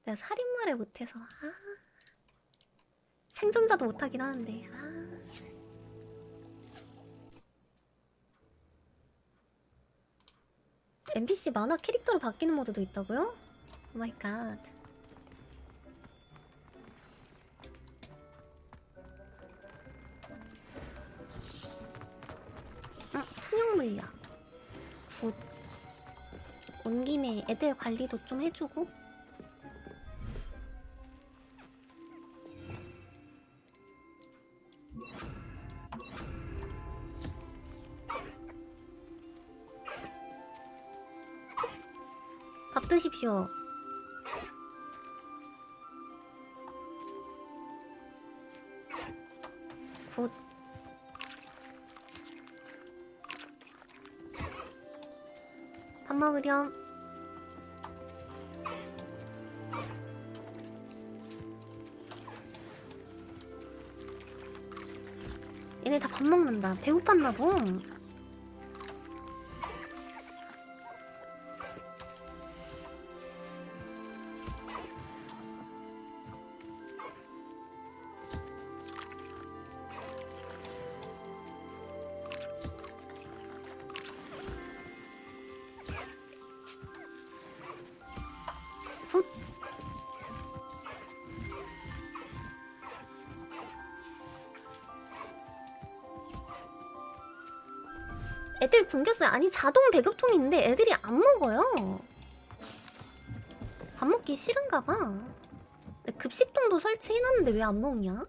내가 살인마를 못해서 생존자도 못하긴 하는데 NPC 만화 캐릭터로 바뀌는 모드도 있다고요? 오마이갓. 투명 물약 굿. 온 김에 애들 관리도 좀 해주고. 밥 드십시오. 굿. 밥 먹으렴. 얘네 다 밥 먹는다. 배고팠나 봄. 굿. 애들 굶겼어요. 아니 자동 배급통인데 애들이 안 먹어요. 밥 먹기 싫은가 봐. 급식통도 설치해놨는데 왜 안 먹냐?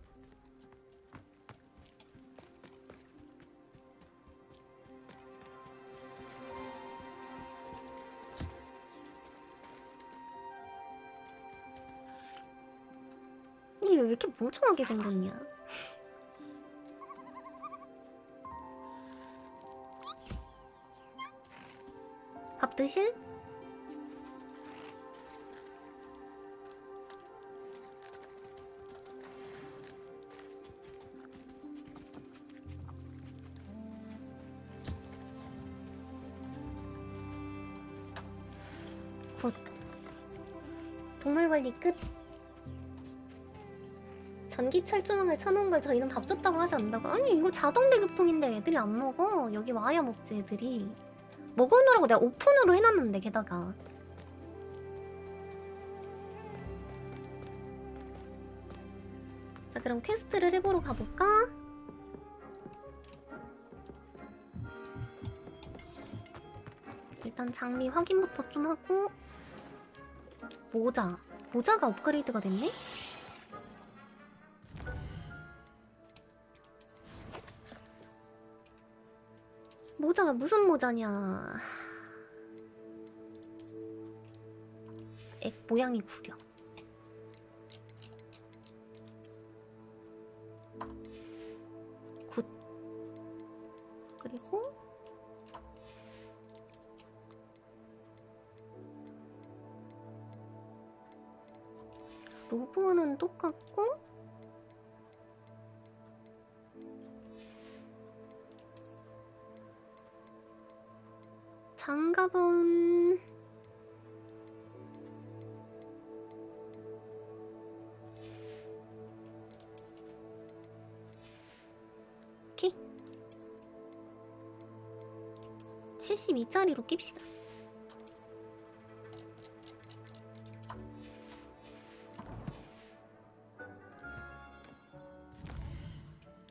이게 왜 이렇게 멍청하게 생겼냐? 밥 드실? 굿. 동물관리 끝. 전기 철조망을 쳐놓은 걸 저희는 밥 줬다고 하지 않는다고? 아니 이거 자동 배급통인데 애들이 안 먹어. 여기 와야 먹지 애들이. 먹어놓으라고 내가 오픈으로 해놨는데 게다가. 자 그럼 퀘스트를 해보러 가볼까? 일단 장비 확인부터 좀 하고. 모자가 업그레이드가 됐네? 모자가 무슨 모자냐. 액 모양이 구려. 굿. 그리고 로브는 똑같고 장갑은 오케이 72짜리로 낍시다.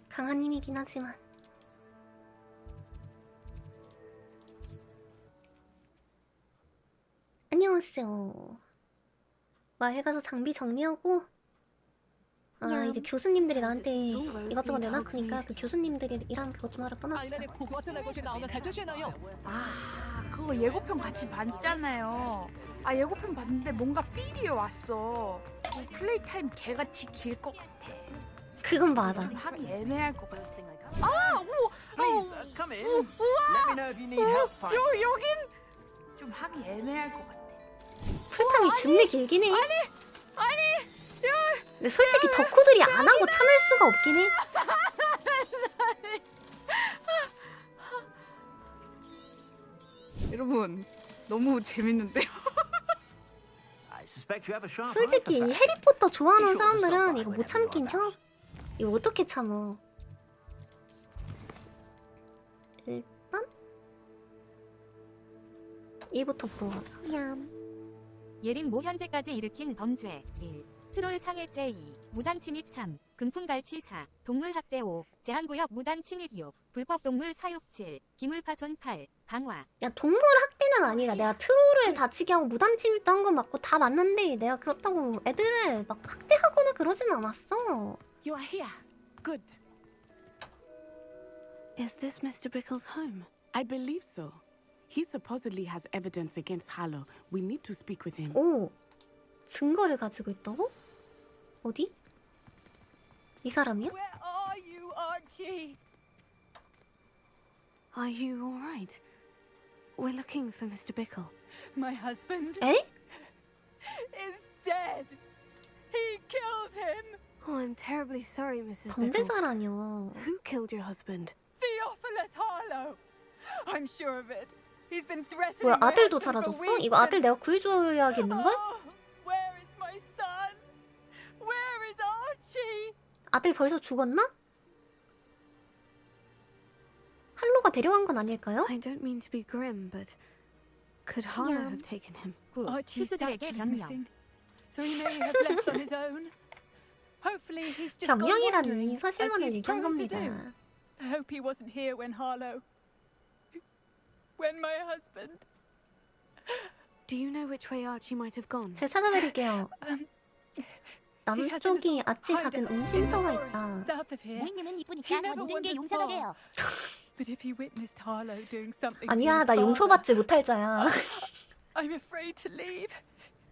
강한 힘이긴 하지만 안녕하세요. 마을 가서 장비 정리하고 이제 교수님들이 나한테 이것저것 내놨으니까 그 교수님들이랑 그것 좀 하러 떠납시다. 호그와트 레거시 나오면 해주시나요? 그거 예고편 같이 봤잖아요. 예고편 봤는데 뭔가 삘이 왔어. 플레이 타임 개같이 길 것 같아. 그건 맞아. 좀 하기 애매할 것 같아. Please, come in. Let me know if you need help finding. 여긴 좀 하기 애매할 것 같아. 풀타임이 존나 길긴 해. 아니, 근데 솔직히 덕후들이 안 하고 참을 수가 없긴 해. 여러분 너무 재밌는데요? I suspect you have a sharp eye 솔직히 for 이 fashion. 해리포터 좋아하는 Be sure to stop 사람들은 by 이거 못 whenever 참긴 you're 혀. about. 이거 어떻게 참어? 일단 얘부터 보러 가자. 냠. 예림 모 현재까지 일으킨 범죄 1. 트롤 상해죄 2. 무단 침입 3. 금품갈취 4. 동물학대 5. 제한구역 무단 침입 6. 불법 동물 사육 7. 기물파손 8. 강화. 야 동물 학대는 아니다. 내가 트롤을 다치게 하고 무단 침입도 한 건 맞고 다 맞는데 내가 그렇다고 애들을 막 학대하거나 그러진 않았어. You are here. Good. Is this Mr. Bickle's home? I believe so. He supposedly has evidence against Harlow. We need to speak with him. 오, 증거를 가지고 있다고? 어디? 이 사람이야? Where are you, Archie? Are you all right? We're looking for Mr. Bickle. My husband 에? is dead. He killed him. Oh, I'm terribly sorry, Mrs. Bickle. 범죄자라뇨. Who killed your husband? Theophilus Harlow. I'm sure of it. He's been threatening 뭐야 my 아들도 husband for 사라졌어? weeks 이거 아들 and- 내가 구해줘야겠는걸? Oh, where is my son? Where is Archie? 아들 벌써 죽었나? 할로가 데려간 건 아닐까요? I don't mean to be grim, but could Harlow Yeah. have taken him? 9. Archie's 투수들에게 satchel is 변명. missing, so he may have left on his own. Hopefully he's just gone 변명이라니 wandering, as 사실만을 he's 얘기한 prone to do. 겁니다. I hope he wasn't here when my husband. Do you know which way Archie might have gone? 제가 찾아드릴게요. He has a 남쪽이 little 아치 작은 hideout in the 은신처가 forest 있다. south of here. 모잉님은 He 이쁘니까 never 저 모든 게 wanders 용서가 far. 돼요. But if he witnessed Harlow doing something 아니야 to 나 his father, 용서받지 못할 자야. I'm afraid to leave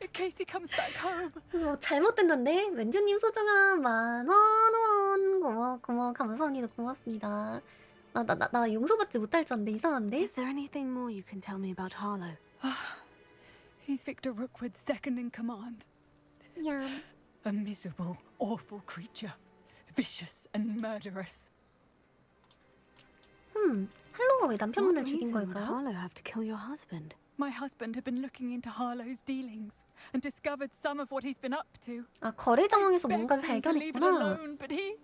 in case he comes back home. 잘못됐는데 왼주님 소중한 10,000원 고마워 감사합니다. 고맙습니다. 나 용서받지 못할 자인데 이상한데? Is there anything more you can tell me about Harlow? He's Victor Rookwood's second in command. 냠. A miserable, awful creature. Vicious and murderous. 할로가 왜 남편분을 What 죽인 reason would 걸까요? Harlow have to kill your husband? My husband had been looking into Harlow's dealings and discovered some of what he's been up to. 아 거래 정황에서 Begged 뭔가를 him to leave it 발견했구나. alone, but he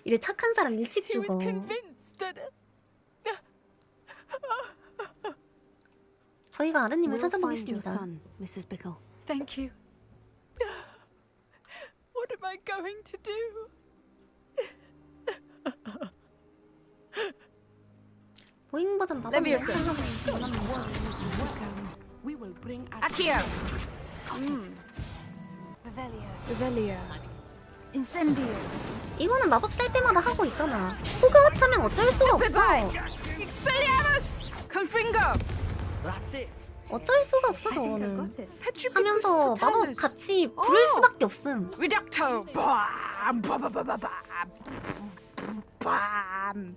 이래 착한 사람 일찍 was 죽어. convinced that 저희가 아드님을 We'll find your 찾아보겠습니다. son, Mrs. Bickle. Thank you. What am I going to do? 보잉 버전 봐봐. 레비우스. We will bring 아키야. Revelio. 인센디오. 이거는 마법 쓸 때마다 하고 있잖아. 호그와트 하면 어쩔 수가 없어. 익스펠리아머스. 컨핑거. That's it. 어쩔 수가 없어 I think I 저거는. got it. 페트리피쿠스 하면서 마법 토탈루스. 같이 부를 수밖에 없음. 리덕터. 밤. 밤.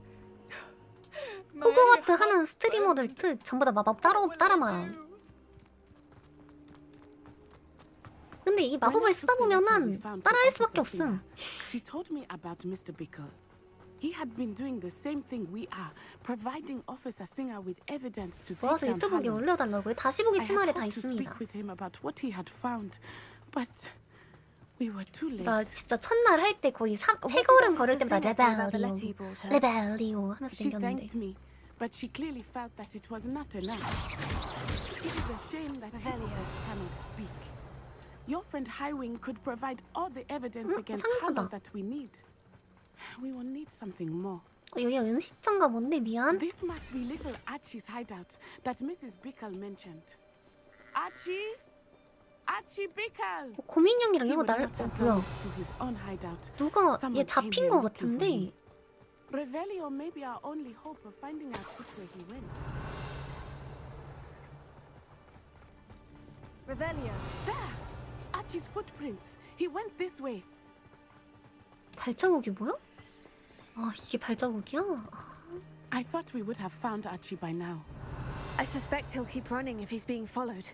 호그와트 하는 스트리머들 특 전부 다 마법 따라 말아. 근데 이 마법을 쓰다 보면은 따라할 수밖에 없음. She told me about Mr. Bickle. He had been doing the same thing we are, providing Officer Singer with evidence to take 모아서 down 유튜브에 Harlow. 올려달라고요. 다시 보기 I had 채널에 다 hoped to 있습니다. speak with him about what he had found, but we were too late. 나 진짜 첫날 할 때 거의 세 걸음 걸을 때마다 레벨리오 레벨리오 하면서 She 생겼는데. thanked me, but she clearly felt that it was not enough. It is a shame that Helios cannot speak. Your friend Highwing could provide all the evidence against Harlow 상하다. that we need. We will need something more. 여기 은신처인가 뭔데 미안. This must be little Archie's hideout that Mrs. Bickle mentioned. Archie? Archie Bickle! 고민형이랑 He 이거 would 날 not have done 뭐야? this to his own hideout. 누가 Someone 얘 came 잡힌 here 거 looking for him. 같은데. Revelio may be our only hope of finding out which way he went. Revelio. There! Archie's footprints. He went this way. 발자국이 뭐야? 아 이게 발자국이야? I thought we would have found Archie by now. I suspect he'll keep running if he's being followed.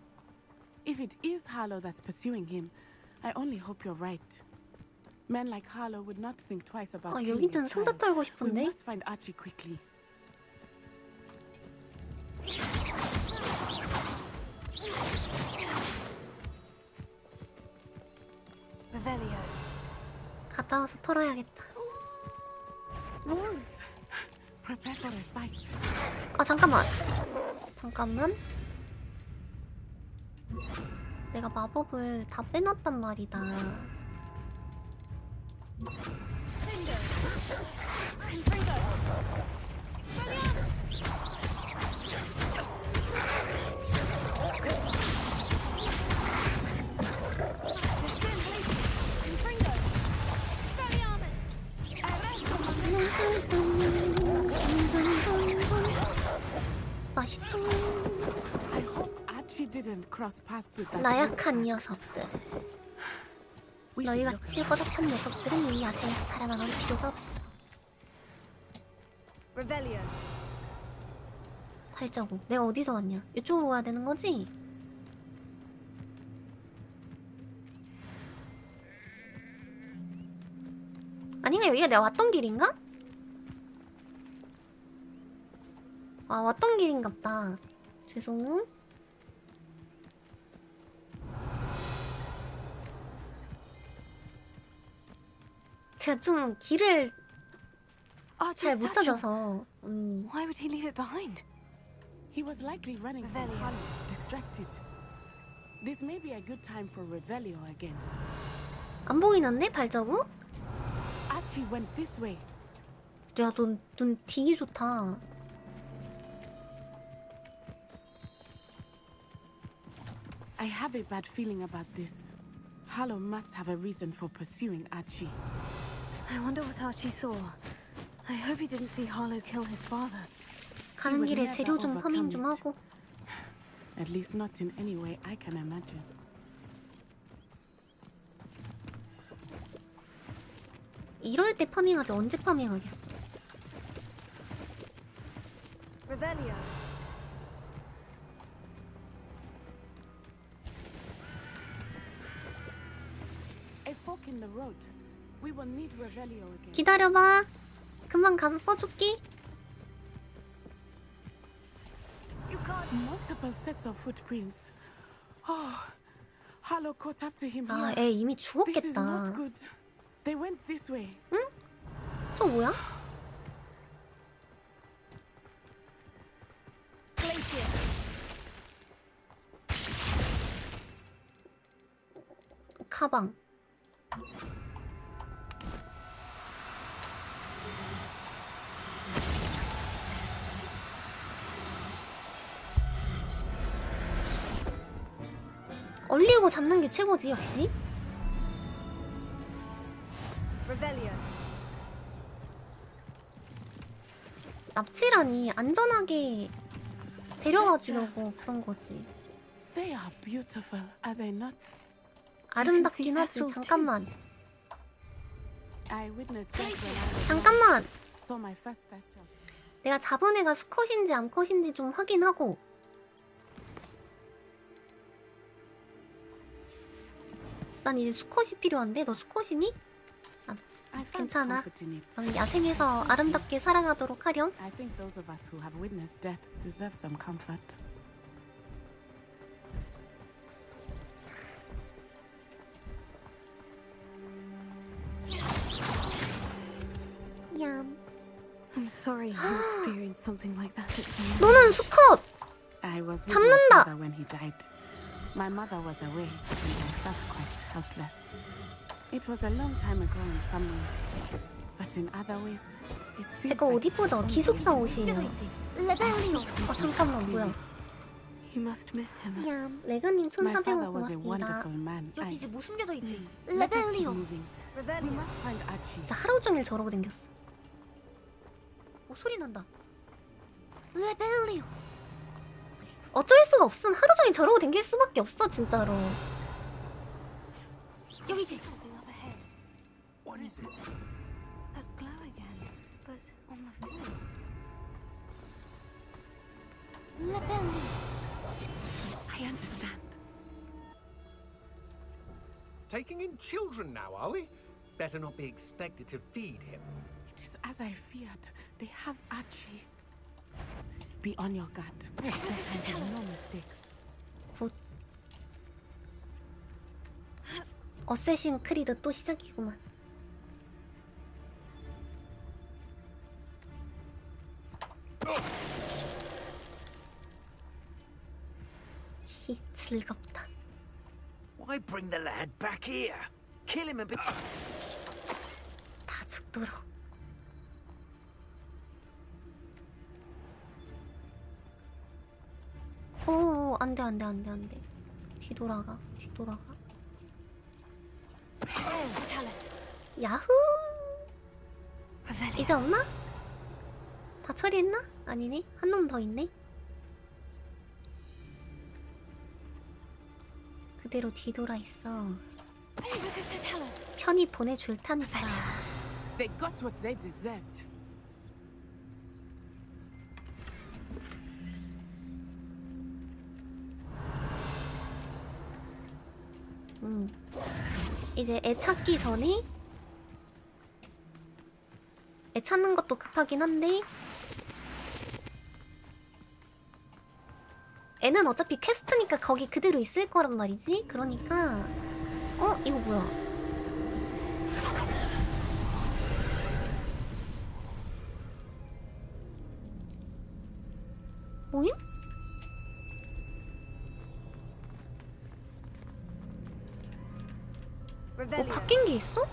If it is Harlow that's pursuing him, I only hope you're right. Men like Harlow would not think twice about 아 killing a 여기는 상자 child. 털고 We 싶은데. must find Archie quickly. Revelio. 갔다 와서 털어야겠다. Wolves, prepare for a fight. 아 잠깐만. 잠깐만. 내가 마법을 다 빼놨단 말이다. 맛있다. I hope Archie didn't cross paths with that. 나약한 녀석들. We should 너희 look 같이 around. 꺼덕한 녀석들은 이 야생에서 살아남을 필요가 없어. Revelio. 발자국. 내가 어디서 왔냐? 이쪽으로 와야 되는 거지? 아닌가? 여기가 내가 왔던 길인가? 아, 왔던 길인갑다. 죄송. 제가 좀 길을 잘 Archie's 못 satchel. 찾아서. Why would he leave it behind? He was likely running from Revelio. Hollow, distracted. This may be a good time for Revelio again. 안 보이는데? 발자국? Archie went this way. 야, 눈 되게 좋다. I have a bad feeling about this. Hollow must have a reason for pursuing Archie. I wonder what Archie saw. I hope he didn't see Harlow kill his father. 가는 would 길에 never 재료 좀 overcome 파밍 좀 it. 하고. At least not in any way I can imagine. 이럴 때 파밍하지 언제 파밍하겠어. Revelio. A fork in the road. We will need Revelio again. 기다려봐. 금방 가서 써줄게. Multiple sets of footprints. Oh, Hollow caught up to him 아, here. 애 이미 This is not 죽었겠다. good. They went this way. 저 뭐야? 가방. 얼리고 잡는 게 최고지 역시. Revelio. 납치라니 안전하게 데려가 주려고 그런 거지. They are beautiful, are they not? 아름답긴 하지. 잠깐만. I witnessed that when I was 잠깐만. saw my first death shot. 내가 잡은 애가 수컷인지 암컷인지 좀 확인하고. 난 이제 수컷이 필요한데 너 수컷이니? I found 괜찮아. comfort in it. 나는 야생에서 아름답게 살아가도록 하렴. I think those of us who have witnessed death deserve some comfort. 얌. I'm sorry you experienced something like that at some 너는 수컷! I was with 잡는다. my father when he died. My mother was away, and I felt quite helpless. It was a long time ago in some ways, but in other ways, it seems 제거 옷 like 이쁘죠? it's 기숙사 only 옷이에요. 레벨리오. 잠깐만 뭐야? You must miss him. 얌. 레그님 My 1,400원 father was a 고맙습니다. wonderful man. 여기 이제 뭐 숨겨져 있지? Let us keep 레벨리오. moving. We Revelio. must find Archie. 진짜 하루 종일 저러고 댕겼어. 오 소리 난다. 레벨리오. 어쩔 수가 없음. 하루 종일 저러고 댕길 수밖에 없어 진짜로. 여기지. What is it? That glow again, but on the floor. 레벨리오. I understand. Taking in children now, are we? Better not be expected to feed him. It is as I feared. They have Archie. Be on your guard. Let us make no mistakes. 굿. 어쌔신 크리드 또 시작이구만. 히, 즐겁다. Why bring the lad back here? Kill him a bit. 다 죽도록. 오, 안돼 안돼 안돼 안돼. 뒤돌아가 뒤돌아가. 야후. 이제 없나? 다 처리했나? 아니네. 한 놈 더 있네. 그대로 뒤돌아 있어. 편히 보내줄 테니까. They got what they deserved. 이제 애 찾기 전에 애 찾는 것도 급하긴 한데 애는 어차피 퀘스트니까 거기 그대로 있을 거란 말이지. 그러니까 이거 뭐야? 뭐임? 뭐 바뀐 게 있어?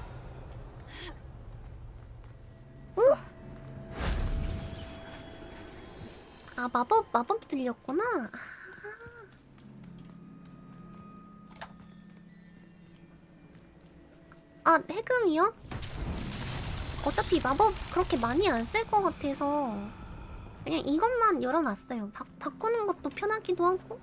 아 마법 들렸구나. 아 해금이요? 어차피 마법 그렇게 많이 안 쓸 것 같아서 그냥 이것만 열어놨어요. 바꾸는 것도 편하기도 하고.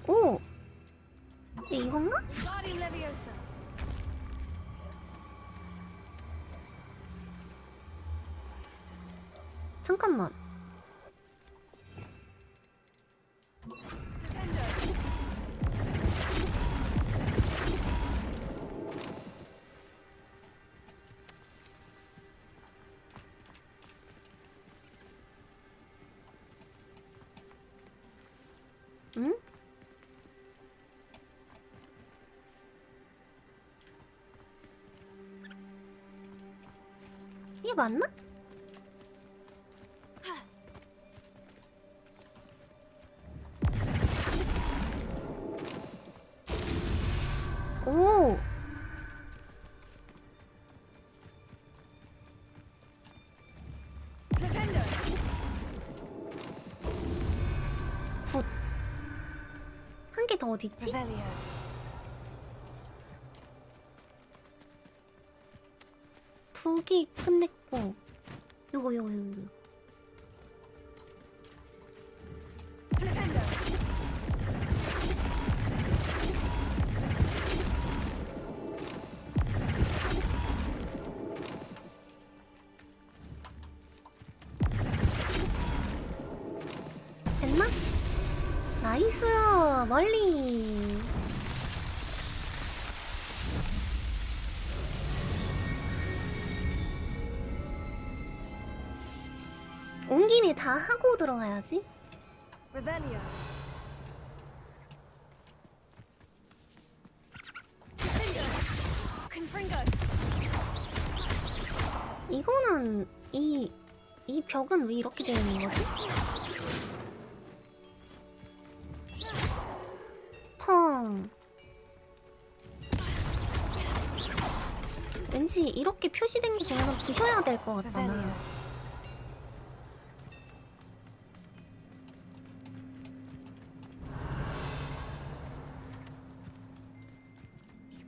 오! 이건가? 잠깐만. 응? 이게 맞나? 오! 굿. 한 개 더 어딨지? 두 개 끝냈고 요거 됐나? 나이스 멀리. 온 김에 다 하고 들어가야지. 이거는 이 벽은 왜 이렇게 되어 있는 거지? 펑. 왠지 이렇게 표시된 게 그냥 부셔야 될 것 같잖아.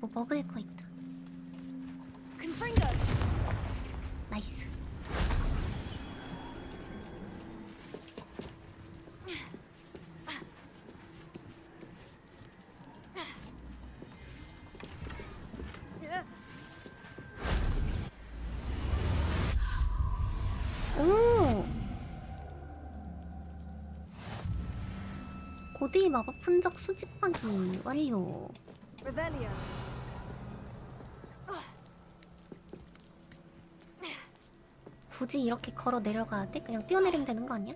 뭐 먹을 거 있다. 나이스. 오! 고대의 마법 흔적 수집하기 완료. Revelio. 굳이 이렇게 걸어 내려가야 돼? 그냥 뛰어내리면 되는 거 아니야?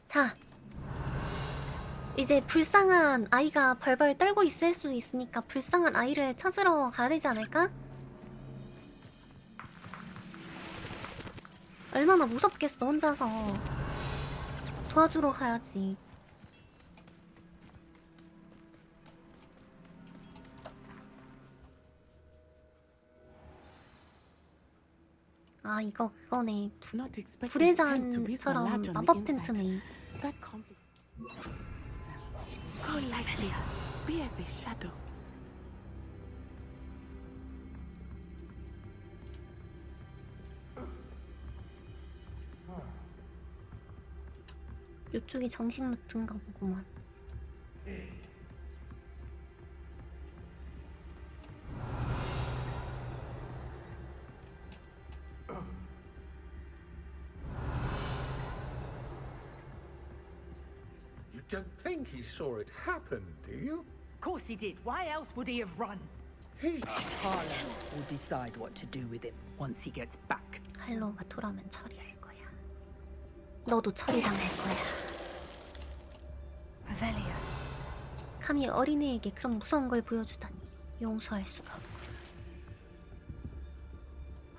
자, 이제 불쌍한 아이가 벌벌 떨고 있을 수 있으니까 불쌍한 아이를 찾으러 가야 되지 않을까? 얼마나 무섭겠어, 혼자서. 도와주러 가야지. 아, 이거 그거네. Not expecting 불의 his tent to be so 잔처럼 large on the 마법 inside. 텐트네. That's complicated. Go lightly. Be as a shadow. 이쪽이 정식 루트인가 보구만. You don't think he saw it happen, do you? Of course he did. Why else would he have run? He's Harlow will decide what to do with him once he gets back. 할로우가 돌아오면 처리할 거야. 너도 처리당할 거야. Revelio. 감히 어린애에게 그런 무서운 걸 보여주다니 용서할 수가 없고.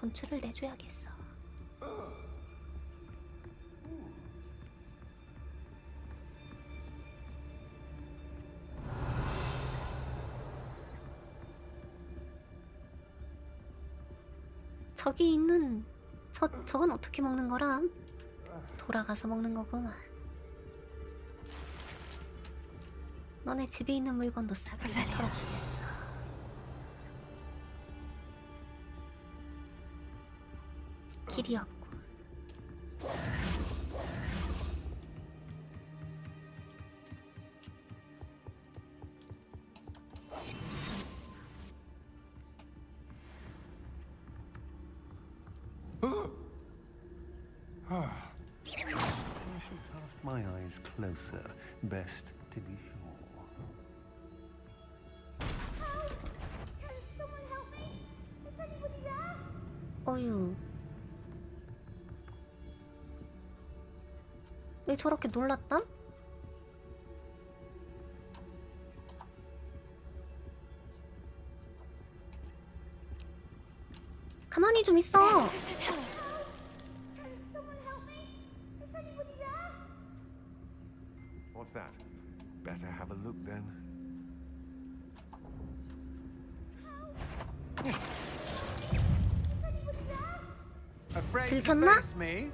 혼쭐을 내줘야겠어. 저기 있는 저건 어떻게 먹는 거라? 돌아가서 먹는 거구만. 너네 집에 있는 물건도 싸그리 다 털어주겠어. 길이 없고. I should cast my eyes closer. Best to be sure. 어휴. 왜 저렇게 놀랐담? 가만히 좀 있어. What's that? Better have a look then. Afraid to 들켰나? face me?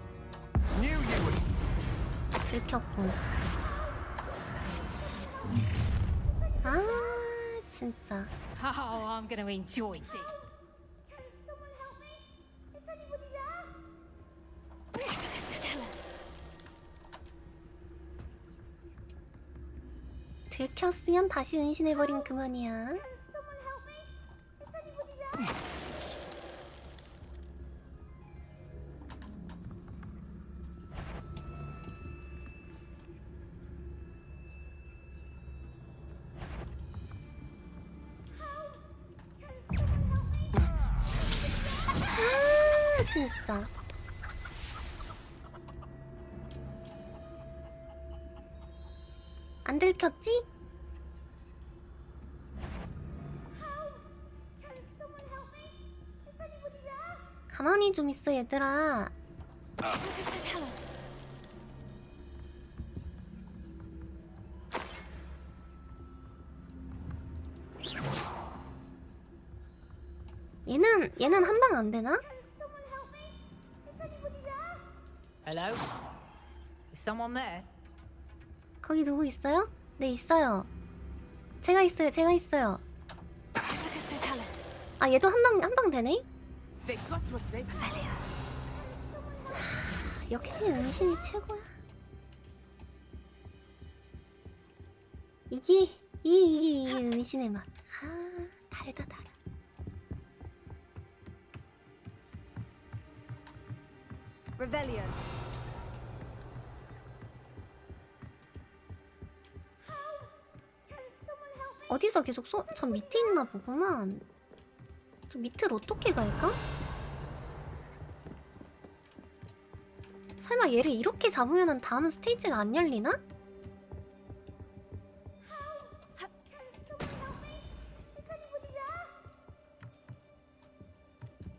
Knew you would. 들켰군. 아, 진짜. Oh, I'm gonna enjoy this. 들켰으면 다시 은신해버리면 그만이야. 아, 진짜. 안 들켰지? 가만히 좀 있어, 얘들아. 얘는 한 방 안 되나? Hello? Is someone there? 거기 누구 있어요? 네, 있어요. 제가 있어요. 아, 얘도 한 방 되네? They got what they 역시 은신이 최고야. 이게 은신의 맛. 아, 달다. Revelio. 어디서 계속 저 밑에 있나 보구만. 저 밑으로 어떻게 갈까? 설마 얘를 이렇게 잡으면은 다음 스테이지가 안 열리나?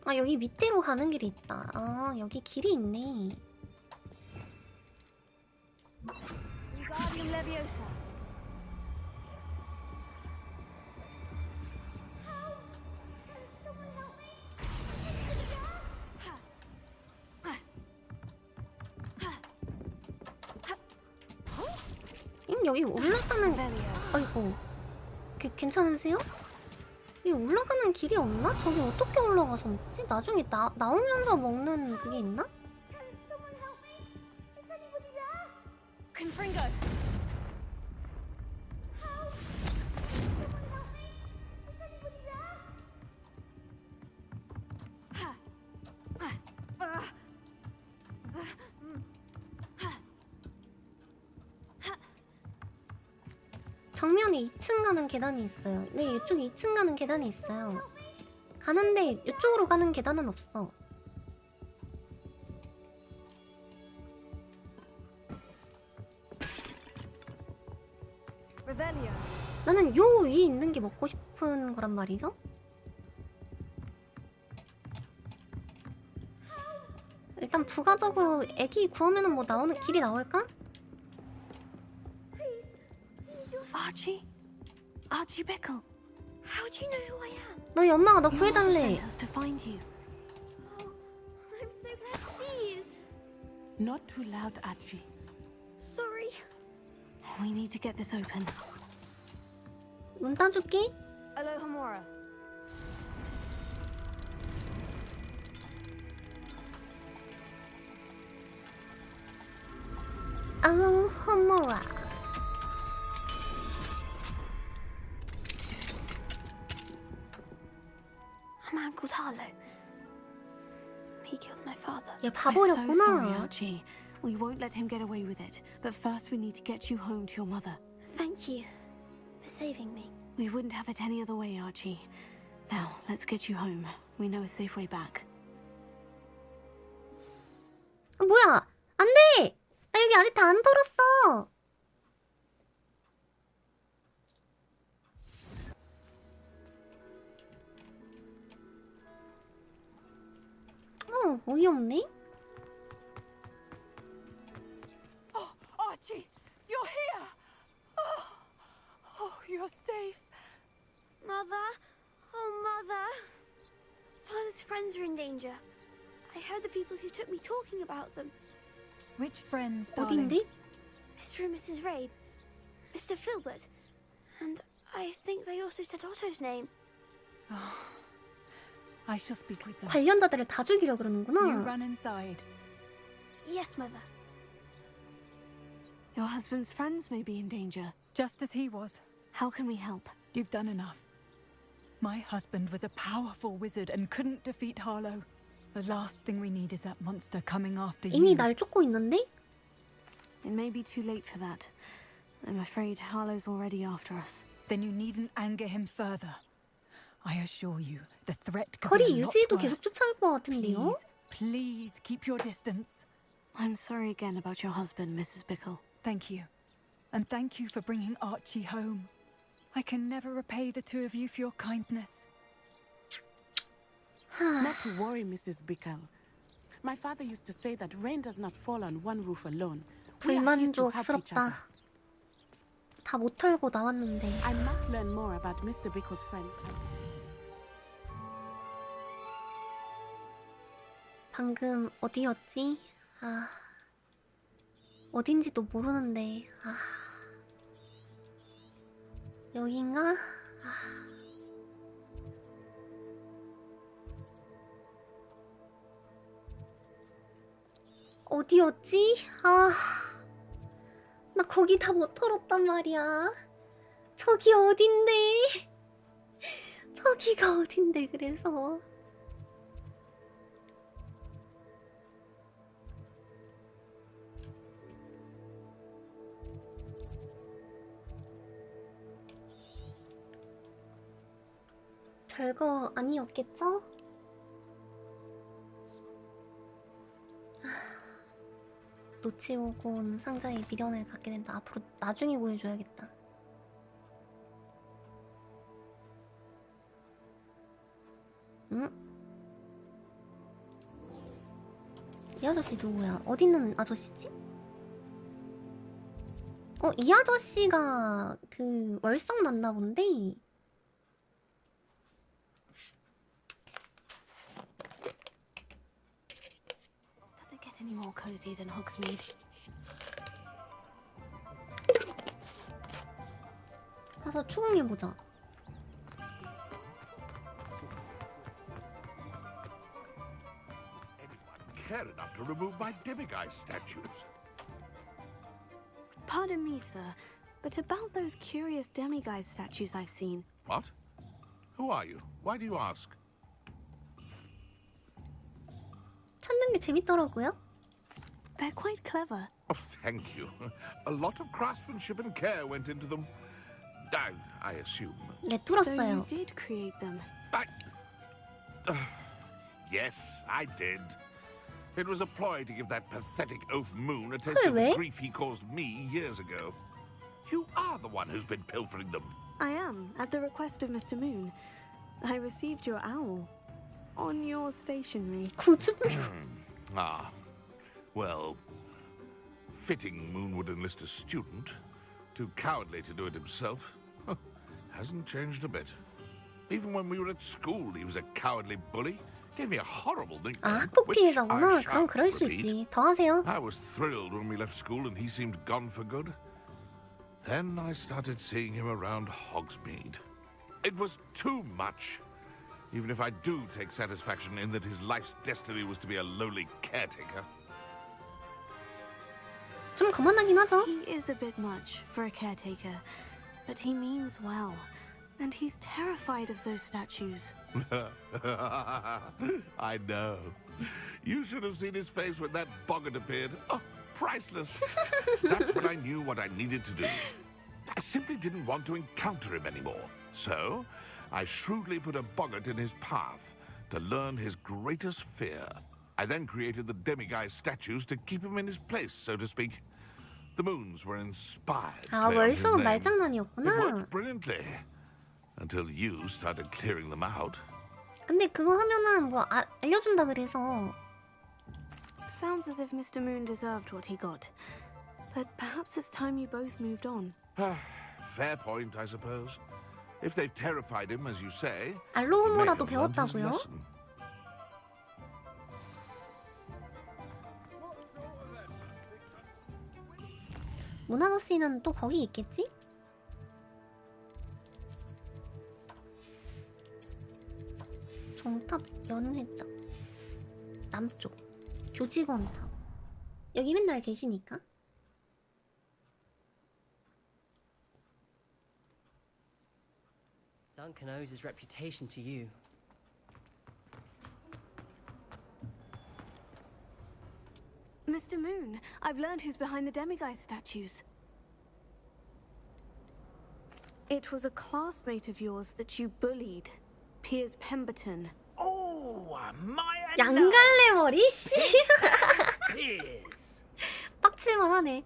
아, 여기 밑으로 가는 길이 있다. 아, 여기 길이 있네. 여기 올라가는... 아이고, 괜찮으세요? 여기 올라가는 길이 없나? 저기 어떻게 올라가서 먹지? 나중에 나오면서 먹는 그게 있나? 정면에 2층 가는 계단이 있어요. 네, 이쪽에 2층 가는 계단이 있어요. 가는데 이쪽으로 가는 계단은 없어. 나는 요 위에 있는 게 먹고 싶은 거란 말이죠. 일단 부가적으로 애기 구하면은 뭐 나오는 길이 나올까? Archie? Archie Bickle. How do you know who I am? 너희 엄마가 너 Your mother 구해달래. sent us to find you. Oh, I'm so glad to see you. Not too loud, Archie. Sorry. We need to get this open. 문 따줄게. Alohomora. 아로호모라. A man called Harlow. He killed my father. 얘 We're so sorry, 봐버렸구나. Archie. We won't let him get away with it. But first we need to get you home to your mother. Thank you for saving me. We wouldn't have it any other way, Archie. Now, let's get you home. We know a safe way back. 뭐야? 안 돼! 나 여기 아직 다 안 털었어! 어이없네? Oh, Archie, you're here! Oh, you're safe. Mother? Oh, Mother. Father's friends are in danger. I heard the people who took me talking about them. Which friends, darling? 어딘데? Mr. and Mrs. Rabe. Mr. Filbert. And I think they also said Otto's name. Oh, I shall speak with them. 관련자들을 다 죽이려 You 그러는구나. run inside. Yes, Mother. Your husband's friends may be in danger. Just as he was. How can we help? You've done enough. My husband was a powerful wizard and couldn't defeat Harlow. The last thing we need is that monster coming after 이미 you. 날 쫓고 있는데? It may be too late for that. I'm afraid Harlow's already after us. Then you needn't anger him further. I assure you, the threat could 거리 be a lot 유지도 계속 worse. 쫓아올 것 같은데요? Please keep your distance. I'm sorry again about your husband, Mrs. Bickle. Thank you. And thank you for bringing Archie home. I can never repay the two of you for your kindness. Not to worry, Mrs. Bickle. My father used to say that rain does not fall on one roof alone. We are here to help each other. 불만족스럽다. 다 못 털고 나왔는데. I must learn more about Mr. Bickle's friends. 방금 어디였지? 아, 어딘지도 모르는데. 아, 여긴가? 아. 어디였지? 아, 나 거기 다 못 털었단 말이야. 저기 어딘데? 저기가 어딘데? 그래서. 별거 아니었겠죠? 놓치고 온 상자에 미련을 갖게 된다. 앞으로 나중에 구해줘야겠다. 응? 이 아저씨 누구야? 어디 있는 아저씨지? 이 아저씨가 그 월성 맞나 본데? Does it get any more cozy than Hogsmeade? 가서 추궁해보자. Care enough to remove my demiguise statues. Pardon me, sir, but about those curious demiguise statues I've seen. What? Who are you? Why do you ask? 찾는 게 재밌더라고요. They're quite clever. Oh, thank you. A lot of craftsmanship and care went into them. I assume. 네, So 뚫었어요. you did create them. Yes, I did. It was a ploy to give that pathetic oaf Moon a taste of the grief he caused me years ago. You are the one who's been pilfering them. I am, at the request of Mr. Moon. I received your owl on your stationery. Ah, well, fitting Moon would enlist a student. Too cowardly to do it himself. Hasn't changed a bit. Even when we were at school, he was a cowardly bully. Gave me a horrible nickname. 아, 학폭 which I 피해자구나. 그럼 shan't 그럴 수 repeat. 있지. 더 하세요. I was thrilled when we left school and he seemed gone for good. Then I started seeing him around Hogsmeade. It was too much. Even if I do take satisfaction in that his life's destiny was to be a lowly caretaker. 좀 거만하긴 하죠. He is a bit much for a caretaker, but he means well. And he's terrified of those statues. I know. You should have seen his face when that boggart appeared. Oh, priceless. That's when I knew what I needed to do. I simply didn't want to encounter him anymore. So, I shrewdly put a boggart in his path to learn his greatest fear. I then created the demiguise statues to keep him in his place, so to speak. The moons were inspired. 아, 월성은 말장난이었구나. It worked brilliantly. Until you started clearing them out. 근데 그거 하면은 뭐 알려준다 그래서. Sounds as if Mr. Moon deserved what he got. But perhaps it's time you both moved on. Fair point, I suppose. If they've terrified him, as you say, 알로호모라도 he may have learned his 배웠다고요? lesson. 문화도 씨는 또 거기 있겠지? 종탑 연회장 남쪽 교직원탑 여기 맨날 계시니까. Duncan owes his reputation to you. Mr. Moon, I've learned who's behind the demiguise statues. It was a classmate of yours that you bullied, Piers Pemberton. Oh, my 양갈래 머리 씨. Piers. 빡칠만 하네.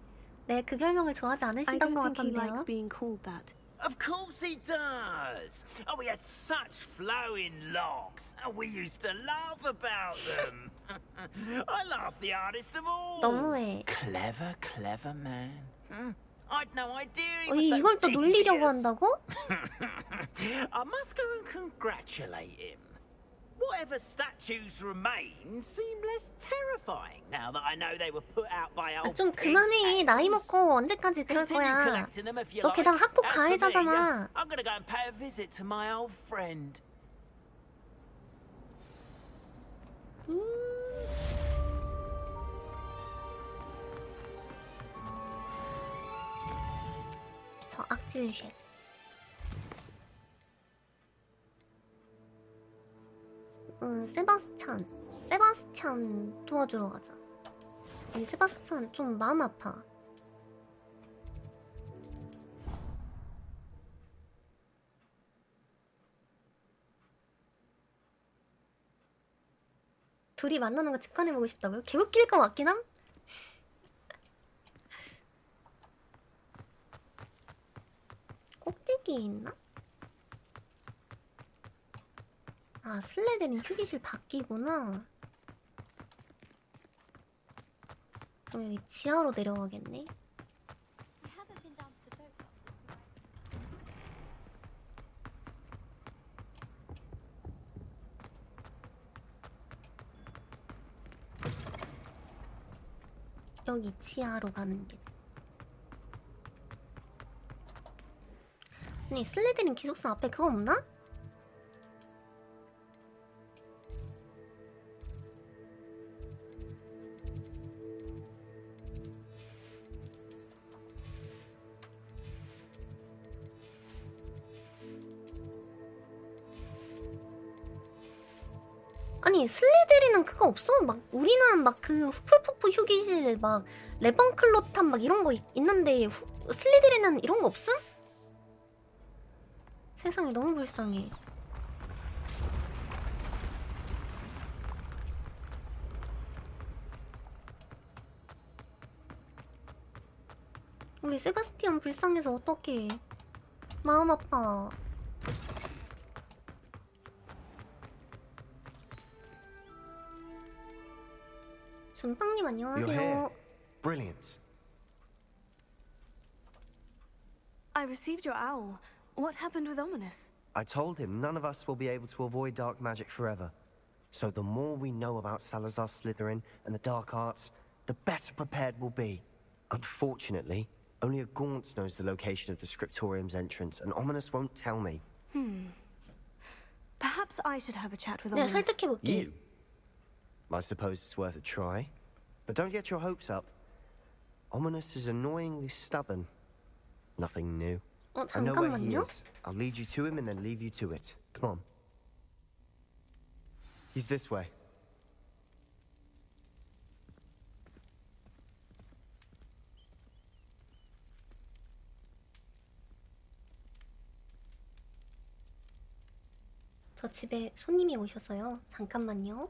네, 그 별명을 좋아하지 I 않으시던 don't 것 think he 같던데요. likes being called that. Of course he does. Oh, we had such flowing locks, and we used to laugh about them. I laughed the hardest of all. 너무해. Clever, clever man. I'd no idea he was so 이걸 또 놀리려고 devious. 한다고? I must go and congratulate him. Whatever statues remain seem less terrifying now that I know they were put out by old 좀 그만해. 나이 먹고 언제까지 그럴 Continue 거야. collecting them if you 너 like. 게다가 학폭 As for me, 가해자잖아. I'm gonna go and pay a visit to my old friend. 저 악질쉐. 세바스찬 도와주러 가자. 이 세바스찬 좀 마음 아파. 둘이 만나는 거 직관해보고 싶다고요? 개웃길 거 맞긴 함? 꼭대기에 있나? 아, 슬레데린 휴게실 밖이구나. 그럼 여기 지하로 내려가겠네. 여기 지하로 가는 길. 아니, 슬리데린 기숙사 앞에 그거 없나? 아니, 슬리데린은 그거 없어? 막 우리는 막 그 후플푸프 휴게실 막 레번클로탄 막 이런 거 있는데 슬리데린은 이런 거 없음? 세상이 너무 불쌍해. 우리 세바스티안 불쌍해서 어떡해. 마음 아파. 준빵님 안녕하세요. Brilliant. I received your owl. What happened with Ominous? I told him none of us will be able to avoid dark magic forever. So the more we know about Salazar Slytherin and the dark arts, the better prepared we'll be. Unfortunately, only a Gaunt knows the location of the Scriptorium's entrance, and Ominous won't tell me. Perhaps I should have a chat with 내가 Ominous. 설득해볼게. You? I suppose it's worth a try. But don't get your hopes up. Ominous is annoyingly stubborn. Nothing new. I know where he 잠깐만요. is. I'll lead you to him and then leave you to it. Come on. He's this way. 저 집에 손님이 오셔서요. 잠깐만요.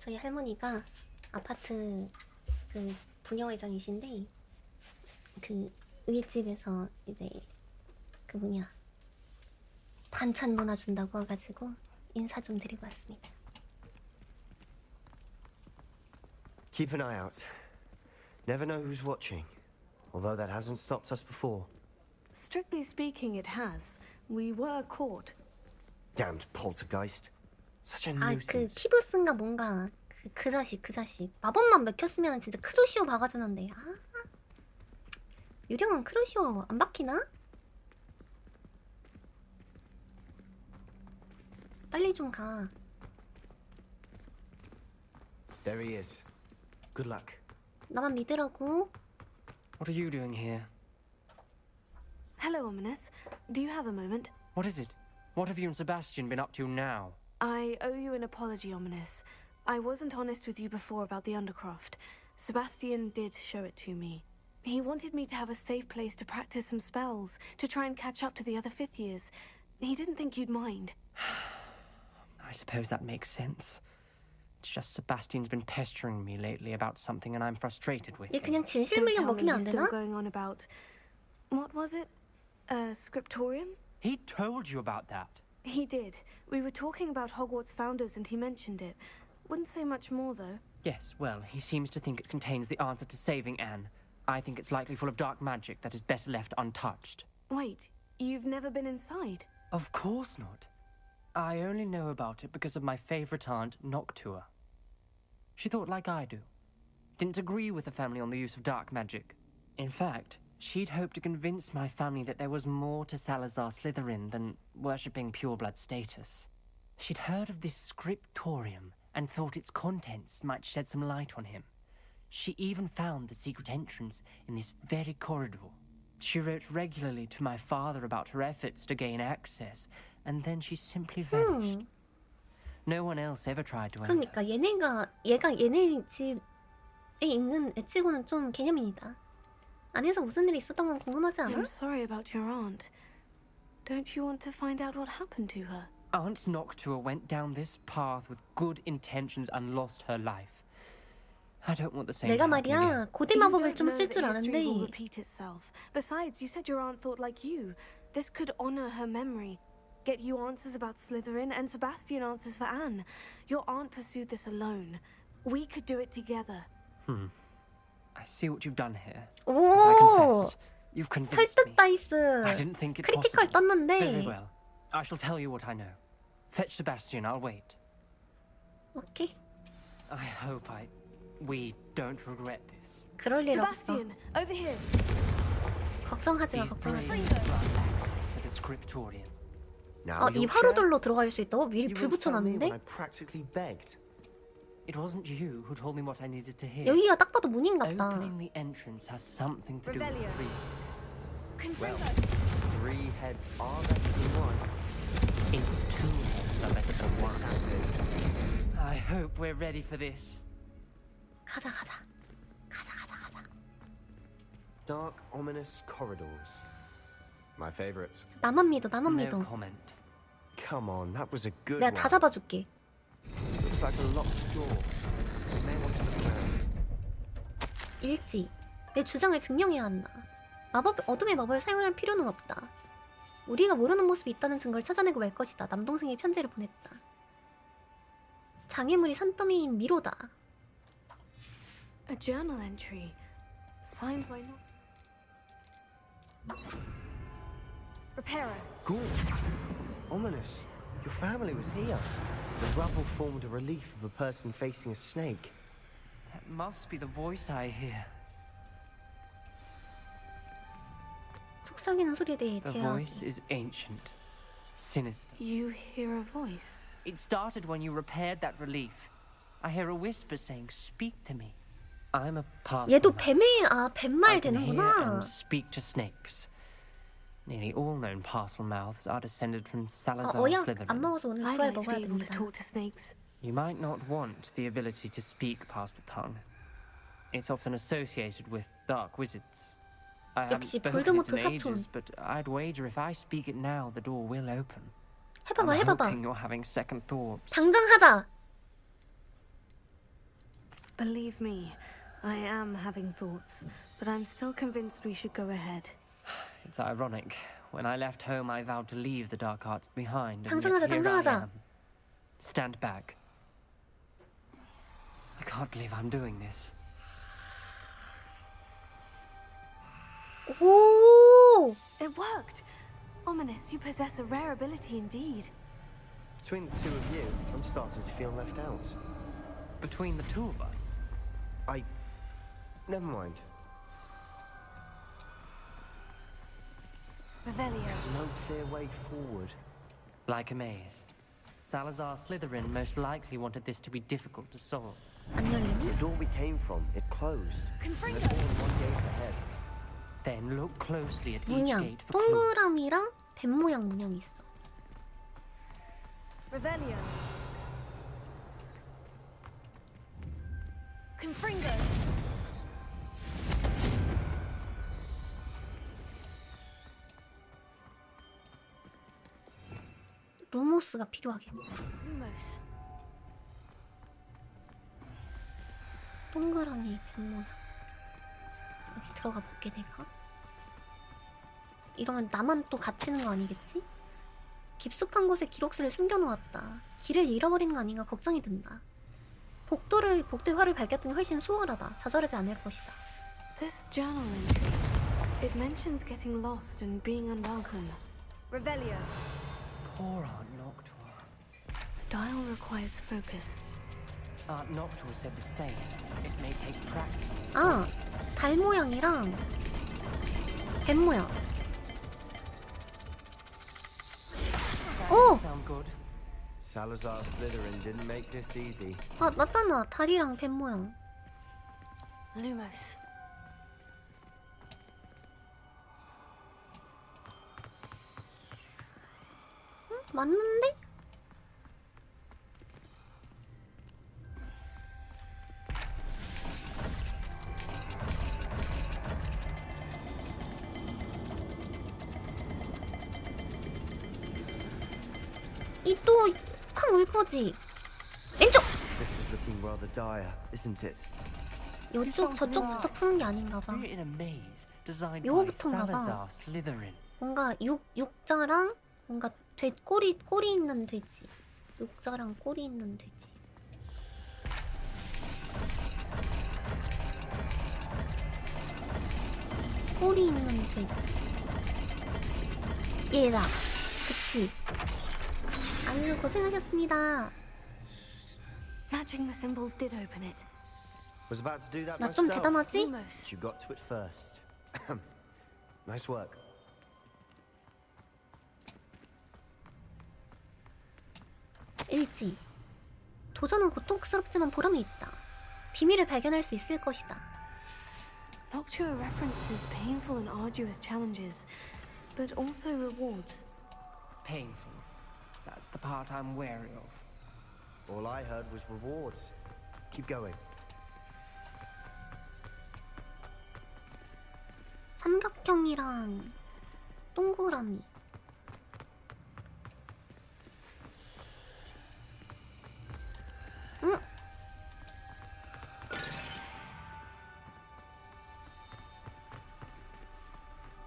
저희 할머니가 아파트 그 부녀회장이신데 그 윗집에서 이제 그 뭐냐 반찬 문화 준다고 와가지고 인사 좀 드리고 왔습니다. Keep an eye out. Never know who's watching. Although that hasn't stopped us before. Strictly speaking, it has. We were caught. Damned poltergeist. Such a 아, 그 nuisance. 피부스인가 뭔가 그 자식 마법만 맥혔으면 진짜 크루시오 박아주는데. 아, 유령은 크루시오 안 박히나? 빨리 좀 가. There he is. Good luck. 나만 믿으라고. What are you doing here? Hello, Ominous. Do you have a moment? What is it? What have you and Sebastian been up to now? I owe you an apology, Ominous. I wasn't honest with you before about the Undercroft. Sebastian did show it to me. He wanted me to have a safe place to practice some spells, to try and catch up to the other fifth years. He didn't think you'd mind. I suppose that makes sense. It's just Sebastian's been pestering me lately about something and I'm frustrated with 얘 him. 그냥 진실 Don't 물량 tell me 먹이면 안 he's still 되나? going on about... What was it? A scriptorium? He told you about that. He did. We were talking about Hogwarts founders and he mentioned it. Wouldn't say much more, though. Yes, well, he seems to think it contains the answer to saving Anne. I think it's likely full of dark magic that is better left untouched. Wait, you've never been inside? Of course not. I only know about it because of my favorite aunt, Noctua. She thought like I do. Didn't agree with the family on the use of dark magic. In fact, she'd hoped to convince my family that there was more to Salazar Slytherin than worshipping pureblood status. She'd heard of this scriptorium and thought its contents might shed some light on him. She even found the secret entrance in this very corridor. She wrote regularly to my father about her efforts to gain access, and then she simply vanished. No one else ever tried to enter. 그러니까 얘가 얘네 집에 있는 애치고는 좀 개념이다. 안에서 무슨 일이 있었던 건 궁금하지 않아? I'm sorry about your aunt. Don't you want to find out what happened to her? Aunt Noctua went down this path with good intentions and lost her life. I don't want the same 내가 to happen again. 말이야 고대 마법을 좀 쓸 줄 아는데. History will repeat itself. Besides, you said your aunt thought like you. This could honor her memory. Get you answers about Slytherin and Sebastian answers for Anne. Your aunt pursued this alone. We could do it together. I see what you've done here. 오, I confess, you've convinced me. 설득 다이스. I didn't think it 크리티컬 possible. 떴는데. Very well. I shall tell you what I know. Fetch Sebastian, I'll wait. 오케이. I hope we don't regret this. 그럴 일 없어. Sebastian, over here. 걱정하지 마, These 걱정하지 마. brains grant access to the scriptorium. Now 이 you'll share? 화로들로 들어갈 수 있다고? 미리 You 불 wouldn't tell me when I 붙여놨는데? practically begged. It wasn't you who told me what I needed to hear. 여기가 딱 봐도 문인갑다. Opening the entrance has something to do with Revelio. freeze. Well, 3 heads are better than 1. It's 2 heads are better than 1. Exactly. I hope we're ready for this. 가자. Dark, ominous corridors. My favorite. 나만 믿어. No comment. Come on, that was a good 내가 one. 다 잡아줄게. Looks like a locked door. You may want to look around. 일지. 내 주장을 증명해야 한다. 어둠의 마법을 사용할 필요는 없다. 우리가 모르는 모습이 있다는 증거를 찾아내고 말 것이다. 남동생이 편지를 보냈다. 장애물이 산더미인 미로다. A journal entry. Signed by no... Reparo. Good. Ominous. Your family was here. The rubble formed a relief of a person facing a snake. That must be the voice I hear. 속삭이는 소리에 대해 The 대화. voice is ancient, sinister. You hear a voice? It started when you repaired that relief. I hear a whisper saying, "Speak to me." I'm a parcel. 얘도 뱀의 I 뱀말 can hear 되는구나. and speak to snakes. Nearly all known parcel mouths are descended from Salazar 어야 안 Slytherin. 먹어서 오늘 I'd 부활 like to 먹어야 be able to 됩니다. talk to snakes. You might not want the ability to speak past the tongue. It's often associated with dark wizards. I haven't 역시 spoken it 볼드모트 in 사촌. ages, but I'd wager if I speak it now, the door will open. 해봐봐. I'm hoping you're having second thoughts. 당장 하자. Believe me, I am having thoughts, but I'm still convinced we should go ahead. It's ironic. When I left home, I vowed to leave the dark arts behind. And 당장하자, yet here I 당장하자. am. Stand back. I can't believe I'm doing this. 오! It worked! Ominous, you possess a rare ability indeed. Between the two of you, I'm starting to feel left out. Between the two of us? Never mind. Revelio. There's no clear way forward. Like a maze. Salazar Slytherin most likely wanted this to be difficult to solve. 안 열리니? The door we came from, it closed. And there's more than one gate ahead. Then look closely at each 문양. gate for clues. 동그라미랑 뱀 모양 문양이 있어. Revelio. Confringo. 루모스가 필요하겠네. Lumos. 동그라미 뱀 모양. 여기 들어가 볼게 내가. 이러면 나만 또 갇히는 거 아니겠지? 깊숙한 곳에 기록실을 숨겨놓았다. 길을 잃어버리는 거 아닌가 걱정이 든다. 복도의 활을 밝혔더니 훨씬 수월하다. 좌절하지 않을 것이다. This journal entry. It mentions getting lost and being unwelcome. Revelio. Poor Aunt Noctua. The dial requires focus. Aunt Noctua said the same. It may take practice. 아! 달 모양이랑 뱀 모양. 오! Sound good? Salazar Slytherin didn't make this easy. 아, 맞잖아. 달이랑 뱀 모양. Lumos. 응? 맞는데? 이 또 칸 올 거지? 왼쪽! This is looking rather dire, isn't it? 이쪽 저쪽부터 푸는 게 아닌가 봐. We're in a maze designed by 요거부터인가 봐. Salazar Slytherin. 뭔가 육자랑 뭔가 꼬리 있는 돼지. 육자랑 꼬리 있는 돼지. 꼬리 있는 돼지. 얘다. 그치. 아유 고생하셨습니다. Matching the symbols did open it. Was about to do that 나 좀 myself. 대단하지? Lumos. You got to it first. Nice work. 일지. 도전은 고통스럽지만 보람이 있다. 비밀을 발견할 수 있을 것이다. Noctua references painful and arduous challenges, but also rewards. Painful. That's the part I'm wary of. All I heard was rewards. Keep going. 삼각형이랑 동그라미. 응?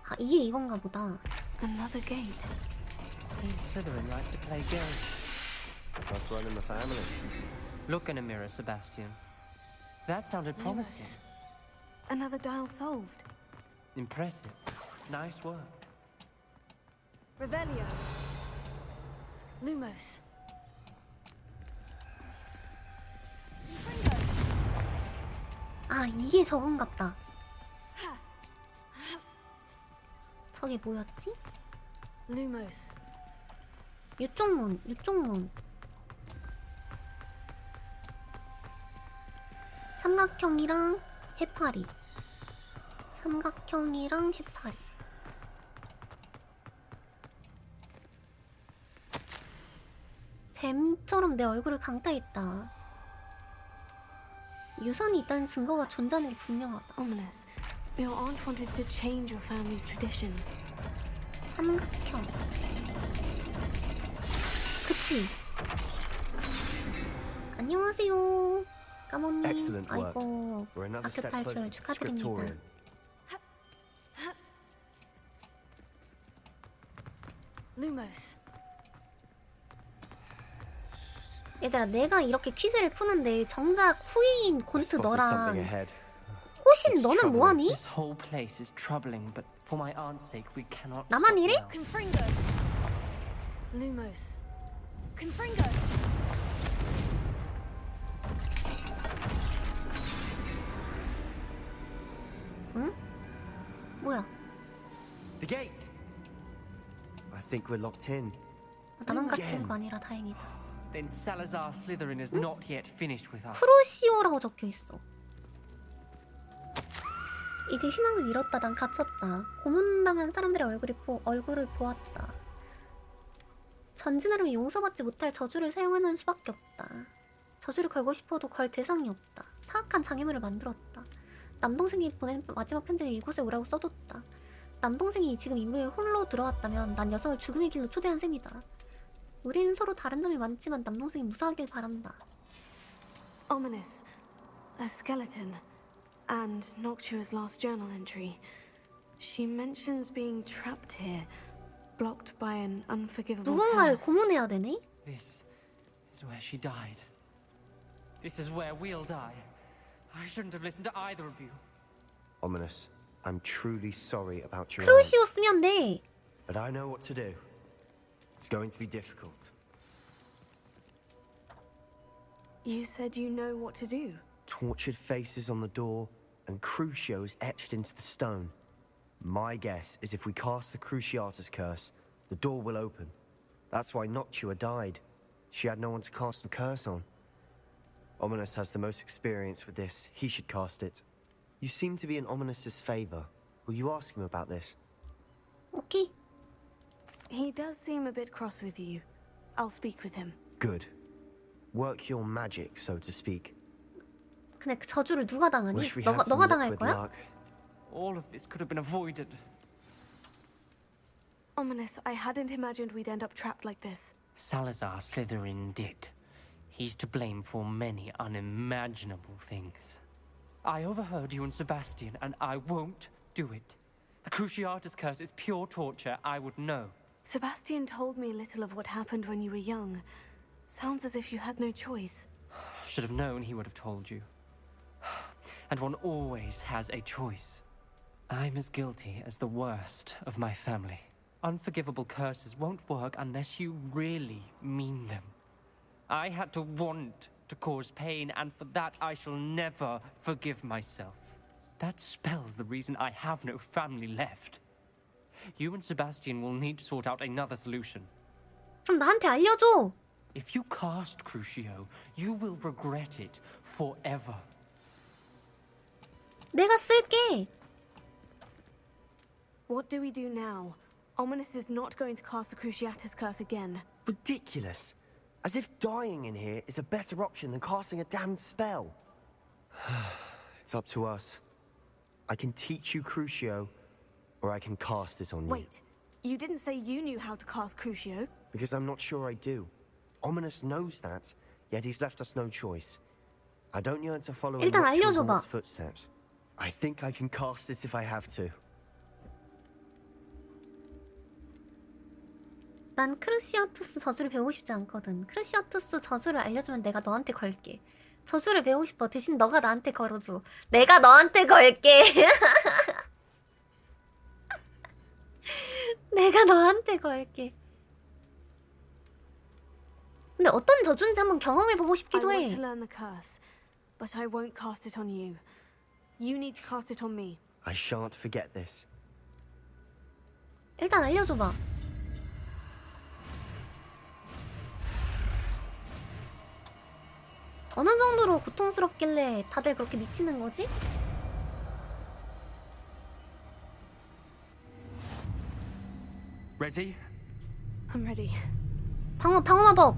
아, 이게 이건가 보다. Another gate. Seems Slytherin like to play games. Must run in the family. Look in a mirror, Sebastian. That sounded promising. Another dial solved. Impressive. Nice work. Revelio. Lumos. 아, 이게 저건갑다. 저게 뭐였지? Lumos. 이쪽 문. 삼각형이랑 해파리. 뱀처럼 내 얼굴을 강타했다. 유산이 있다는 증거가 존재하는 게 분명하다. Ominous. Your aunt wanted to change your family's traditions. 삼각형. 그치? 안녕하세요. 까모님, Excellent work. 아이고 We're another 학교 step 탈출 closer to 축하드립니다. Scriptorium. Lumos. 얘들아, 내가 이렇게 퀴즈를 푸는데 정작 후이인 곤트 Spotted something 너랑 ahead. 호신 너는 뭐하니? This whole place is troubling, but for my aunt's sake, we cannot. 나만 이래? Confringo. Lumos. Confringo. 응? 뭐야? The gate. I think we're locked in. 나만 갇힌 거 아니라 다행이다. Then Salazar Slytherin is not yet finished with us. 크로시오라고 적혀 있어. 이제 희망을 잃었다. 난 갇혔다. 고문당한 사람들의 얼굴을 보았다. 전진하려면 용서받지 못할 저주를 사용하는 수밖에 없다. 저주를 걸고 싶어도 걸 대상이 없다. 사악한 장애물을 만들었다. 남동생이 보낸 마지막 편지를 이곳에 오라고 써뒀다. 남동생이 지금 임무에 홀로 들어왔다면 난 녀석을 죽음의 길로 초대한 셈이다. 우리는 서로 다른 점이 많지만 남동생이 무사하길 바란다. Ominous. A skeleton. And Noctua's last journal entry. She mentions being trapped here, blocked by an unforgivable 누군가를 curse. 고문해야 되네? This is where she died. This is where we'll die. I shouldn't have listened to either of you. Ominous. I'm truly sorry about your 크로시오 aunt, 쓰면 돼. but I know what to do. It's going to be difficult. You said you know what to do. Tortured faces on the door and Crucios etched into the stone. My guess is if we cast the Cruciatus curse, the door will open. That's why Noctua died. She had no one to cast the curse on. Ominous has the most experience with this. He should cast it. You seem to be in Ominous's favor. Will you ask him about this? 오케이. He does seem a bit cross with you. I'll speak with him. Good. Work your magic, so to speak. 근데 그 저주를 누가 당하니? Wish we had some 너가 당할 liquid 거야? luck. All of this could have been avoided. Ominous, I hadn't imagined we'd end up trapped like this. Salazar Slytherin did. He's to blame for many unimaginable things. I overheard you and Sebastian, and I won't do it. The Cruciatus curse is pure torture. I would know. Sebastian told me little of what happened when you were young. Sounds as if you had no choice. Should have known he would have told you. And one always has a choice. I'm as guilty as the worst of my family. Unforgivable curses won't work unless you really mean them. I had to want to cause pain, and for that I shall never forgive myself. That spells the reason I have no family left. You and Sebastian will need to sort out another solution. 그럼 나한테 알려줘. If you cast Crucio, you will regret it forever. 내가 쓸게. What do we do now? Ominous is not going to cast the Cruciatus curse again. Ridiculous. As if dying in here is a better option than casting a damned spell. It's up to us. I can teach you Crucio, or I can cast it on you. Wait, you didn't say you knew how to cast Crucio? Because I'm not sure I do. Ominous knows that, yet he's left us no choice. I don't yearn to follow in 일단 Noctua 알려줘봐. Gaunt's footsteps. I think I can cast it if I have to. 난 크루시아투스 저주를 배우고 싶지 않거든. 크루시아투스 저주를 알려주면 내가 너한테 걸게. 저주를 배우고 싶어. 대신 너가 나한테 걸어줘. 내가 너한테 걸게. 내가 너한테 걸게. 근데 어떤 저주인지 한번 경험해보고 I 싶기도 want 해. to learn the curse, but I won't cast it on you. You need to cast it on me. I shan't forget this. 일단 알려줘봐. 어느 정도로 고통스럽길래 다들 그렇게 미치는 거지? Ready? I'm ready. 방어 마법!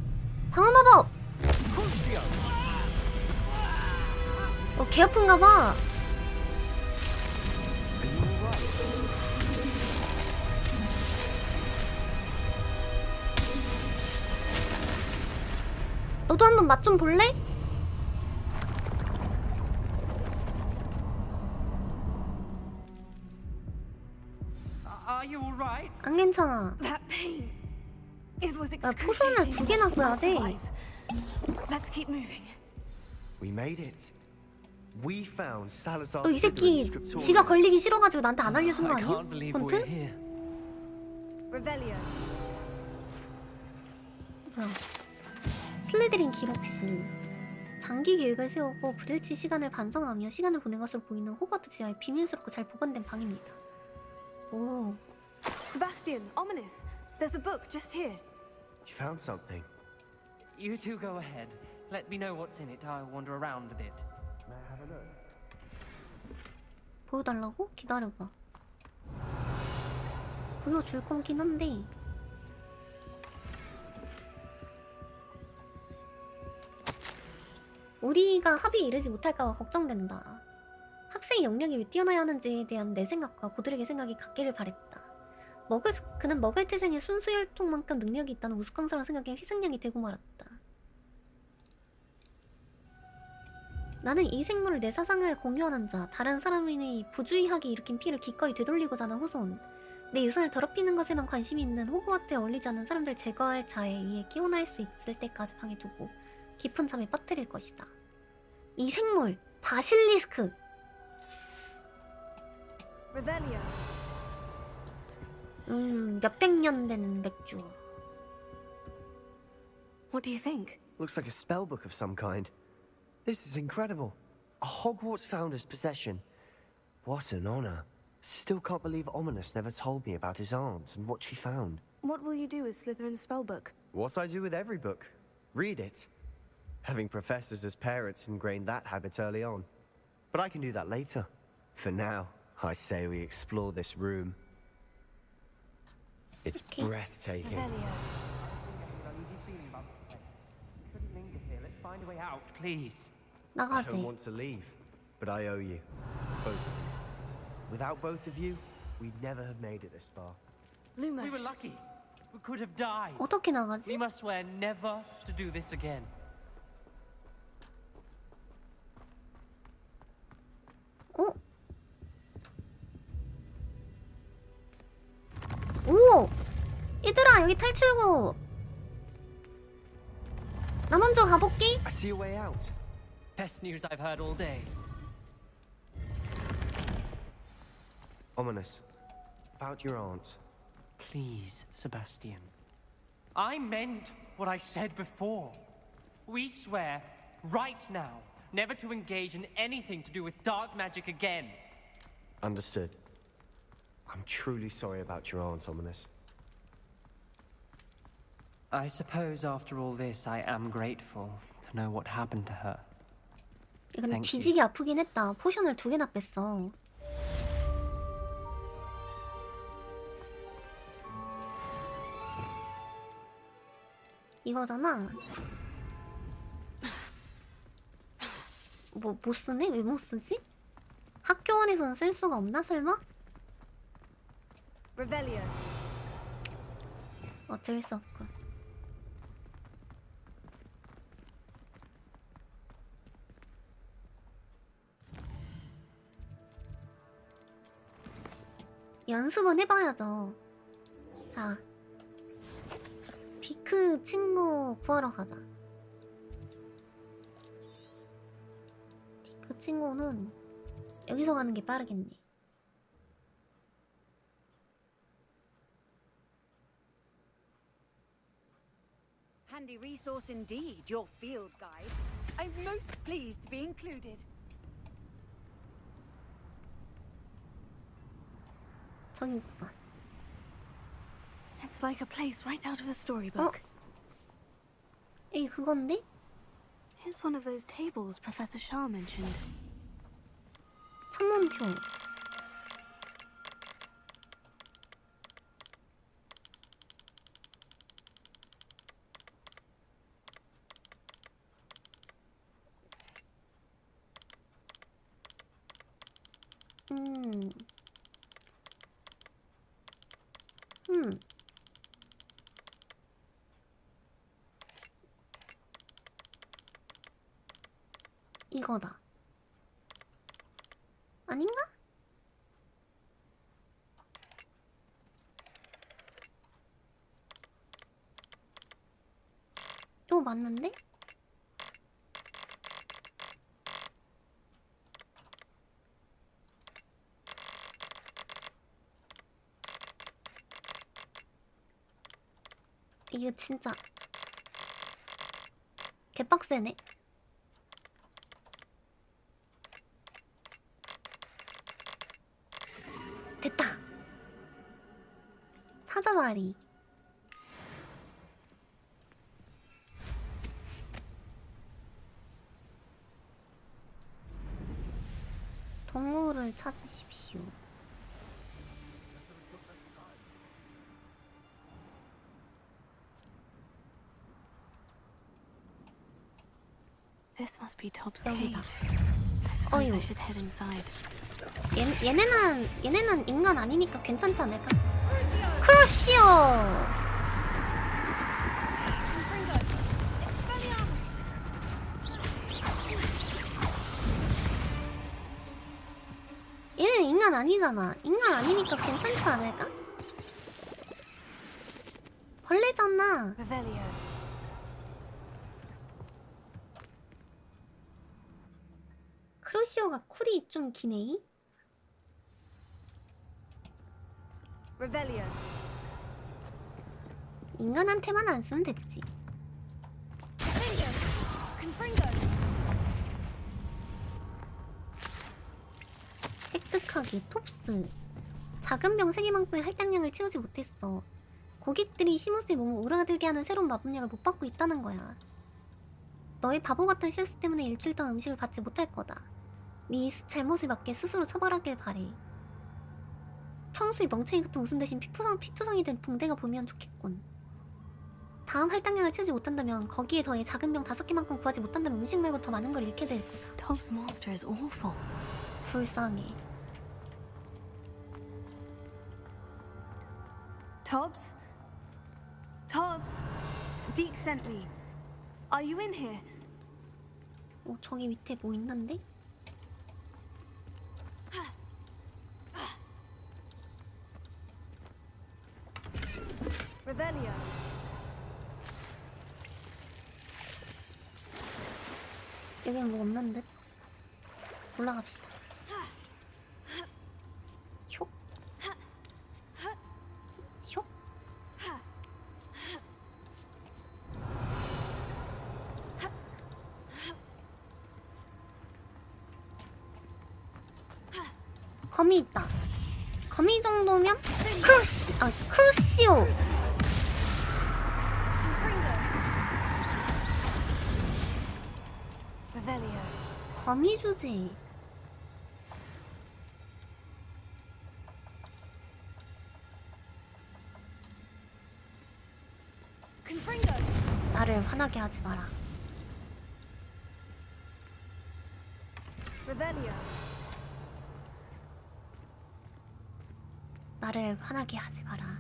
방어 마법! 개 아픈가 봐. 너도 한번 맛 좀 볼래? 안 괜찮아. That pain. It was 나 포션을 두 개나 써야 돼. Let's keep moving. We made it. We found Salazar 이 새끼 Slytherin's 지가 scriptorium. 걸리기 싫어가지고 나한테 안 알려준 거 I 아니야? can't believe 폰트? we're here. Revelio. 뭐야? 슬리드린 기록실. 장기 계획을 세우고 불일치 시간을 반성하며 시간을 보낸 것으로 보이는 호그와트 지하의 비밀스럽고 잘 보관된 방입니다. 오. Sebastian, ominous. There's a book just here. You found something. You two go ahead. Let me know what's in it. I'll wander around a bit. May I have a look? 보여달라고? 기다려봐. 보여줄 거긴 한데 우리가 합의에 이르지 못할까봐 걱정된다. 학생의 역량이 왜 뛰어나야 하는지에 대한 내 생각과 고들에게 생각이 같기를 바랬다. 그는 먹을 태생의 순수혈통만큼 능력이 있다는 우스꽝스러운 생각에 희생양이 되고 말았다. 나는 이 생물을 내 사상을 공유하는 자, 다른 사람의 부주의하게 일으킨 피를 기꺼이 되돌리고자 하는 후손, 내 유산을 더럽히는 것에만 관심이 있는 호그와트에 어울리지 않는 사람들 제거할 자에 의해 깨어날 수 있을 때까지 방에 두고 깊은 잠에 빠뜨릴 것이다. 이 생물, 바실리스크! Revelio. 몇백 년 된 맥주. What do you think? Looks like a spell book of some kind. This is incredible. A Hogwarts founder's possession. What an honor. Still can't believe Ominous never told me about his aunt and what she found. What will you do with Slytherin's spellbook? What I do with every book. Read it. Having professors as parents ingrained that habit early on. But I can do that later. For now, I say we explore this room. It's breathtaking. Revelio. Let's find a way out, please. I 나가세. don't want to leave, but I owe you. Both of you. Without both of you, we'd never have made it this far. Lumos. We were lucky. We could have died. 어떻게 나가지? We must swear never to do this again. 어? 오! 얘들아, 여기 탈출구! 나 먼저 가볼게. I see a way out. Best news I've heard all day. Ominous. About your aunt. Please, Sebastian. I meant what I said before. We swear, right now, never to engage in anything to do with dark magic again. Understood. I'm truly sorry about your aunt, Ominous. I suppose after all this, I am grateful to know what happened to her. 이건 Thank you. 뒤지게 아프긴 했다. 포션을 2개나 뺐어. 이거잖아. 못 쓰네? 왜 못 쓰지? 학교 안에서는 쓸 수가 없나 설마? Revelio. 어쩔 수 없군. 연습은 해봐야죠. 자, 디크 친구 구하러 가자. 디크 친구는 여기서 가는 게 빠르겠네. Handy resource indeed, your field guide. I'm most pleased to be included. 저기구나. It's like a place right out of a storybook. 이게 그건데? Here's one of those tables Professor Shah mentioned. 천문표. 이거다. 아닌가? 궤도 맞는데? 이거 진짜 개빡세네. 됐다. 사자다리. 동물을 찾으십시오. This must be Tob's cave. I suppose I should head inside. 얘네는 인간 아니니까 괜찮지 않을까? 크루시오! 얘는 인간 아니잖아. 인간 아니니까 괜찮지 않을까? 벌레잖아. 크루시오가 쿨이 좀 기네. 인간한테만 안 쓰면 됐지. 획득하기 톱스. 작은 병 3개만큼의 할당량을 채우지 못했어. 고객들이 시모스의 몸을 오르가들게 하는 새로운 마법약을 못 받고 있다는 거야. 너의 바보 같은 실수 때문에 일주일 동안 음식을 받지 못할 거다. 네 잘못을 맞게 스스로 처벌하길 바래. 평소에 멍청이 같은 웃음 대신 피투성이 된 붕대가 보면 좋겠군. 다음 할당량을 채우지 못한다면 거기에 더해 작은 병 5개만큼 구하지 못한다면 음식 말고 더 많은 걸 잃게 될 거다. Tob's monster is awful. 불쌍해. Tobbs? Tobbs? Deke sent me. Are you in here? 저기 밑에 뭐 있는데? Revelio. 여기는 뭐 없는 듯? 올라갑시다. 효? 효? 거미 있다. 거미 정도면 크루시오. 거미 주제. 나를 화나게 하지 마라. 나를 화나게 하지 마라.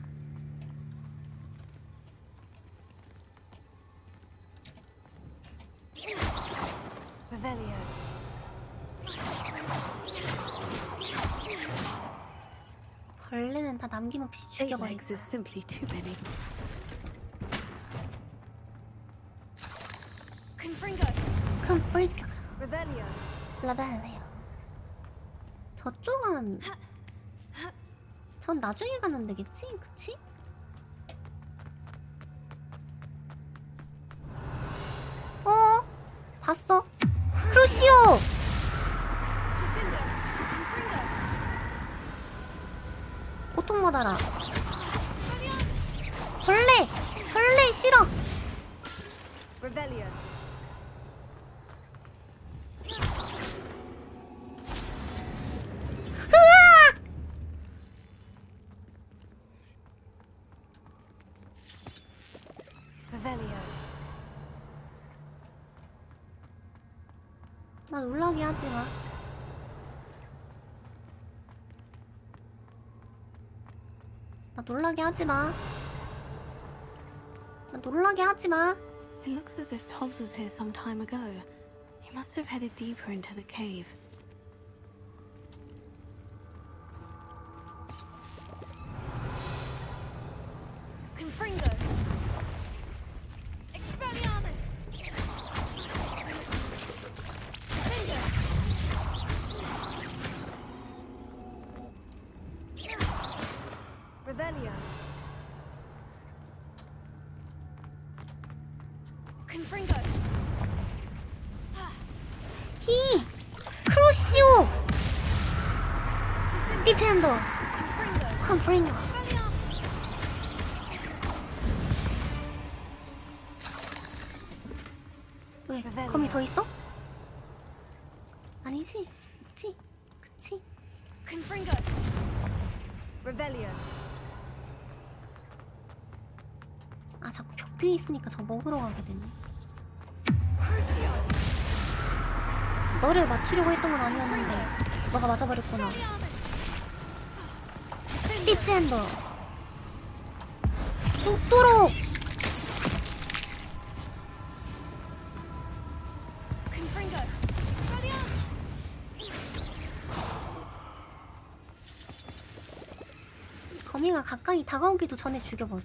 벌레는 다 남김없이 죽여버리겠다. 큰프리카. 라벨리오. 저쪽은 전 나중에 가는 데겠지? 그치? 봤어? 크루시오! 고통받아라. 벌레 싫어. 나 놀라게 하지 마. 나 놀라게 하지 마. 나 놀라게 하지 마. It looks as if Tobbs was here some time ago. He must have headed deeper into the cave. Confringo! Expelliarmus! 히 크로시오 디펜더 컴프링거. 왜? 거미 더 있어? 아니지, 없지, 그치? 아 자꾸 벽 뒤에 있으니까 저 먹으러 가게 되네. 너를 맞추려고 했던 건 아니었는데 너가 맞아버렸구나. 디펜더 죽도록. 거미가 가까이 다가오기도 전에 죽여버려.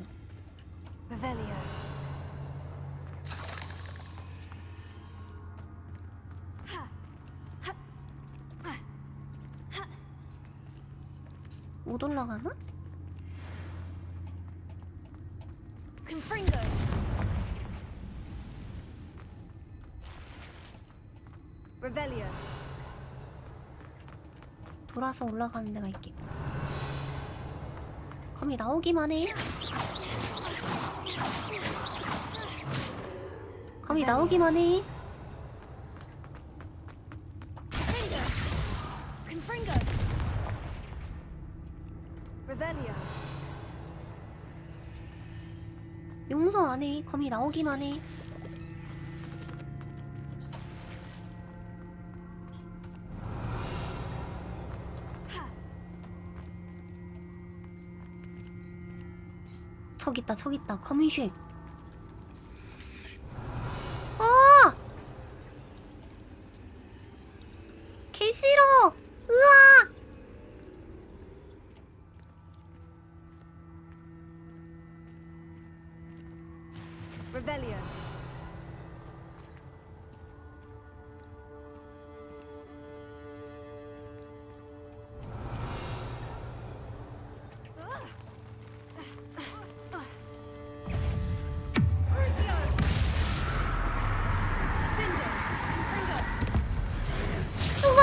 못 올라가나? 돌아서 올라가는 데가 있겠다. 거미 나오기만 해. 거미 나오기만 해. 용서 안 해. 거미 나오기만 해. 저기 있다, 저기 있다. 거미쉑. 개 싫어. 으악. 죽어.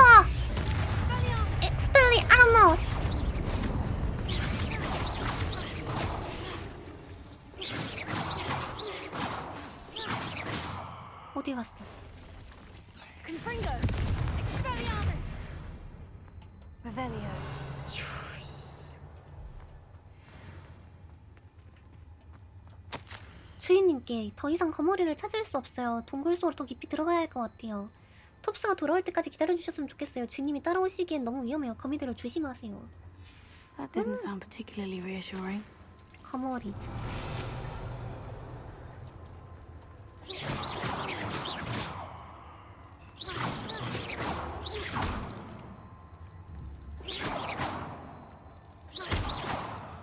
expelliarmus. 어디 갔어? 주인님께 더 이상 거머리를 찾을 수 없어요. 동굴 속으로 더 깊이 들어가야 할 것 같아요. 톱스가 돌아올 때까지 기다려주셨으면 좋겠어요. 주인님이 따라오시기엔 너무 위험해요. 거미들을 조심하세요. That didn't sound particularly reassuring. 거머리즈.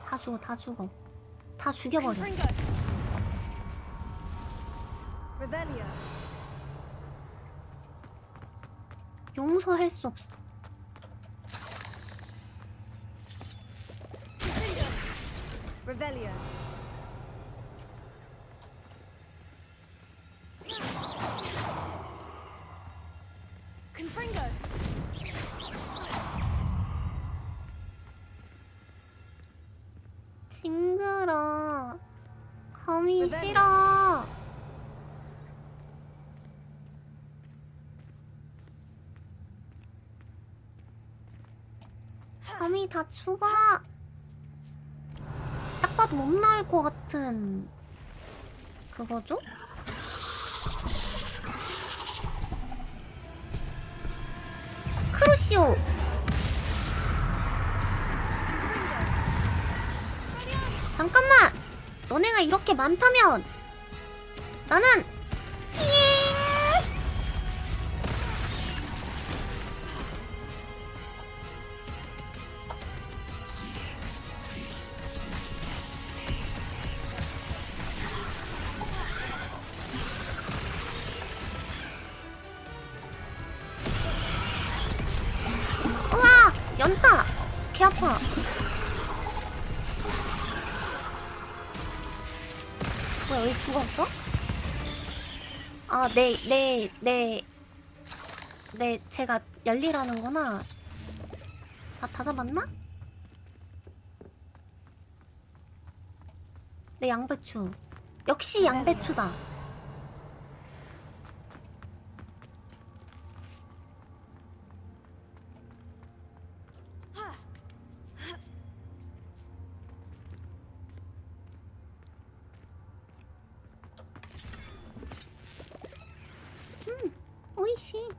다 죽어, 다 죽어. 다 죽여버려. 용서할 수 없어. 징그러. 거미 싫어. 거미 다 죽어. 딱 봐도 못 나올 것 같은 그거죠? 크루시오. 잠깐만. 너네가 이렇게 많다면 나는 우와! 연타! 개 아파. 뭐야, 왜 죽었어? 아, 제가 열리라는구나. 다 잡았나? 네, 양배추. 역시 양배추다. 오이시.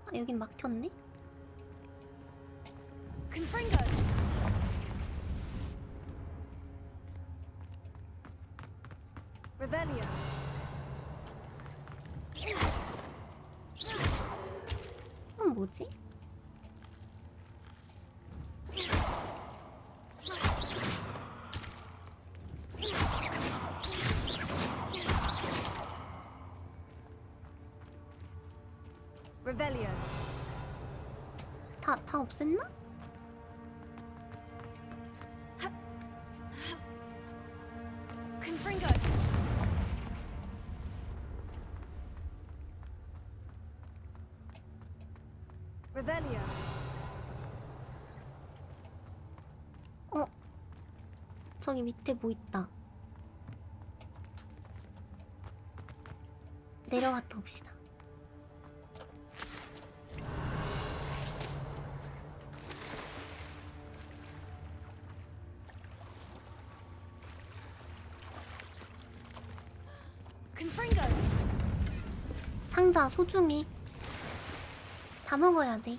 아, 여긴 막혔네? Revelio. 이건 뭐지? Revelio. 다 없앴나? Confringo. Revelio. 저기 밑에 뭐 있다. 내려갔다 옵시다. Confringo. 상자 소중히 다 먹어야 돼.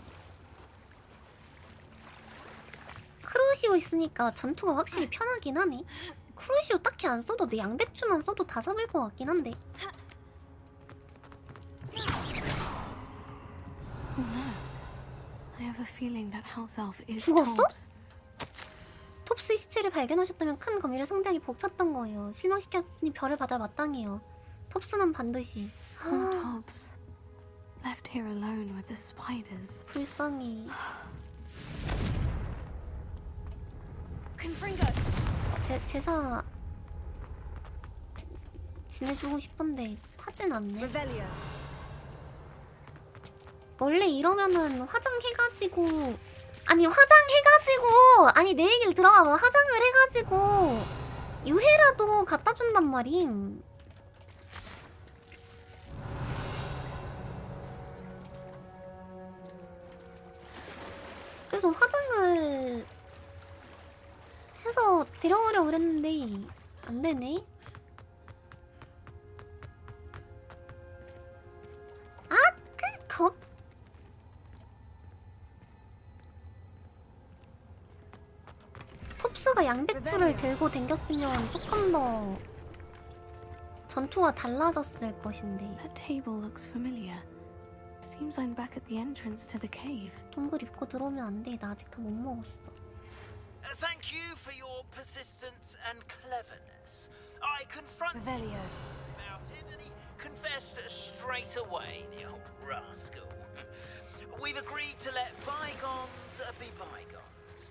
크루시오 있으니까 전투가 확실히 편하긴 하네. 크루시오 딱히 안 써도 내 양배추만 써도 다 잡을 것 같긴 한데. Oh no. I have a feeling that house elf is 죽었어? Tobbs. 톱스 시체를 발견하셨다면 큰 거미를 성대하게 벅찼던 거예요. 실망시켰으니 별을 받아 마땅해요. 톱스는 반드시. Poor Tobbs. Left here alone with the spiders. 불쌍해. Confringo. 제사 지내주고 싶은데 타진 않네. Revelio. 원래 이러면은 화장해가지고 아니 내 얘기를 들어봐봐. 화장을 해가지고 유해라도 갖다 준단 말임. 그래서 화장을 해서 데려오려고 그랬는데 안 되네. 아, 톱스가 양배추를 들고 댕겼으면 조금 더 전투가 달라졌을 것인데. That table looks familiar. Seems I'm back at the entrance to the cave. 동굴 입고 들어오면 안 돼. 나 아직 다 못 먹었어. Thank you for your persistence and cleverness. I confronted Revelio. about it and he confessed straight away, the old rascal. We've agreed to let bygones be bygones.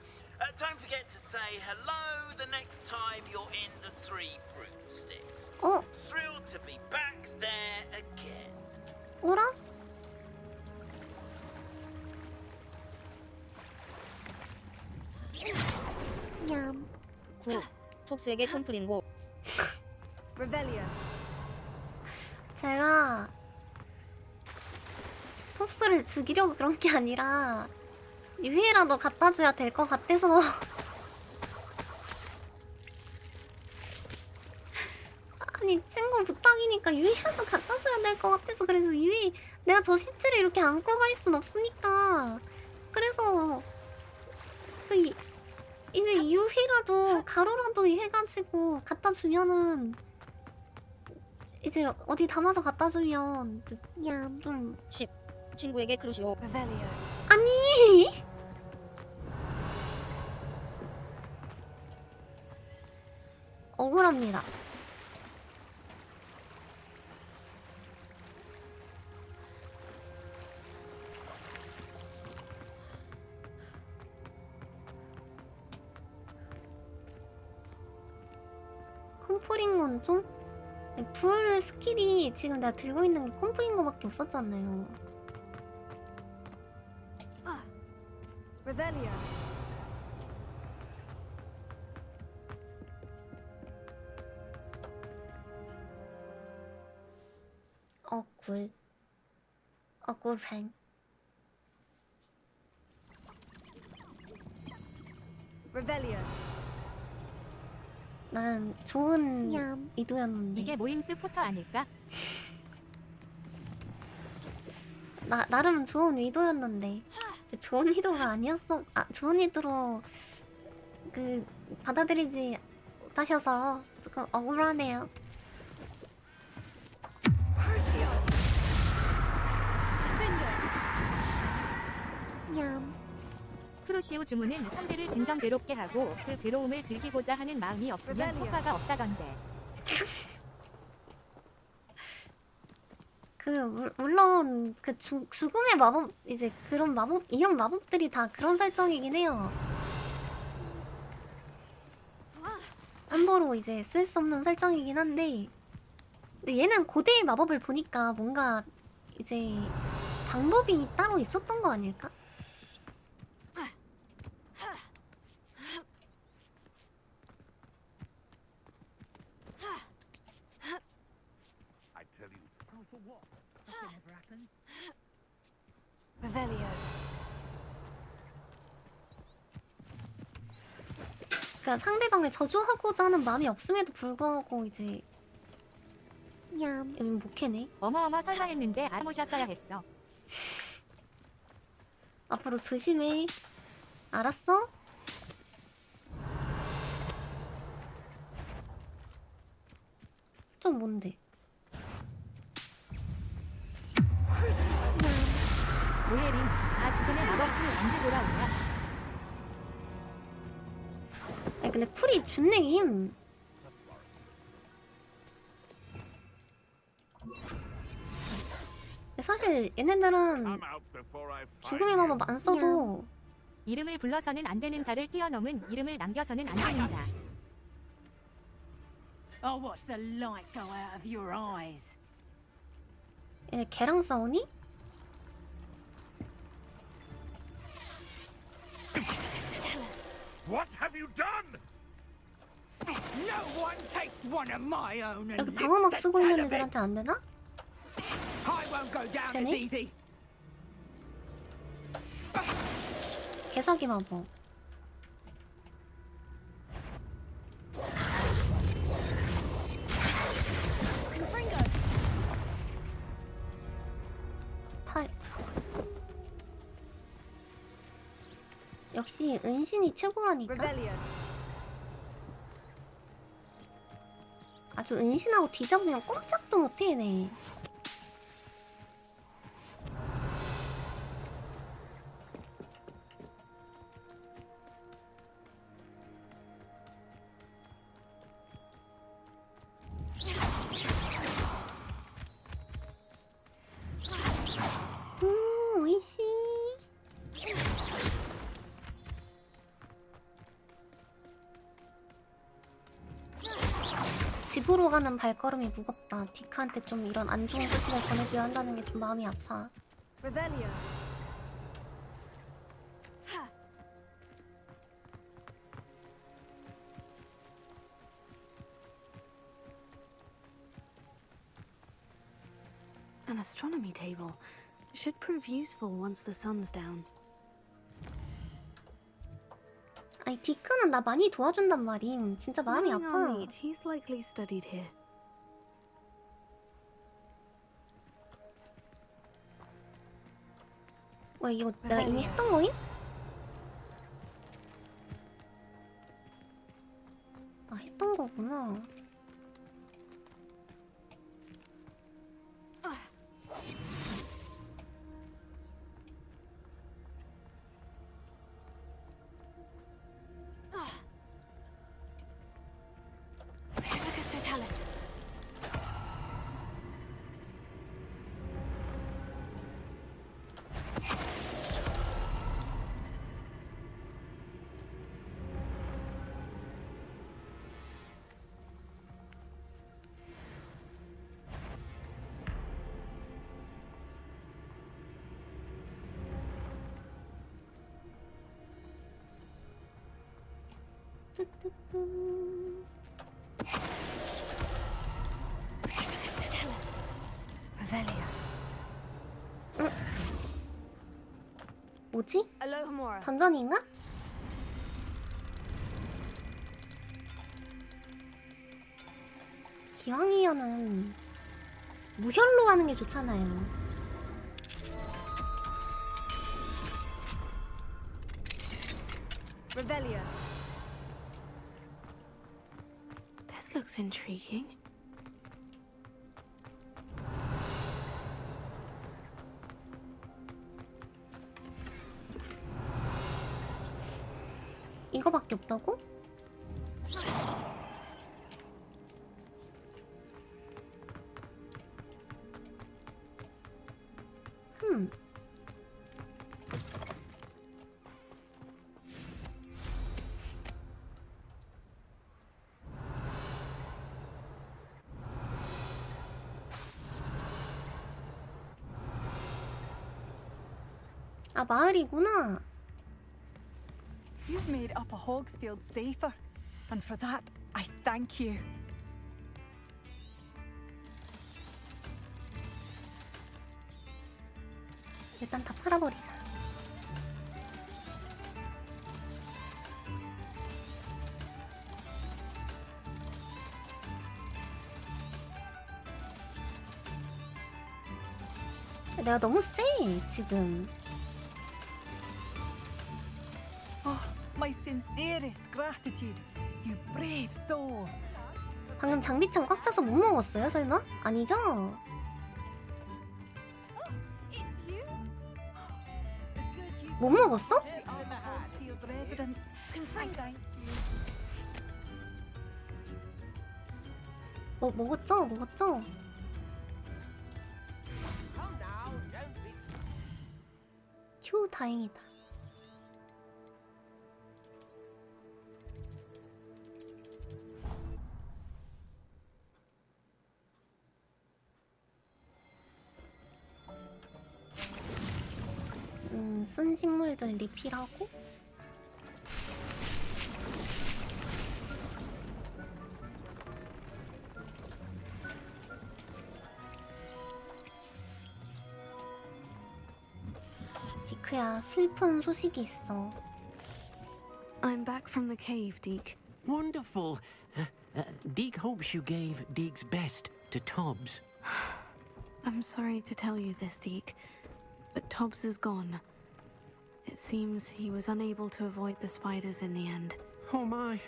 Don't forget to say hello the next time you're in the Three Broomsticks. Thrilled to be back there again. 오라? 냠. 9. 톱스에게 콤프린고. Revelio. 제가 톱스를 죽이려고 그런 게 아니라 유해라도 갖다 줘야 될 것 같아서. 아니 친구 부탁이니까 유해라도 갖다 줘야 될 것 같아서. 그래서 유해 내가 저 시체를 이렇게 안고 갈 순 없으니까 그래서 이제 유해라도 가루라도 해가지고 갖다 주면은 이제 어디 담아서 갖다 주면 좀 10. 친구에게 크루시오. 아니 억울합니다. 콤프링건 좀? 불 스킬이 지금 내가 들고 있는 게 콤프링거밖에 없었잖아요. Revelio. 꿀. 꿀팽. Revelio. 나는 좋은 의도였는데. 이게 모임스 포터 아닐까? 나름 좋은 의도였는데 좋은 의도가 아니었어. 좋은 의도로 받아들이지 못하셔서 조금 억울하네요. 크루시오 주문은 상대를 진정 괴롭게 하고 그 괴로움을 즐기고자 하는 마음이 없으면 효과가 없다던데. 물론 죽음의 마법 이제 그런 마법 이런 마법들이 다 그런 설정이긴 해요. 함부로 이제 쓸 수 없는 설정이긴 한데, 근데 얘는 고대의 마법을 보니까 뭔가 이제 방법이 따로 있었던 거 아닐까? Revelio. 그러니까 상대방을 저주하고자 하는 마음이 없음에도 불구하고 이제 목해네. 어머어머 설마했는데 안 오셨어야 했어. 앞으로 조심해. 알았어? 좀 뭔데? 모예린, 죽음의 마법을 언제 돌아오냐? 아니 근데 쿨이 준내기 힘. 사실 얘네들은 죽음의 마법 안 써도 이름을 불러서는 안 되는 자를 뛰어넘은 이름을 남겨서는 안 되는 자. I'll watch the light go out of your eyes. 얘네 걔랑 싸우니? What have you done? No one takes one of my own and 이렇게 방어막 쓰고 있는 애들한테 안 되나? I won't go down as 되네? easy. 개사기 마법. 역시 은신이 최고라니까. 아주 은신하고 뒤잡으면 꼼짝도 못해 얘네. 오이시. 집으로 가는 발걸음이 무겁다. 디카한테 좀 이런 안 좋은 소식을 전해줘야 한다는 게 좀 마음이 아파. Revelio. An astronomy table. Should prove useful once the sun's down. 아니 디카는 나 많이 도와준단 말임. 진짜 마음이 Knowing 아파. our meet, he's likely studied here. 왜 이거 내가 이미 했던 거임? 아 했던 거구나. 뚜뚜뚜. 뭐지? 던전인가? 기왕이면은 무혈로 하는 게 좋잖아요. Revelio. This looks intriguing. 이거밖에 없다고? 아, 마을이구나. You've made Upper Hogsfield safer, and for that, I thank you. 일단 다 팔아버리자. 내가 너무 세 지금. Oh, my sincerest gratitude, you brave soul. 방금 장비창 꽉 차서 못 먹었어요, 설마? 아니죠? 못 먹었어? 먹었죠? 먹었죠? 휴, 다행이다. 쓴 식물들 리필하고 디크야, 슬픈 소식이 있어. I'm back from the cave, Deke. Wonderful. Deke hopes you gave Deke's best to Tobbs. I'm sorry to tell you this, Deke, but Tobbs is gone. It seems he was unable to avoid the spiders in the end. Oh my.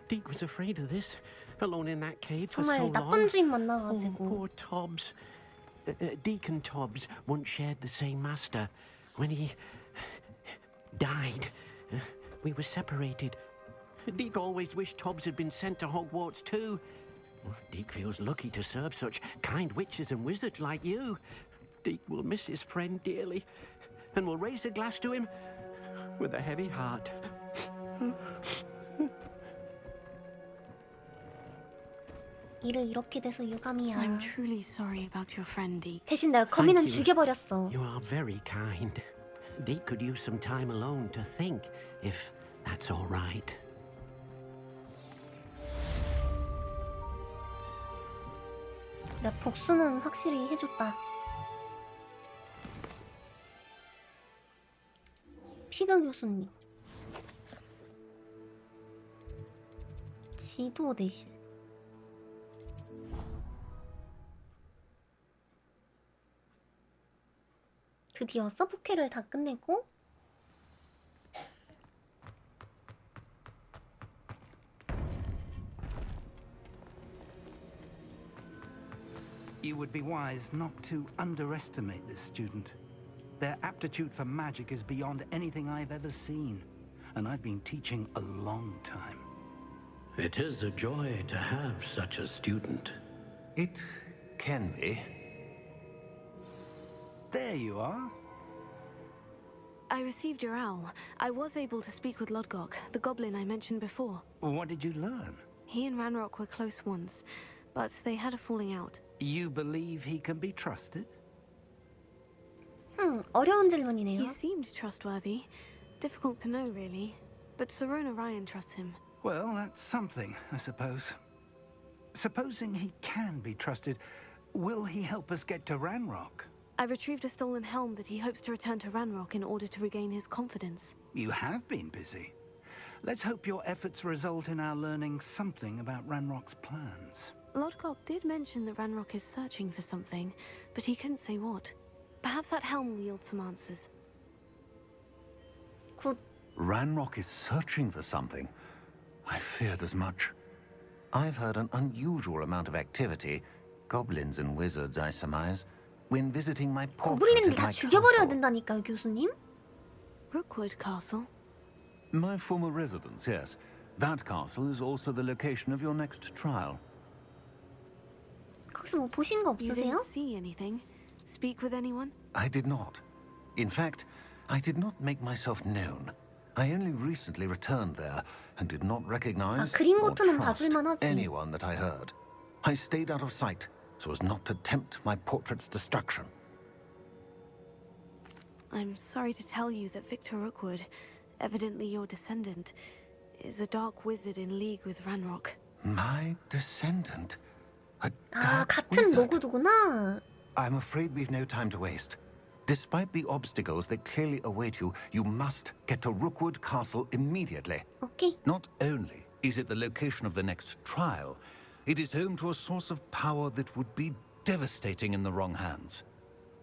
Deke was afraid of this, alone in that cave for so 정말 long. 나쁜 주인 Oh, 만나가지고. poor Tobbs. Deke and Tobbs once shared the same master. When he died, we were separated. Deke always wished Tobbs had been sent to Hogwarts too. Deke feels lucky to serve such kind witches and wizards like you. Deke will miss his friend dearly, and will raise a glass to him with a heavy heart. 일을 이렇게 돼서 유감이야. I'm truly sorry about your friend, Deke. 대신 내가 거미는 Thank you. 죽여버렸어. You are very kind. Deke could use some time alone to think, if that's all right. 내가 복수는 확실히 해줬다. 피가 교수님. 지도 대실. 드디어 서브퀘를 다 끝내고 You would be wise not to underestimate this student. Their aptitude for magic is beyond anything I've ever seen, and I've been teaching a long time. It is a joy to have such a student. It can be. There you are. I received your owl. I was able to speak with Lodgok, the goblin I mentioned before. What did you learn? He and Ranrock were close once, but they had a falling out. You believe he can be trusted? 어려운 질문이네요. He seemed trustworthy. Difficult to know, really. but Sirona Ryan trusts him. Well, that's something, I suppose. Supposing he can be trusted, will he help us get to Ranrock? I retrieved a stolen helm that he hopes to return to Ranrock in order to regain his confidence. You have been busy. Let's hope your efforts result in our learning something about Ranrock's plans. Lodgok did mention that Ranrock is searching for something, but he couldn't say what. Perhaps that helm will yield some answers. Ranrock is searching for something. I feared as much. I've heard an unusual amount of activity, goblins and wizards, I surmise, when visiting my portrait 고블린들 at 다 my 죽여버려야 castle. 된다니까요, 교수님. Rookwood Castle? My former residence, yes. That castle is also the location of your next trial. 거기서 뭐 보신 거 You 없으세요? didn't see anything? Speak with anyone? I did not. In fact, I did not make myself known. I only recently returned there and did not recognize or 그린고트는 trust 봐줄만 하지. anyone that I heard. I stayed out of sight so as not to tempt my portrait's destruction. I'm sorry to tell you that Victor Rookwood, evidently your descendant, is a dark wizard in league with Ranrock. My descendant? A 아, dark 같은 wizard? 로그두구나. I'm afraid we've no time to waste. Despite the obstacles that clearly await you, you must get to Rookwood Castle immediately. Okay. Not only is it the location of the next trial, it is home to a source of power that would be devastating in the wrong hands.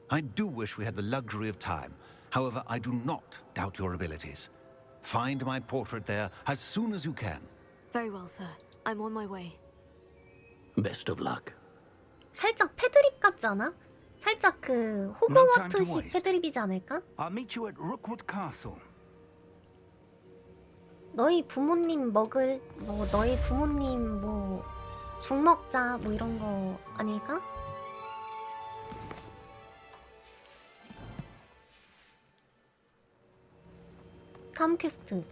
I do wish we had the luxury of time. However, I do not doubt your abilities. Find my portrait there as soon as you can. Very well, sir. I'm on my way. Best of luck. 살짝 패드립 같지 않아? 살짝 그 호그와트식 패드립이지 않을까? I'll meet you at Rookwood Castle. 너희 부모님 먹을 뭐 너희 부모님 뭐 죽 먹자 뭐 이런 거 아닐까? 다음 퀘스트.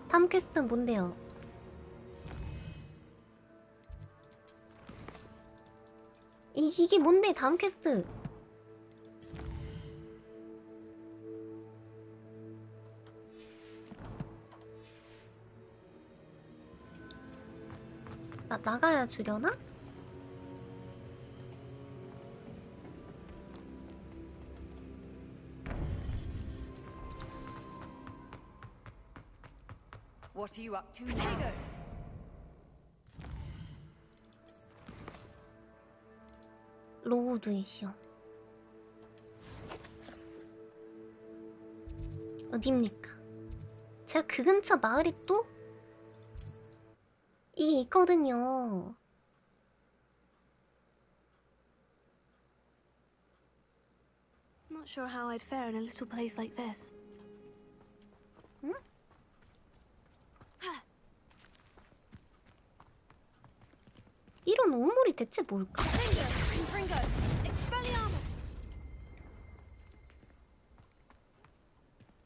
다음 퀘스트는 뭔데요? 이게 뭔데 다음 퀘스트? 나가야 주려나? What are you up to now? 로우드의 시험. 어딥니까? 제가 그 근처 마을이 또 이게 있거든요. Not sure how I'd fare in a little place like this. 응? 이런 우물이 대체 뭘까?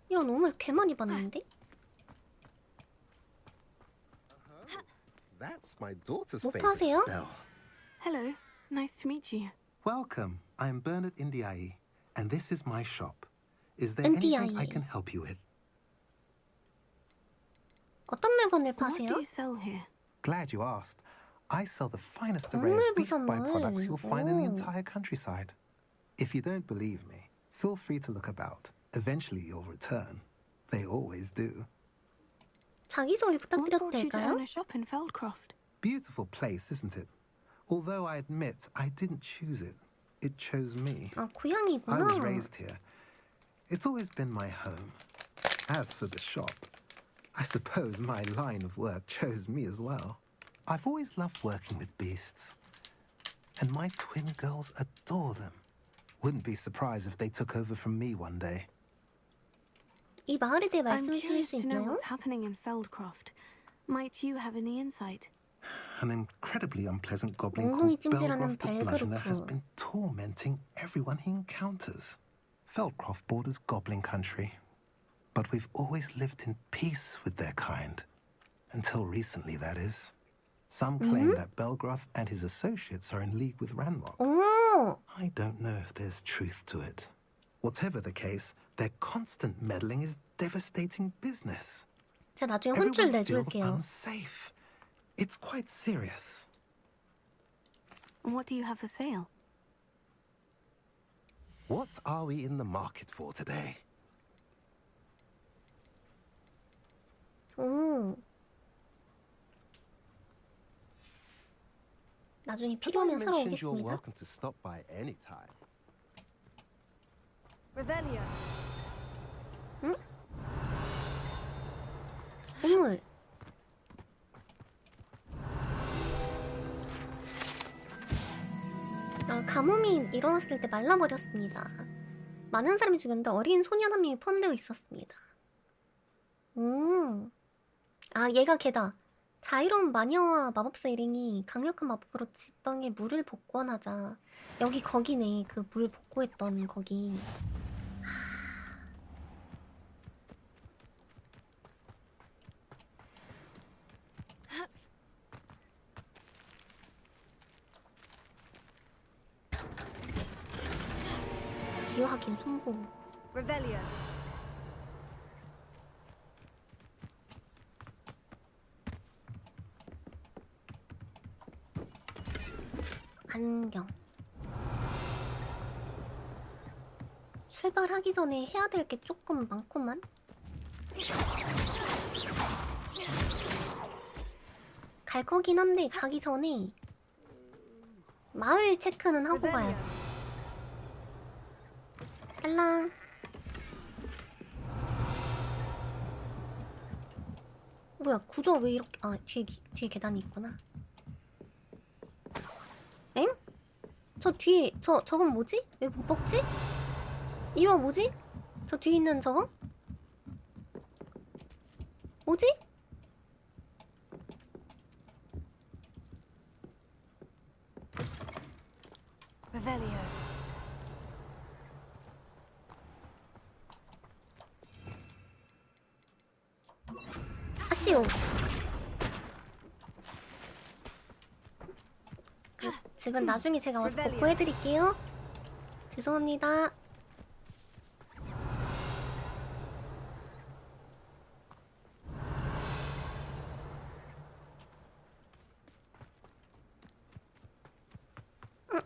이런 우물 개 많이 봤는데? That's my daughter's 뭐 favorite 파세요? spell. Hello, nice to meet you. Welcome. I'm Bernard Ndiaye, and this is my shop. Is there anything I Ndiaye. can help you with? 어떤 물건을 What 파세요? do you sell here? Glad you asked. I sell the finest array of beast byproducts you'll find in the entire countryside. If you don't believe me, feel free to look about. Eventually you'll return. They always do. 자기소개 What 부탁드려도 brought you to 될까요? own a shop in Feldcroft? Beautiful place, isn't it? Although I admit I didn't choose it. It chose me. 아, I was 고향이구나. raised here. It's always been my home. As for the shop, I suppose my line of work chose me as well. I've always loved working with beasts. And my twin girls adore them. Wouldn't be surprised if they took over from me one day. 이 마을에 대해 I'm 말씀해 주실 curious 수 to know 있나요? what's happening in Feldcroft. Might you have any insight? An incredibly unpleasant goblin 엉덩이 called 찜질하는 Belgroth the Bludgeoner has 벨그루프. been tormenting everyone he encounters. Feldcroft borders goblin country, but we've always lived in peace with their kind. Until recently, that is. Some claim that Belgroth and his associates are in league with Ranrock. 오! I don't know if there's truth to it. Whatever the case, their constant meddling is devastating business. 제가 나중에 혼쭐 Everyone feels 내줄게요. unsafe. It's quite serious. What do you have for sale? What are we in the market for today? 오. 나중에 Have I 필요하면 사러 mentioned you're 오겠습니다. welcome to stop by any time? Revelio. 응? 우물. 가뭄이 일어났을 때 말라버렸습니다. 많은 사람이 죽였는데 어린 소년 한 명이 포함되어 있었습니다. 아, 얘가 걔다. 자유로운 마녀와 마법사 일행이 강력한 마법으로 지방에 물을 복권하자. 여기 거기네. 그 물 복구했던 거기. 비유하기엔 성공. Revelio. 안경. 출발하기 전에 해야 될 게 조금 많구만. 갈 거긴 한데 가기 전에 마을 체크는 하고 가야지. 딸랑. 뭐야, 구조 왜 이렇게... 아, 뒤에 계단이 있구나. 엥? 저 뒤에... 저건 뭐지? 왜 못 먹지? 이거 뭐지? 저 뒤에 있는 저거? 뭐지? Revelio. 아쉬워. 그 집은 나중에 제가 와서 복구해드릴게요. 죄송합니다.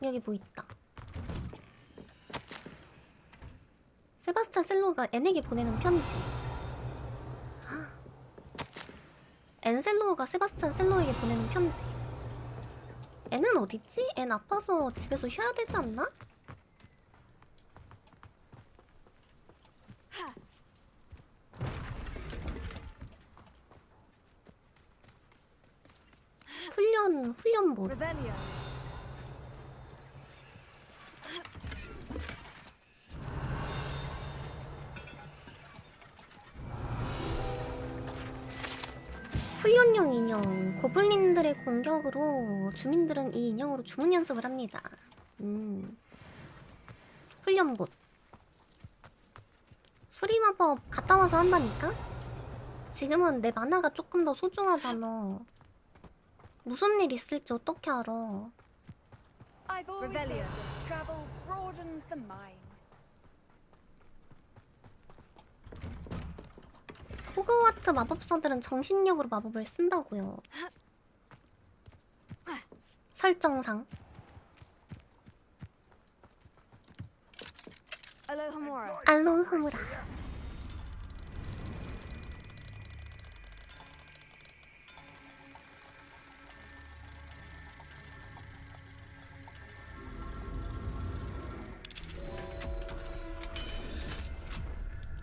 여기 뭐 있다. 세바스찬 셀로가 앤에게 보내는 편지. 앤셀로가 세바스찬 셀로에게 보내는 편지. 앤은 어딨지? 앤 아파서 집에서 쉬어야 되지 않나? 훈련복. 훈련용 인형. 고블린들의 공격으로 주민들은 이 인형으로 주문 연습을 합니다. 훈련봇. 수리마법 갔다 와서 한다니까? 지금은 내 만화가 조금 더 소중하잖아. 무슨 일 있을지 어떻게 알아? Revelio. Travel broadens the mind. 호그와트 마법사들은 정신력으로 마법을 쓴다고요. 설정상. 알로하무라.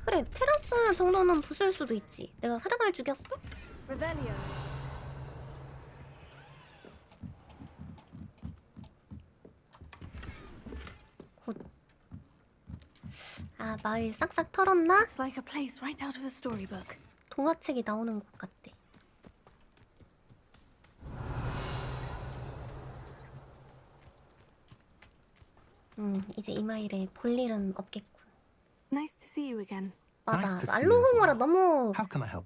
그래, 테라스 정도는 부술 수도 있지. 내가 사람을 죽였어? Revelio. 굿. 아, 마을 싹싹 털었나? It's like a place right out of a storybook. 동화책이 나오는 곳 같대. 이제 이마일에 볼 일은 없겠군. Nice to see you again. 맞아. 알로호모라 너무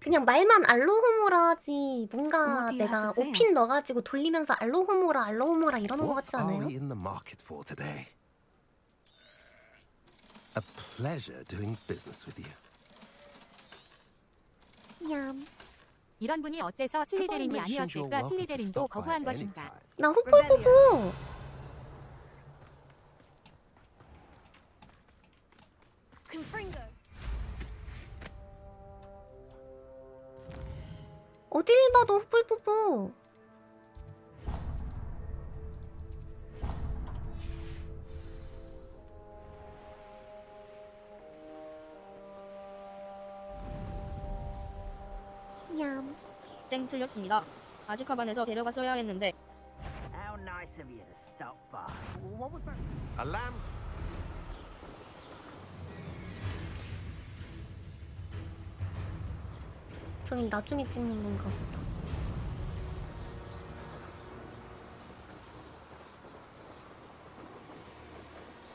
그냥 말만 알로호모라 하지 뭔가 내가 오핀 넣어가지고 돌리면서 알로호모라 이러는 것 같지 않아요? What are we in the market for today? A pleasure doing business with you. 냠. 이런 분이 어째서 슬리데린이 아니었을까? 슬리데린도 거부한 것인가? 나 후플푸푸. Confringo. 어딜 봐도 후플푸푸. 냠. 땡 틀렸습니다. 아즈카반에서 데려갔어야 했는데. How nice of you to stop by. What was that? A lamb? 저긴 나중에 찍는 건가 보다.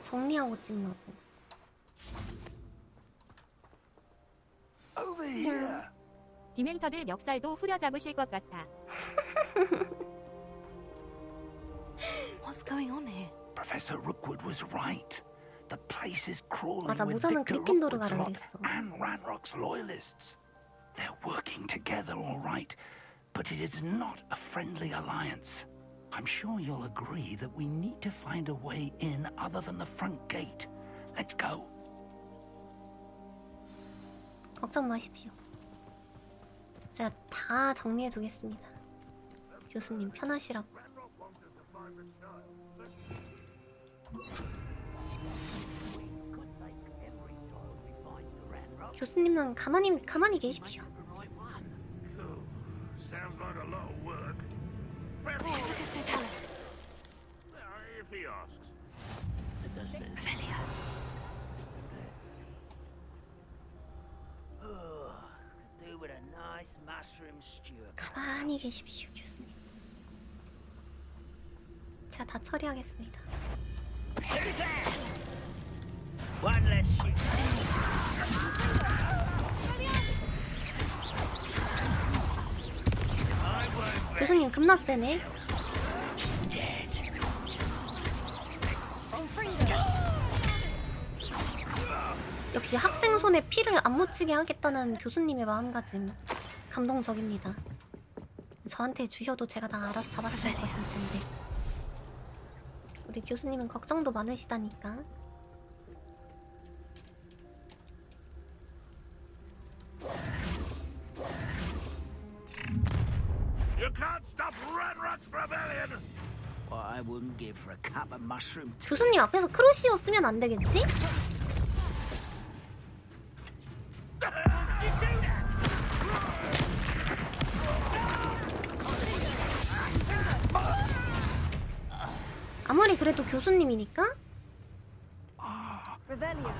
정리하고 찍나 보. Over here. 디멘터들 멱살도 후려잡으실 것 같아. What's going on here? Professor Rookwood was right. The place is crawling 맞아, with 모자는 Victor 그리핀도르 Rookwood's 가라 lot 그랬어. and Ranrock's loyalists. They're working together, all right, but it is not a friendly alliance. I'm sure you'll agree that we need to find a way in other than the front gate. Let's go. 걱정 마십시오. 제가 다 정리해 두겠습니다. 교수님 편하시라고. 교수님은 가만히 계십시오. Sounds like a lot of work. Professor Talis. If he asks. Revelio. Do with a nice mushroom stew. 가만히 계십시오, 교수님. 제가 다 처리하겠습니다. One less ship. 교수님 겁나 세네. 역시 학생 손에 피를 안 묻히게 하겠다는 교수님의 마음가짐 감동적입니다. 저한테 주셔도 제가 다 알아서 잡았을 것일 텐데. 우리 교수님은 걱정도 많으시다니까. You can't stop Ranrock's rebellion. What I wouldn't give for a cup of mushroom tea. 교수님 앞에서 크로시오 쓰면 안 되겠지? 아무리 그래도 교수님이니까. Revelio.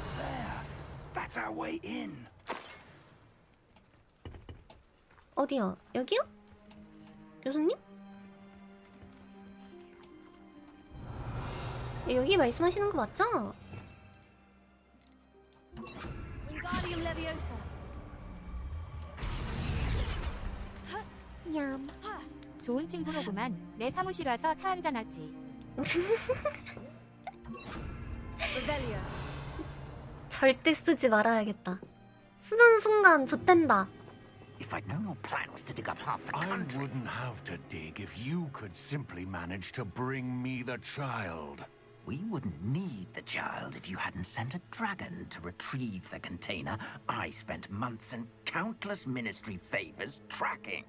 That's our way in. 어디요? 여기요? 교수님? 여기 말씀하시는 거 맞죠? Wingardium Leviosa. 냠. 좋은 친구로구만. 내 사무실 와서 차 한잔하지. Revelio. 절대 쓰지 말아야겠다. 쓰는 순간 좆된다. If I'd known your plan was to dig up half the I country. wouldn't have to dig if you could simply manage to bring me the child. We wouldn't need the child if you hadn't sent a dragon to retrieve the container I spent months and countless ministry favors tracking.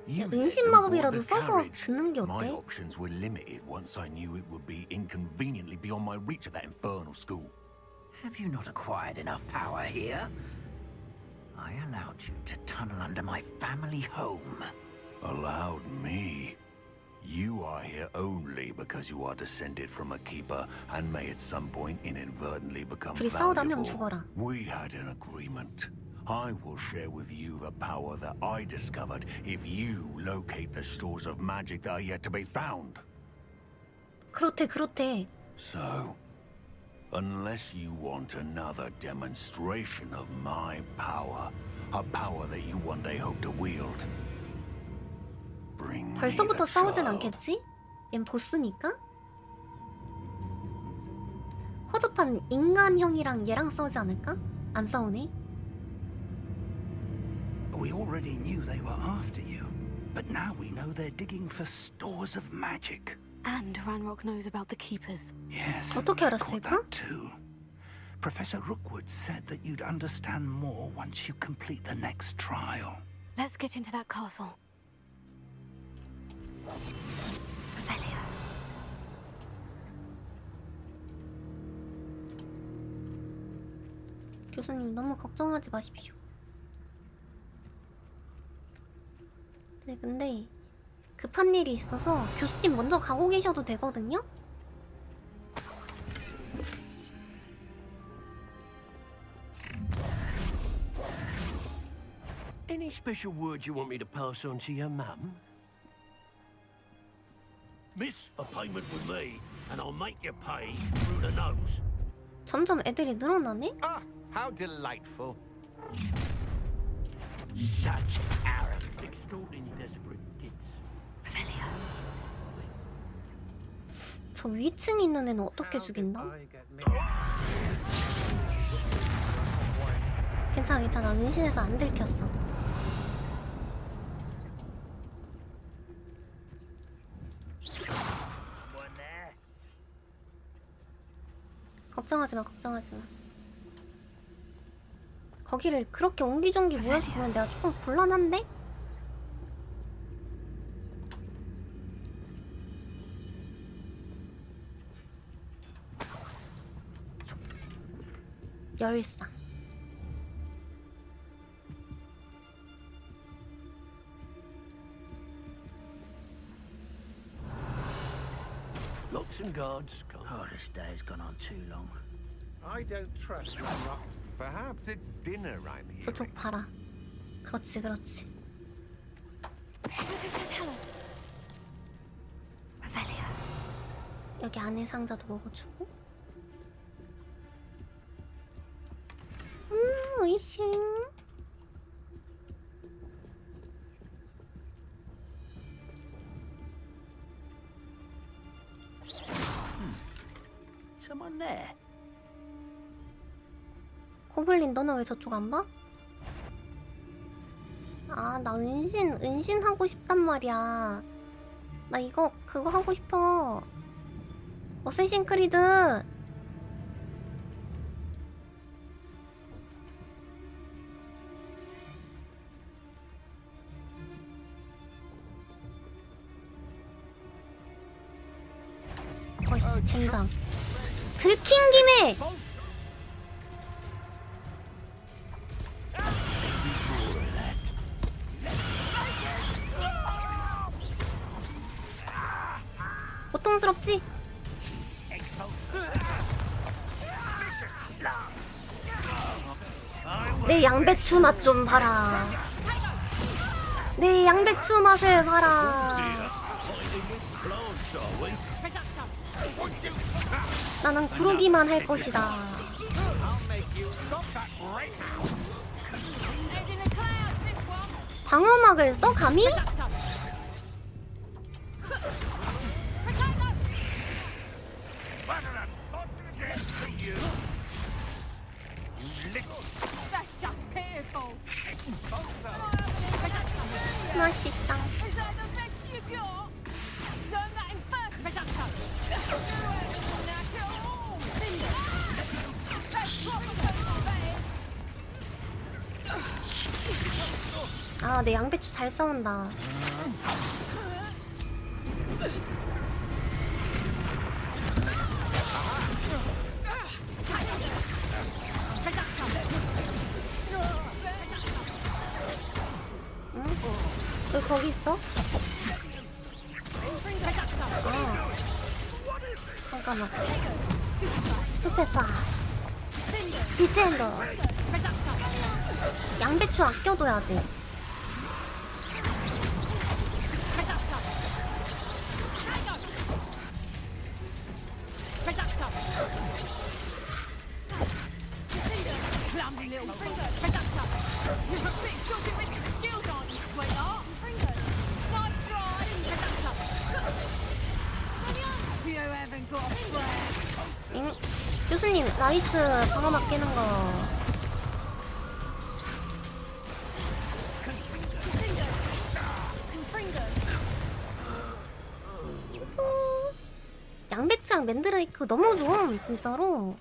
You 은신 let them 마법이라도 board the 써서 carriage. 듣는 게 My 어때? options were limited once I knew it would be inconveniently beyond my reach at that infernal school. Have you not acquired enough power here? I allowed you to tunnel under my family home. Allowed me? You are here only because you are descended from a keeper and may at some point inadvertently become 둘이 싸우다 한 명 valuable. 죽어라. We had an agreement. I will share with you the power that I discovered if you locate the stores of magic that are yet to be found. 그렇대. So, unless you want another demonstration of my power, a power that you one day hope to wield, bring me 벌써부터 the 싸우진 child. 않겠지? 얜 보스니까? 허접한 인간형이랑 얘랑 싸우지 않을까? 안 싸우네? We already knew they were after you, but now we know they're digging for stores of magic. And Ranrock knows about the Keepers. Yes, 어떻게 I 알았을까? caught that too. Professor Rookwood said that you'd understand more once you complete the next trial. Let's get into that castle. 교수님 너무 걱정하지 마십시오. 네, 근데 급한 일이 있어서 교수님 먼저 가고 계셔도 되거든요? Any special words you want me to pass on to your mum? Miss, a payment with me, and I'll make you pay through the nose. 점점 애들이 늘어나네? Ah, how delightful. Such arrogant, extraordinarily desperate kids. 저 위층에 있는 애는 어떻게 죽인다? 괜찮아 괜찮아 은신해서 안 들켰어. 걱정하지마 걱정하지마. 거기를 그렇게 옹기종기 모여서 보면 내가 조금 곤란한데? 열상. Locks and guards. Oh, this day has gone on too long. I don't trust you, Rock. Perhaps it's dinner I'm hearing. 저쪽 봐라. 그렇지 그렇지. 여기 안에 상자도 먹어주고. 의심. Someone there. 고블린 너는 왜 저쪽 안 봐? 아, 나 은신하고 싶단 말이야. 나 그거 하고 싶어. 어쌔신 크리드. 어이씨, 젠장. 들킨 김에! 고통스럽지? 내 양배추 맛 좀 봐라. 내 양배추 맛을 봐라. 나는 구르기만 할 것이다. 방어막을 써? 감히? 맛있다. 아, 내 양배추 잘 싸운다. 응? 왜 거기 있어? 아, 잠깐만. 스투페파 디펜더. 양배추 아껴둬야 돼. 응? 교수님, 나이스. 방어막 깨는 거. 호그와트랑 맨드레이크 너무 좋음 진짜로.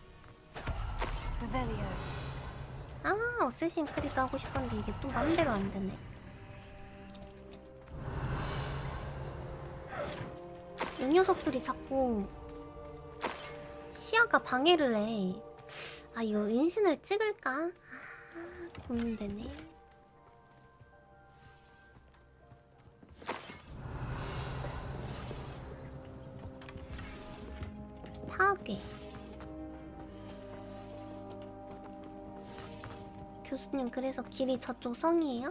아 어쌔신 크리드 하고 싶었는데 이게 또 맘대로 안 되네. 이 녀석들이 자꾸 시야가 방해를 해. 아 이거 은신을 찍을까? 아 고민되네. 파괴. 교수님 그래서 길이 저쪽 성이에요?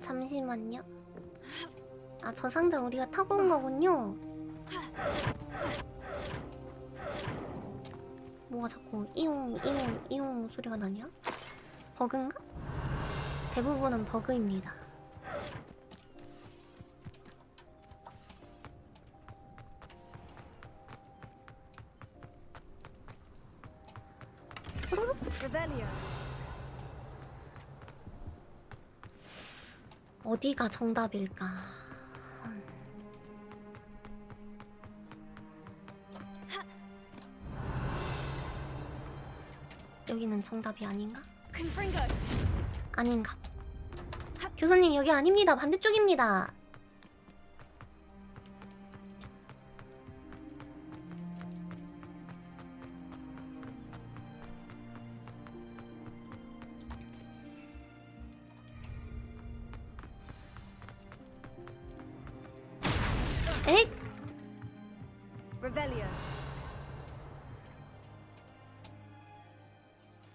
잠시만요. 아 저 상자 우리가 타고 온 거군요. 뭐가 자꾸 이용 이용 이용 소리가 나냐? 버그인가? 대부분은 버그입니다. 어디가 정답일까? 여기는 정답이 아닌가? 아닌가? 교수님 여기 아닙니다. 반대쪽입니다. 에잇!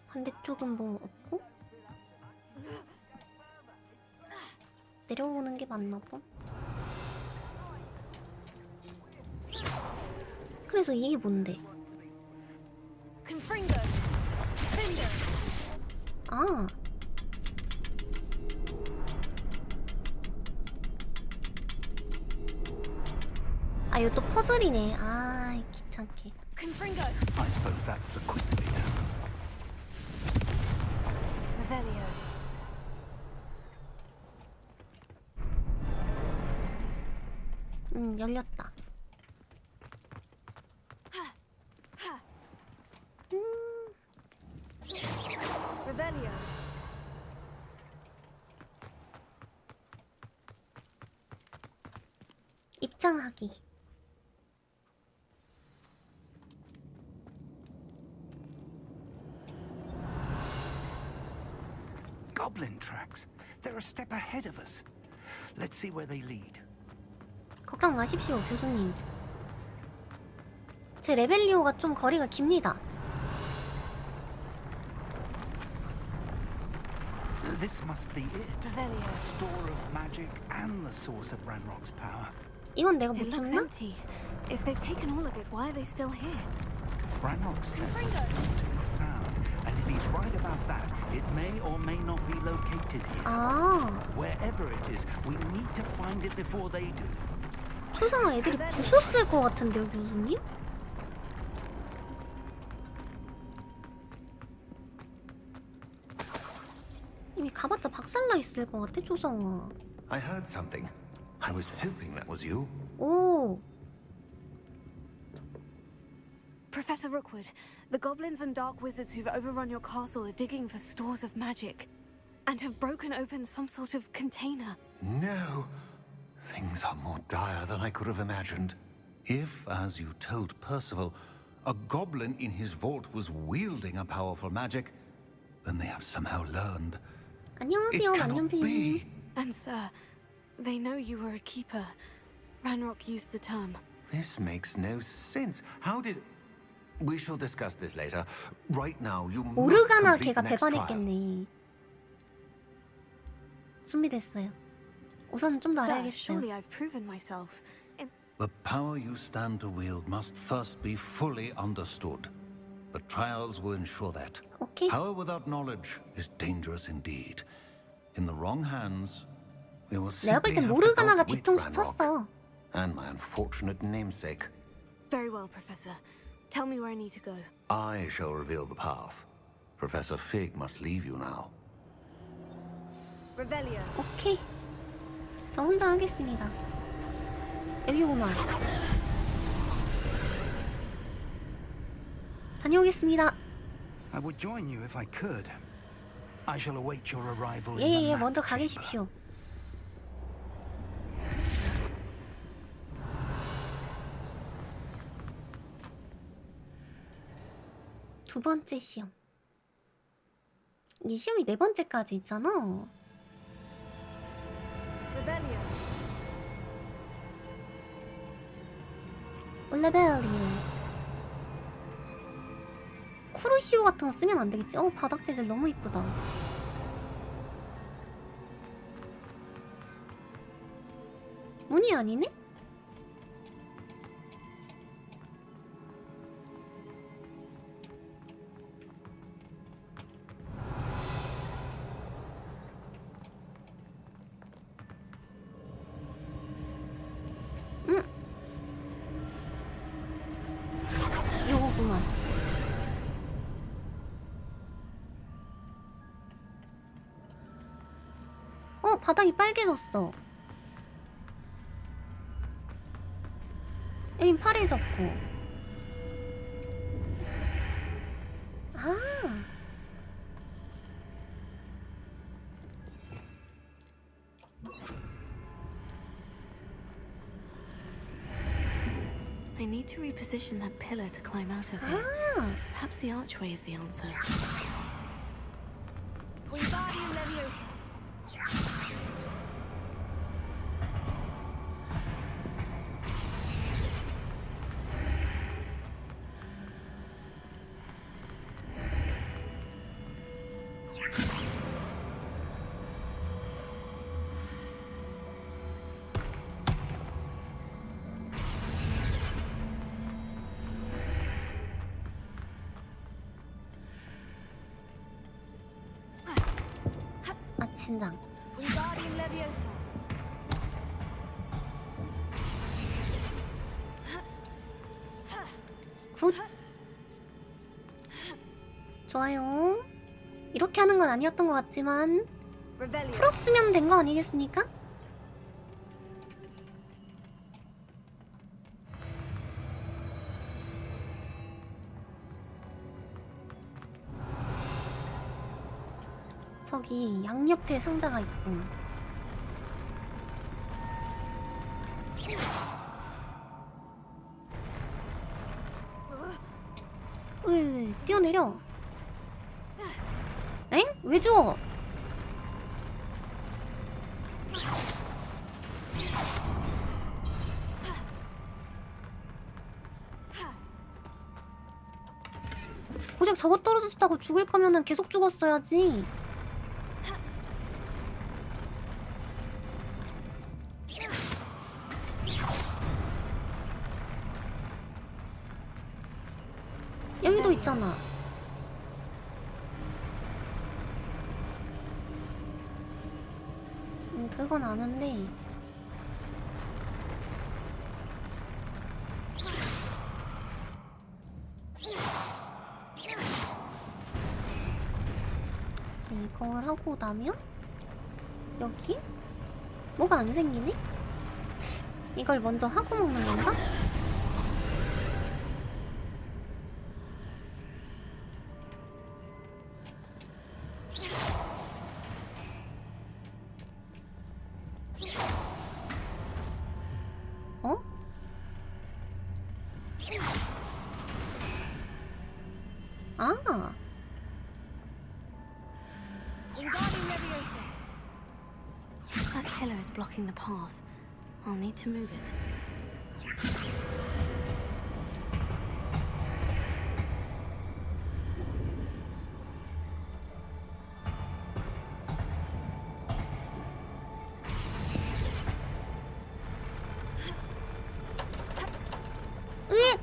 반대쪽은 뭐 없고? 내려오는 게 맞나 봐. 그래서 이게 뭔데? 아. 아 이거 또 퍼즐이네. 아 귀찮게. I suppose that's the quick way down. 열렸다. 입장하기. Goblin tracks. They're a step ahead of us. Let's see where they lead. 걱정 마십시오, 교수님. 제 레벨리오가 좀 거리가 깁니다. This must be it. The store of magic and the source of Ranrock's power. 이건 내가 못 It looks 죽나? empty. If they've taken all of it, why are they still here? Ranrock said there's more to be found, and if he's right about that, it may or may not be located here. 아. Wherever it is, we need to find it before they do. 초상화 애들이 부쉈을 것 같은데요, 교수님? 이미 가봤자 박살나 있을 것 같아, 초상화. I heard something. I was hoping that was you. 오. Professor Rookwood, the goblins and dark wizards who've overrun your castle are digging for stores of magic and have broken open some sort of container. No. Things are more dire than I could have imagined. If, as you told Percival, a goblin in his vault was wielding a powerful magic, then they have somehow learned. 안녕하세요, 만년필. And sir, they know you were a keeper. Ranrock used the term. This makes no sense. How did... We shall discuss this later. Right now, you must 오르가나 complete 걔가 the next trial. 배반했겠네. 준비됐어요. 우선 좀 더 Sir, 알아야겠어요. surely I've proven myself. The power you stand to wield must first be fully understood. The trials will ensure that. Okay. Power without knowledge is dangerous indeed. In the wrong hands, we will 내가 볼 simply 땐 have to 모르가나가 outwit 뒤통수 Ranrock 쳤어. and my unfortunate namesake. Very well, Professor. Tell me where I need to go. I shall reveal the path. Professor Fig must leave you now. Revelio. 오케이. 저 혼자 하겠습니다. 여기구만. 다녀오겠습니다. I would join you if I could. I shall await your arrival in the 예예예, map 먼저 chamber. 가 계십시오. 두 번째 시험. 이 시험이 네 번째까지 있잖아. 레벨리오. 쿠르시오 같은 거 쓰면 안 되겠지? 바닥 재질 너무 이쁘다. 문이 아니네? 요거구만. 바닥이 빨개졌어. 여긴 파래졌고. 아. I need to reposition that pillar to climb out of here. Perhaps the archway is the answer. Wingardium Leviosa. 진장. Wingardium Leviosa. 굿. 좋아요. 이렇게 하는 건 아니었던 것 같지만 풀었으면 된 거 아니겠습니까? 저기 양옆에 상자가 있군. 왜 뛰어내려? 엥? 왜 죽어? 고작 저거 떨어졌다고 죽을 거면은 계속 죽었어야지. 여기도 있잖아. 그건 아는데. 이걸 하고 나면 여기? 뭐가 안 생기네? 이걸 먼저 하고 먹는 건가? 어? 아. That pillar is blocking the path. I'll need to move it. 으익!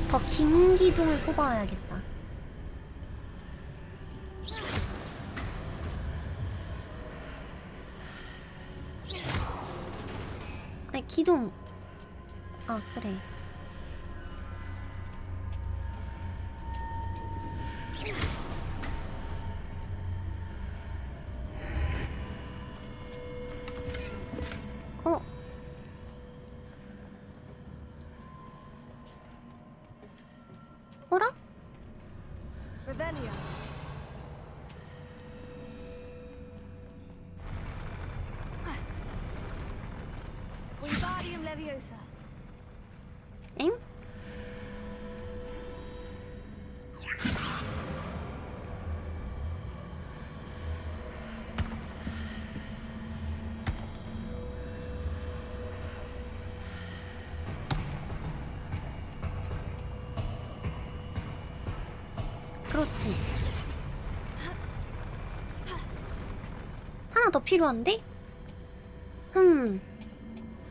더 긴 기둥을 뽑아야겠다. 기둥. 아 그래. 어? 어라? Revelio. Wingardium Leviosa. 엥? 그렇지. 하나 더 필요한데?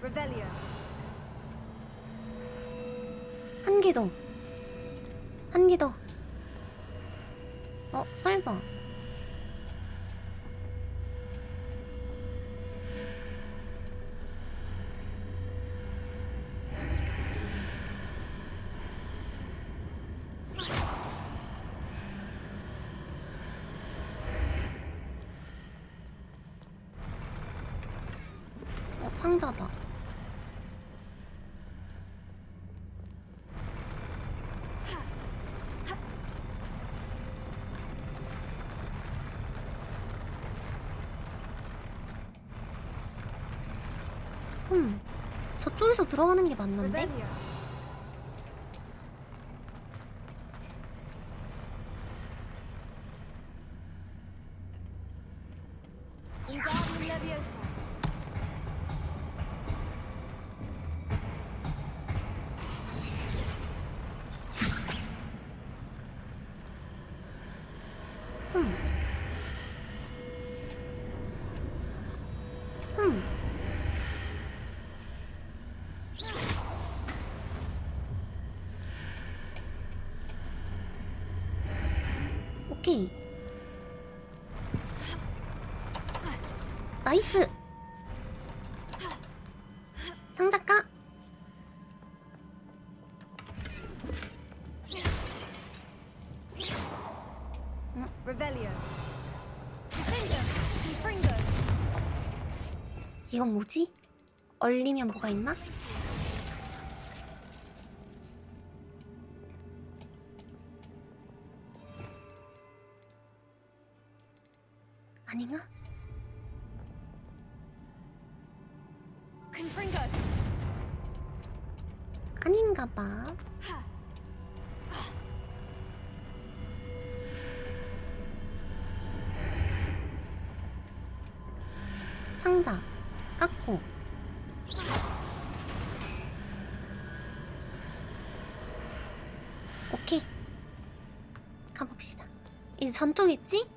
Revelio. 한 개 더. 한 개 더. 설마. 상자다. 저쪽에서 들어가는 게 맞는데? Wingardium Leviosa. 오케이. 나이스. 상자 까. Revelio. Confringo. 이건 뭐지? 얼리면 뭐가 있나? 아닌가? Confringo. 아닌가 봐. 상자 깎고. 오케이. 가봅시다. 이제 전쪽 있지?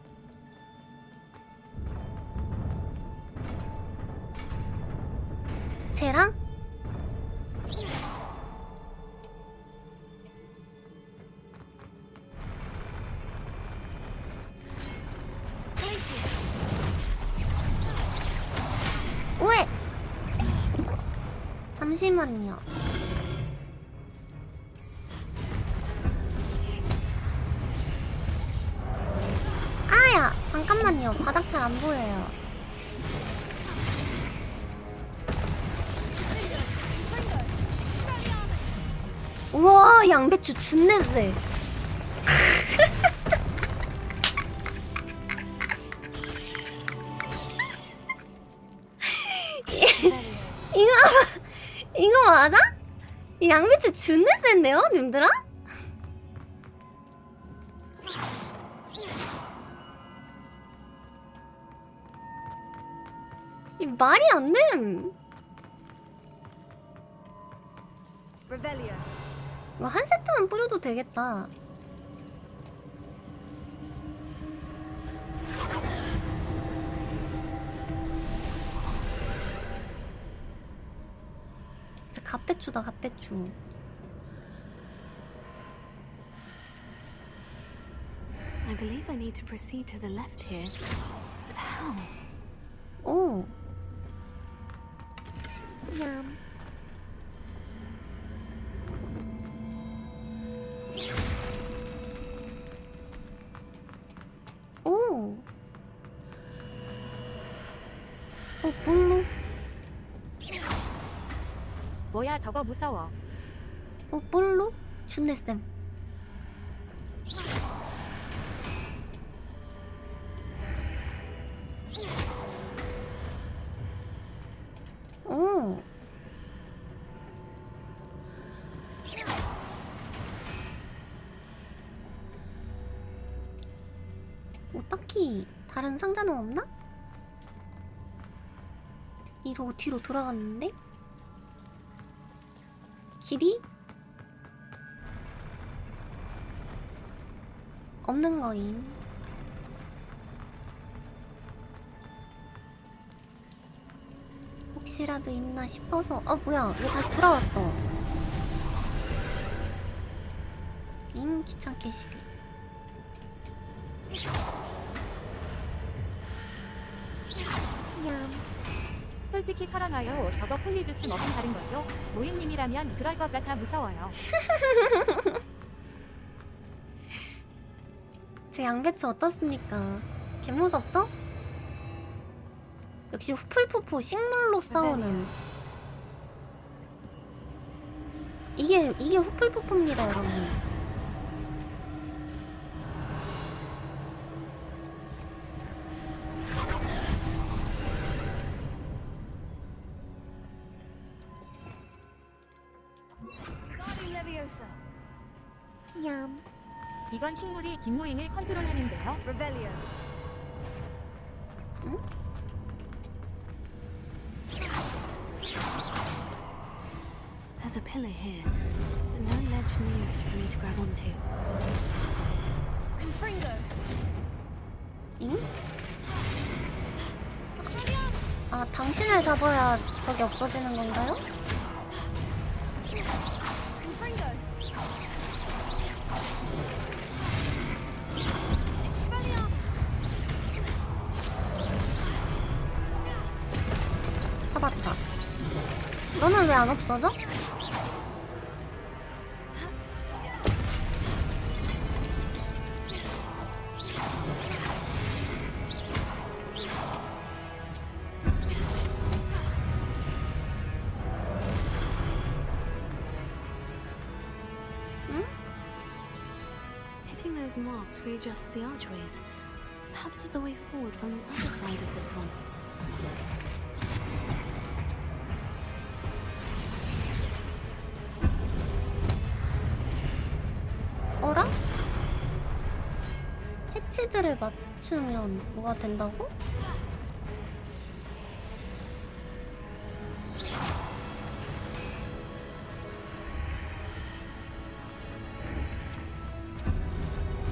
쟤랑? 왜? 잠시만요. 아야! 잠깐만요. 바닥 잘 안 보여요. 우와, 양배추 준내 세. 이거 맞아? 이 양배추 준내 센데요, 님들아? 이 말이 안 됨. Revelio. 이거 한 세트만 뿌려도 되겠다. 진짜 갓배추다, 갓배추. I believe I need to proceed to the left here. But how? 오. 냠. 뭘로? 뭐야 저거 무서워. 뭘로? 준내쌤. 오. 딱히 다른 상자는 없나? 이러고 뒤로 돌아갔는데? 길이? 없는 거임. 혹시라도 있나 싶어서. 뭐야, 왜 다시 돌아왔어? 잉, 귀찮게 시리. 솔직히 털어놔요. 저거 폴리주스 먹은 다른 거죠? 모임님이라면 그럴 것 같아 무서워요. 제 양배추 어떻습니까? 개무섭죠? 역시 후플푸프 식물로 싸우는 이게 후플푸프입니다, 여러분. 얌. 이건 식물이 김무잉을 컨트롤하는데요. 응? There's a pillar here, but no ledge near it for me to grab onto. Confringo! 잉? 당신을 잡아야 저게 없어지는 건가요? 잡았다. 너는 왜 안 없어져? Hitting those marks readjusts the archways. Perhaps there's a way forward from the other side of this one. 어라? 해치들을 맞추면 뭐가 된다고?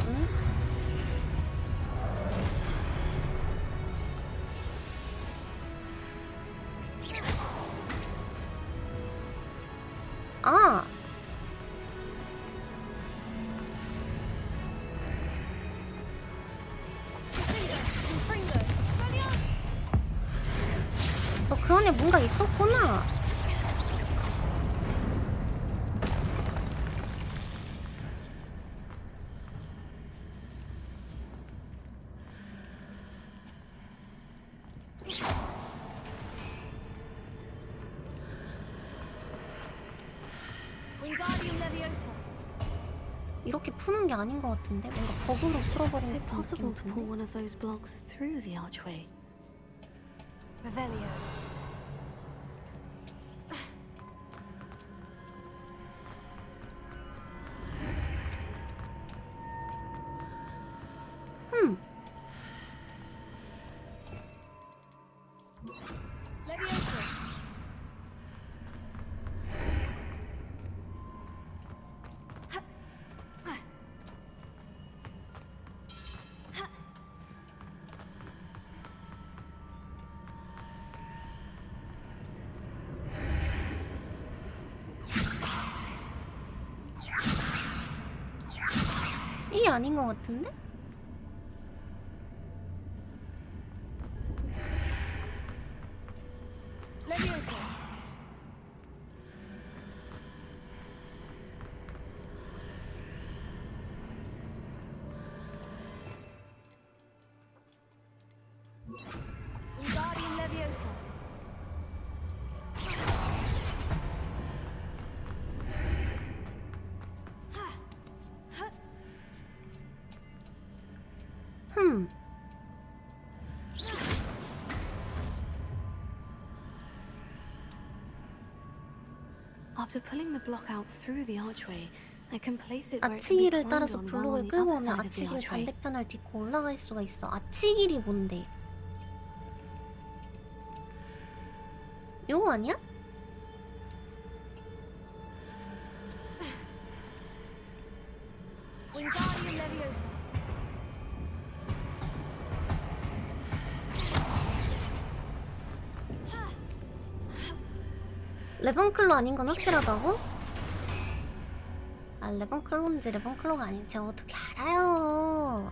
응? 아! 그 안에 뭔가 있었구나. 이렇게 푸는 게 아닌 것 같은데? 뭔가 버그로 풀어버린 Is it 것 possible to 같은데? pull one of those blocks through the archway? Revelio. 이게 아닌 것 같은데? After pulling the block out through the archway, I can place it where it can be 아치기를 climbed 따라서 on while 블록을 on the 끌고 other 오면 side of the 아치길 archway. 반대편을 딛고 올라갈 수가 있어. 아치길이 뭔데? 요거 아니야? Wingardium Leviosa. 레번클로 아닌 건 확실하다고? 아, 레번클로인지 레번클로가 아닌지 제가 어떻게 알아요?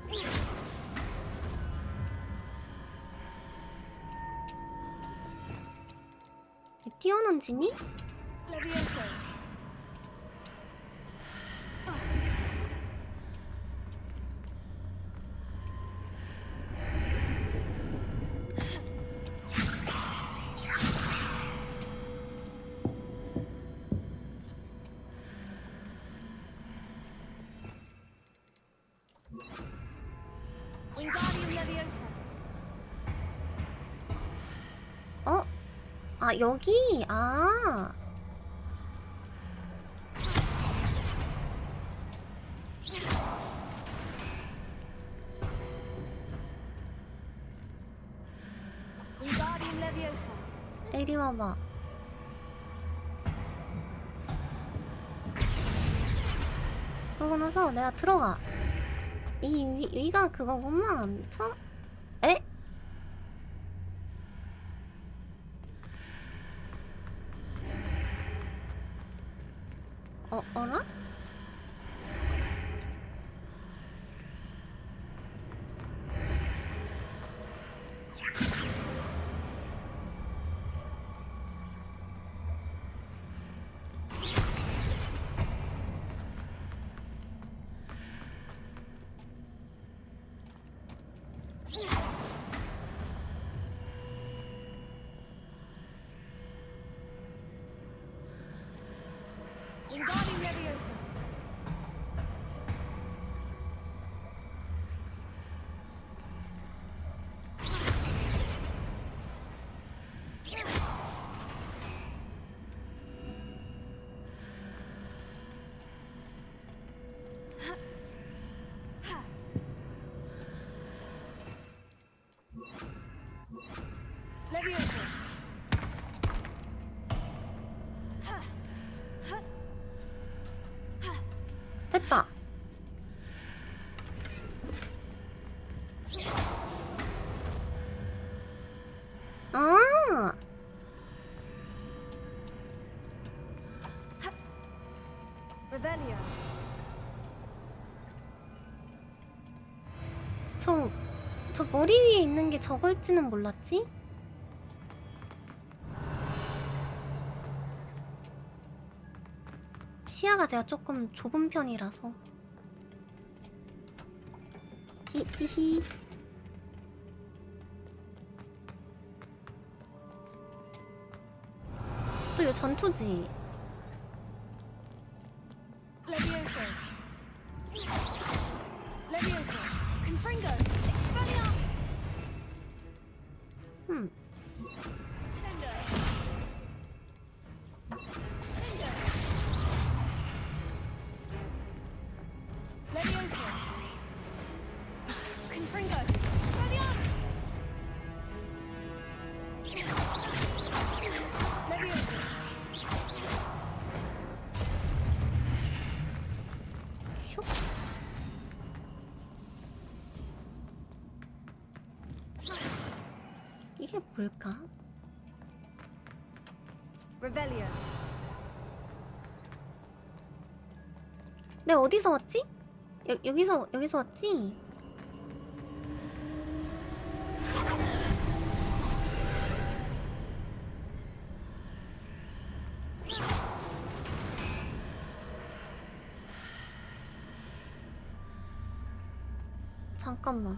뛰어난 지니? Leviosa. Wingardium Leviosa. 어? 아, 여기? 아. Wingardium Leviosa. 이리 와봐. 그러고 나서 내가 들어가. 위가 그거구만. 에? 어라? Wingardium Leviosa. Leviosa. 됐다. 아. Revelio. 저 머리 위에 있는 게 저걸지는 몰랐지? 시야가 제가 조금 좁은 편이라서. 히히히. 또 이거 전투지. Leviosa. Leviosa. Confringo. Expelliarmus. Sendo. Leviosa. Confringo. Expelliarmus. Leviosa. 슉. 이게 뭘까? Revelio. 내가 어디서 왔지? 여기서 왔지? 잠깐만.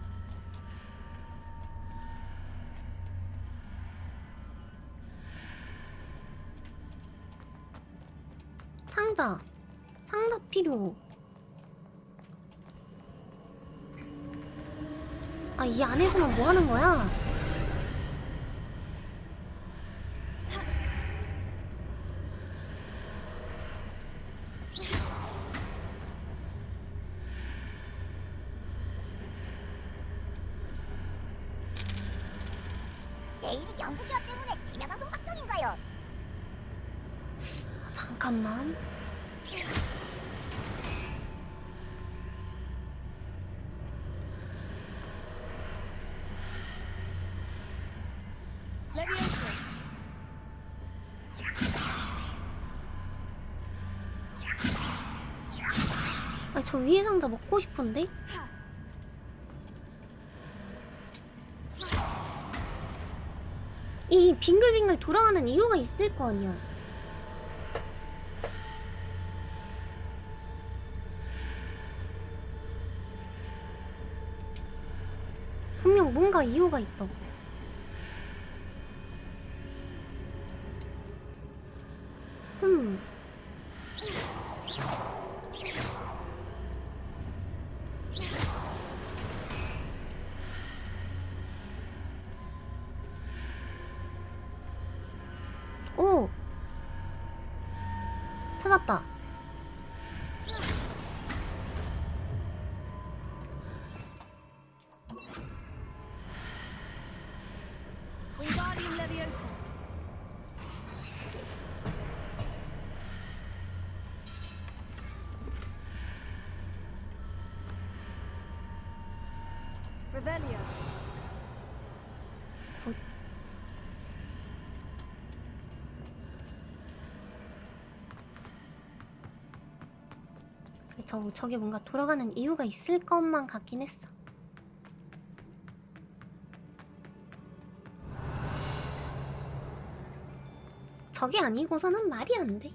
상자 필요. 아, 이 안에서만 뭐 하는 거야? 내일이 연극이었 때문에 지명방송 확정인가요? 잠깐만. 아, 저 위에 상자 먹고 싶은데? 이 빙글빙글 돌아가는 이유가 있을 거 아니야. 분명 뭔가 이유가 있다. 오! 찾았다. Wingardium Leviosa. Revelio. 저게 뭔가 돌아가는 이유가 있을 것만 같긴 했어. 저게 아니고서는 말이 안 돼.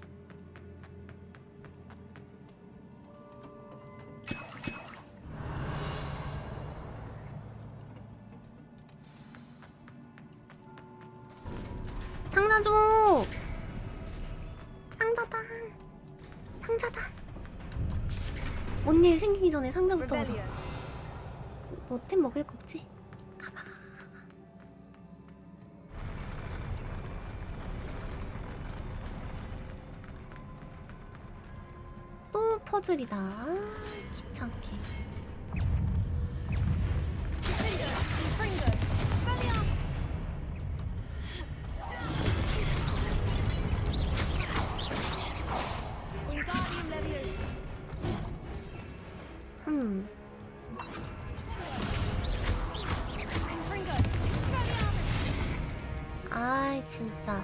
상자 줘! 상자당! 상자당! 뭔 일 생기기 전에 상자부터 가자. 뭐템 먹을 거 없지? 가가. 또 퍼즐이다. 귀찮게. 아이 진짜.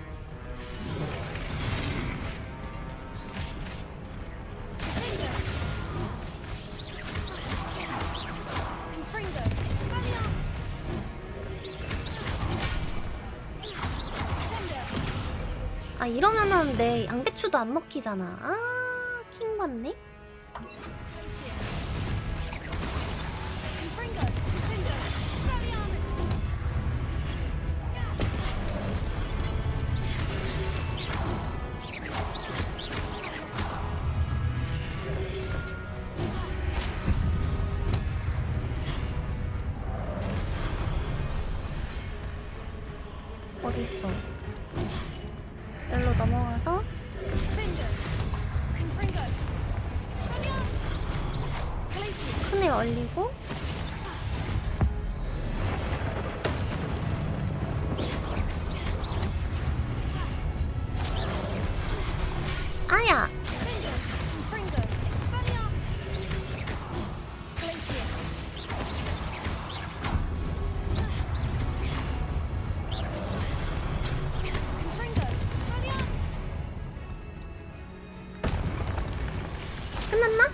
아 이러면은 내 양배추도 안 먹히잖아. 아 킹 받네. 어딨어? 여기로 넘어가서 큰애 얼리고 아야! 끝났나?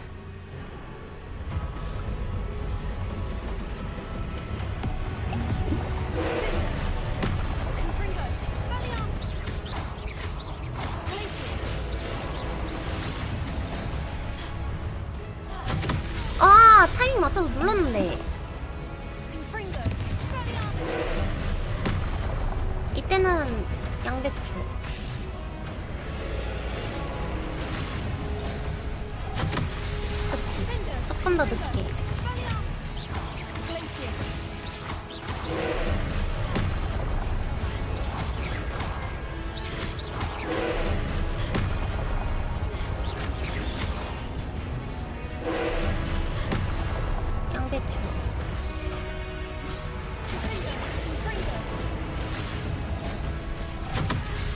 아 타이밍 맞춰서 눌렀는데 이때는 양배추 조금 더 늦게. 양배추.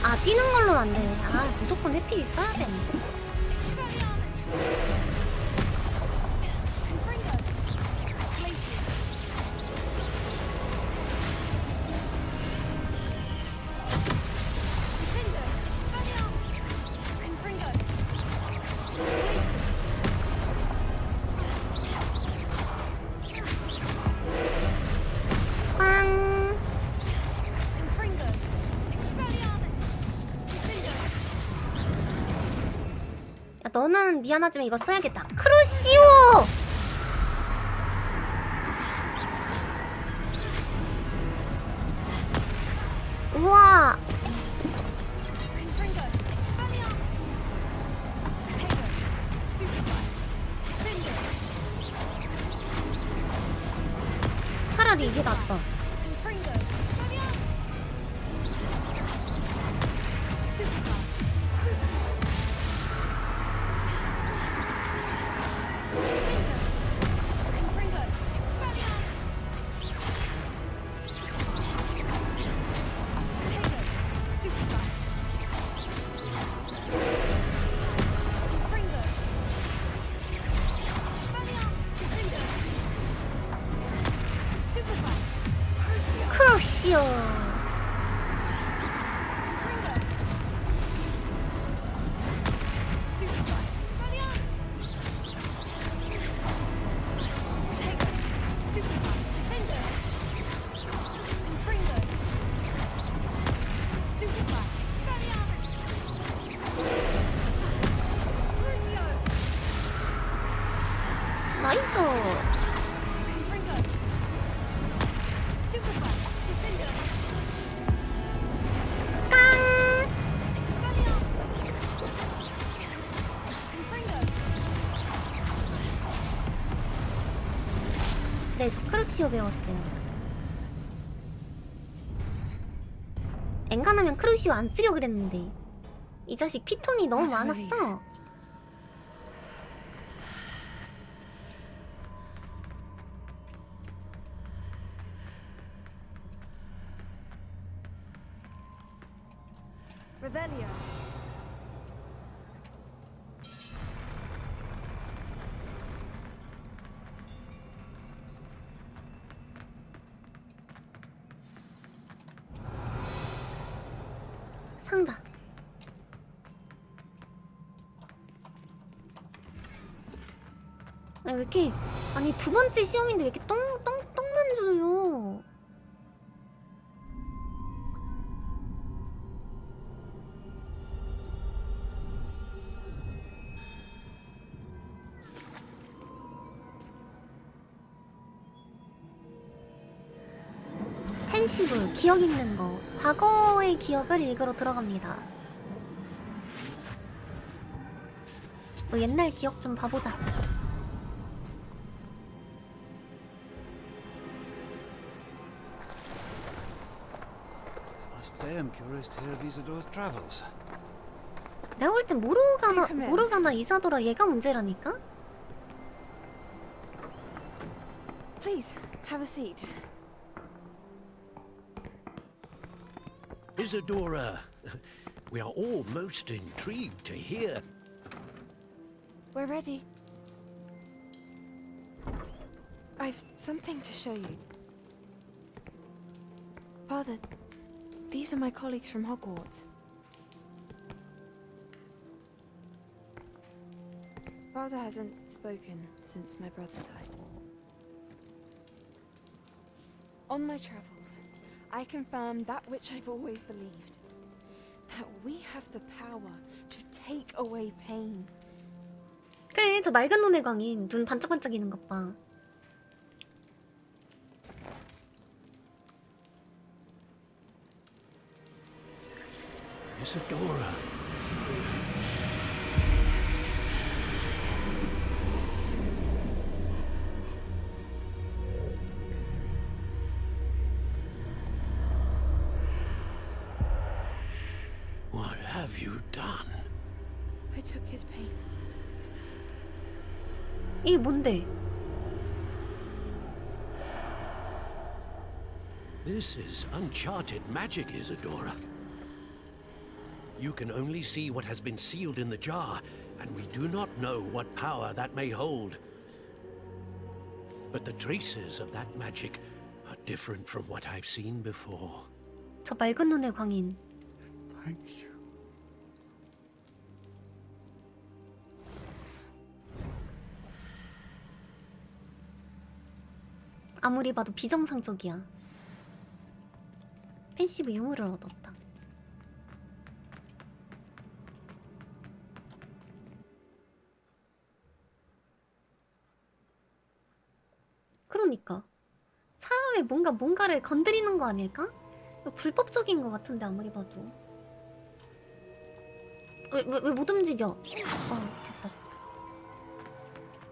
아, 뛰는 걸로는 안 되네. 아, 무조건 해필 있어야 되는데. 꽝. 야, 너는 미안하지만 이거 써야겠다. 크루시오! 우와. 차라리 이게 낫다. 크러쉬오. 나이스. 깡. 네, 저 크루시오 배웠어요. 엔간하면 크루시오 안 쓰려 그랬는데 이 자식 피통이 너무 많았어. Revelio. 상자. 아니, 왜 이렇게, 아니, 두 번째 시험인데 왜 이렇게 똥만 줘요? 펜시브, 기억 읽는 거. 과거의 기억을 읽으러 들어갑니다. 뭐 옛날 기억 좀 봐보자. Must say I'm curious to hear of Isadora's travels. 내가 볼 땐 모르가나 이사도라 얘가 문제라니까? Please, have a seat. Isadora, we are all most intrigued to hear. We're ready. I've something to show you. Father, these are my colleagues from Hogwarts. Father hasn't spoken since my brother died. On my travels, I confirmed that which I've always believed. That we have the power to take away pain. 그래, 저 맑은 눈의 광인. 눈 반짝반짝이는 것 봐. Isadora. done? I took his pain. 이게 뭔데? This is uncharted magic, Isadora. You can only see what has been sealed in the jar, and we do not know what power that may hold. But the traces of that magic are different from what I've seen before. 저 맑은 눈의 광인. Thank you. 아무리 봐도 비정상적이야. 펜시브 유물을 얻었다. 그러니까 사람의 뭔가를 건드리는 거 아닐까? 불법적인 거 같은데 아무리 봐도. 왜 못 움직여? 됐다.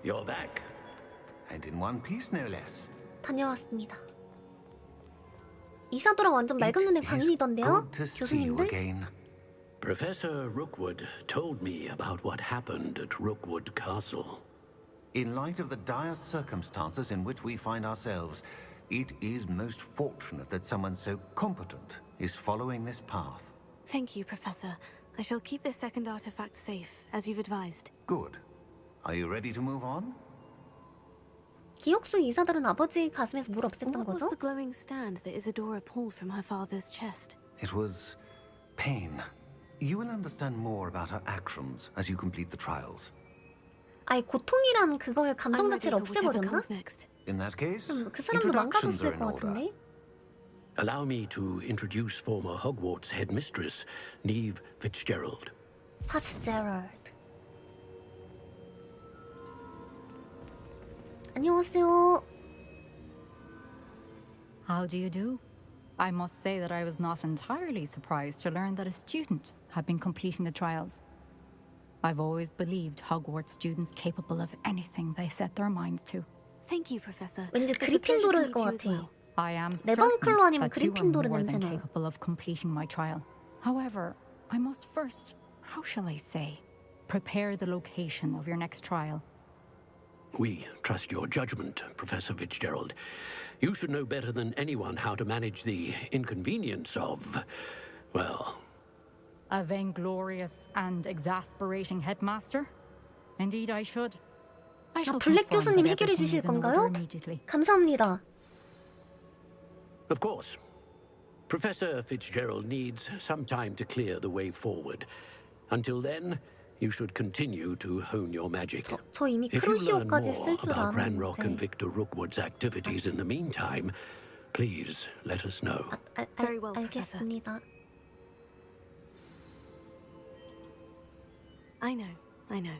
You're back. And in one piece, no less. 다녀왔습니다. 이사도랑 완전 맑은 눈의 광인이던데요? 교수님들? Professor Rookwood told me about what happened at Rookwood Castle. In light of the dire circumstances in which we find ourselves, it is most fortunate that someone so competent is following this path. Thank you, Professor. I shall keep this second artifact safe, as you've advised. Good. Are you ready to move on? 기억 속 이사들은 아버지 가슴에서 뭘 없앴던 What was 거죠? the glowing stand that Isadora pulled from her father's chest? It was pain. You will understand more about her actions as you complete the trials. 아예 고통이란 그걸 감정 자체를 없애버렸나? In that case, 그 사람도 introductions 망가졌을 are in 것 order. 같은데? Allow me to introduce former Hogwarts headmistress, Neve Fitzgerald. Fitzgerald. 안녕하세요. How do you do? I must say that I was not entirely surprised to learn that a student had been completing the trials. I've always believed Hogwarts students capable of anything they set their minds to. Thank you, Professor. 왠지 그리핀도르일 것 같아. I am 레번클로 아니면 that you are 그리핀도르 more than 냄새나. capable of completing my trial. However, I must first, how shall I say, prepare the location of your next trial. We trust your judgment, Professor Fitzgerald. You should know better than anyone how to manage the inconvenience of, well... A vainglorious and exasperating headmaster? Indeed, I should. I shall 블랙 confirm 교수님 that 해결해 everything 주실 is in order 건가요? immediately. 감사합니다. Of course. Professor Fitzgerald needs some time to clear the way forward. Until then, you should continue to hone your magic. 저 이미 If you learn 크로시오까지 more 쓸 줄 about Ranrock and 아는데. Victor Rookwood's activities in the meantime, please let us know. Very well, Professor. 알겠습니다. I know.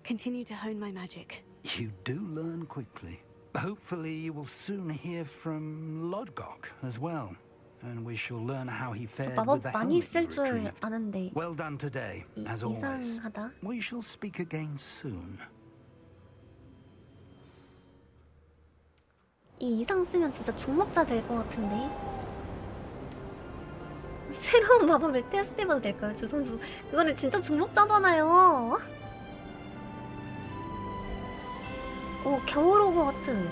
Continue to hone my magic. You do learn quickly. Hopefully you will soon hear from Lodgok as well. And we shall learn how he 저 fared 마법 with the 많이 helmet 쓸 you 줄 retrieved. 아는데 Well done today, as always. 이상하다. We shall speak again soon. 이 이상 쓰면 진짜 중목자 될 것 같은데. 새로운 마법을 테스트해봐도 될까요? 저 선수 그거는 진짜 중목자잖아요. 오, 겨울 호그와트.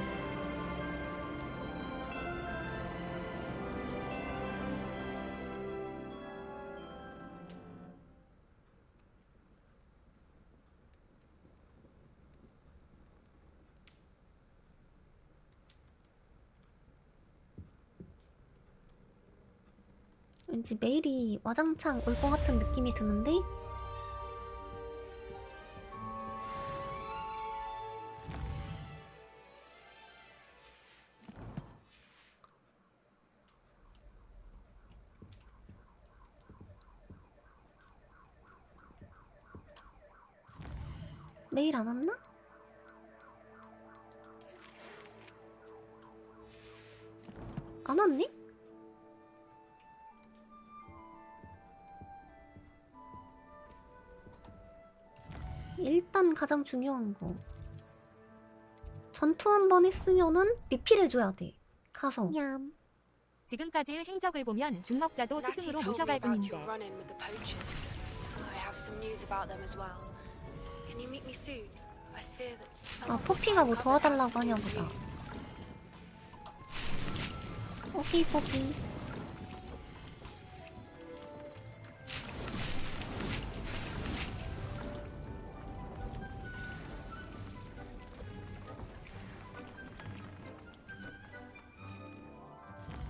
왠지 매일이 와장창 올 것 같은 느낌이 드는데? 매일 안 왔나? 안 왔니? 일단 가장 중요한 거 전투 한 번 했으면은 리필해줘야 돼. 가서 지금까지의 행적을 보면 중목자도 스승으로 모셔갈 뿐인데 have some news about them as well. Can you meet me soon? I fear that some 아, 포피가 뭐 도와달라고 하냐 보다. 오케이, 포피.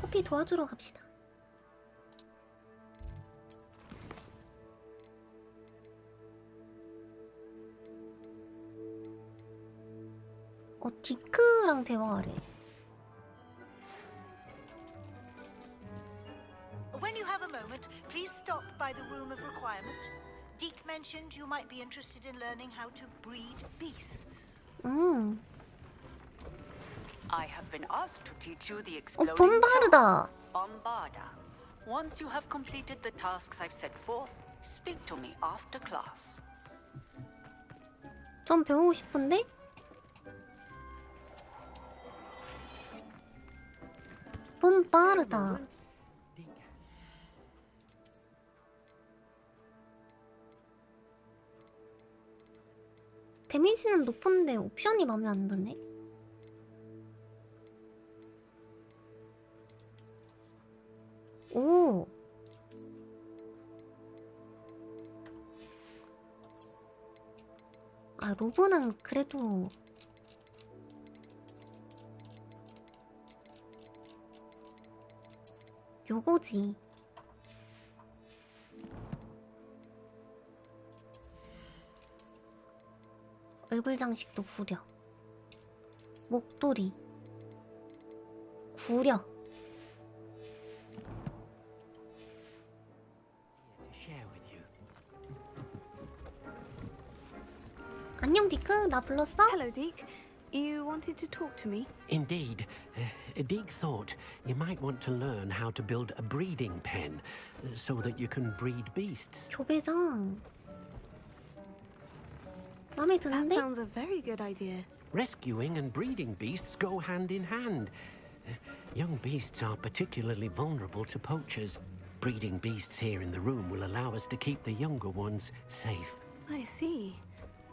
포피 도와주러 갑시다. 디크랑 대화하래. When you have a moment, please stop by the room of requirement. Deke mentioned you might be interested in learning how to breed beasts. I have been asked to teach you the exploding 봄바르다. Bombarda. Once you have completed the tasks I've set forth, speak to me after class. 좀 배우고 싶은데? 봄바르다. 데미지는 높은데 옵션이 마음에 안 드네. 오. 아, 로브는 그래도 요거지. 얼굴 장식도 구려. 목도리 구려. 안녕 디크, 나 불렀어? Hello, Deke. You wanted to talk to me? Indeed. Deke thought you might want to learn how to build a breeding pen so that you can breed beasts. 교배장. 마음에 드는데? That sounds a very good idea. Rescuing and breeding beasts go hand in hand. Young beasts are particularly vulnerable to poachers. Breeding beasts here in the room will allow us to keep the younger ones safe. I see.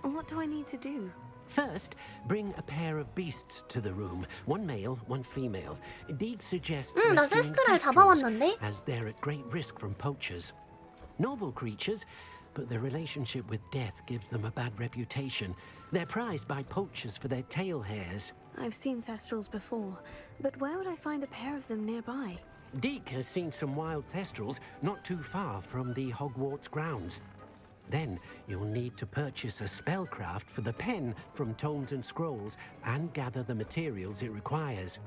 What do I need to do? First, bring a pair of beasts to the room. One male, one female. Deke suggests 나 rescuing 세스트를 kestrels, 잡아왔는데? as they're at great risk from poachers. Noble creatures, but their relationship with death gives them a bad reputation. They're prized by poachers for their tail hairs. I've seen thestrals before, but where would I find a pair of them nearby? Deke has seen some wild thestrals not too far from the Hogwarts grounds. Then you'll need to purchase a spellcraft for the pen from Tomes and Scrolls and gather the materials it requires.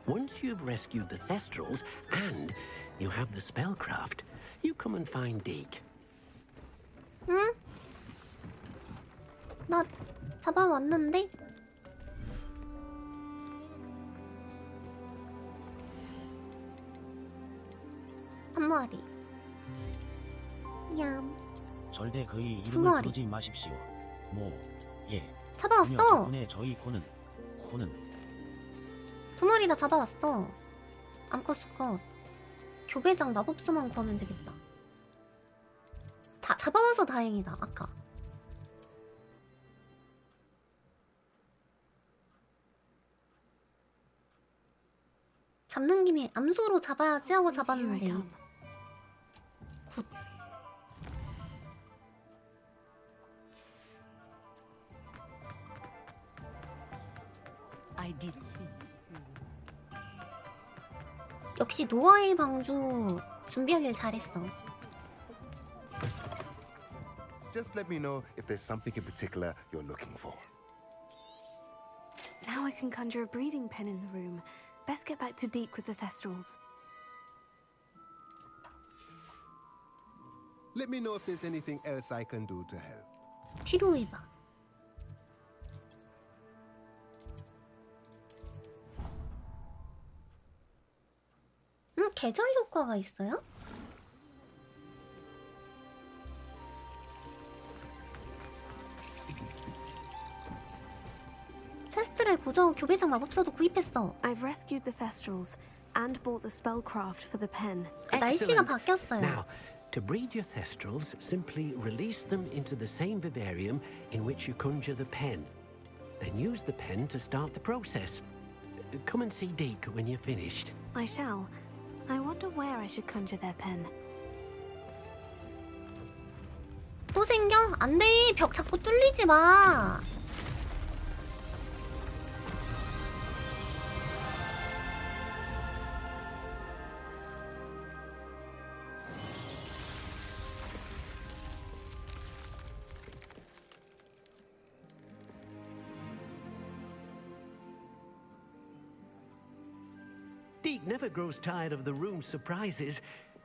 Once you've rescued the thestrals and you have the spellcraft, you come and find Deke. 응? 나 잡아왔는데? 한 마리. 얌. 절대 그의 두 이름을 마리. 부르지 마십시오. 예. 잡아왔어. 그녀 덕분에 저희 코는 두 마리 다 잡아왔어. 암컷 수컷. 교배장 마법사만 구하면 되겠다. 다 잡아와서 다행이다. 아까. 잡는 김에 암수로 잡아야지 하고 잡았는데. 굿. 역시 노아의 방주 준비하길 잘했어. Just let me know if there's something in particular you're looking for. Now I can conjure a breeding pen in the room. Best get back to Deke with the thestrals. Let me know if there's anything else I can do to help. 필요해봐. 계절 효과가 있어요? 세스트를 구조 교배장 마법사도 구입했어. I've rescued the thestrals and bought the spellcraft for the pen. 날씨가 바뀌었어요. Now, To breed your thestrals, simply release them into the same vivarium in which you conjure the pen. Then use the pen to start the process. Come and see Deke when you're finished. I shall. I wonder where I should conjure their pen. 또 생겨? 안 돼. 벽 자꾸 뚫리지 마. Deke never grows tired of the room's surprises.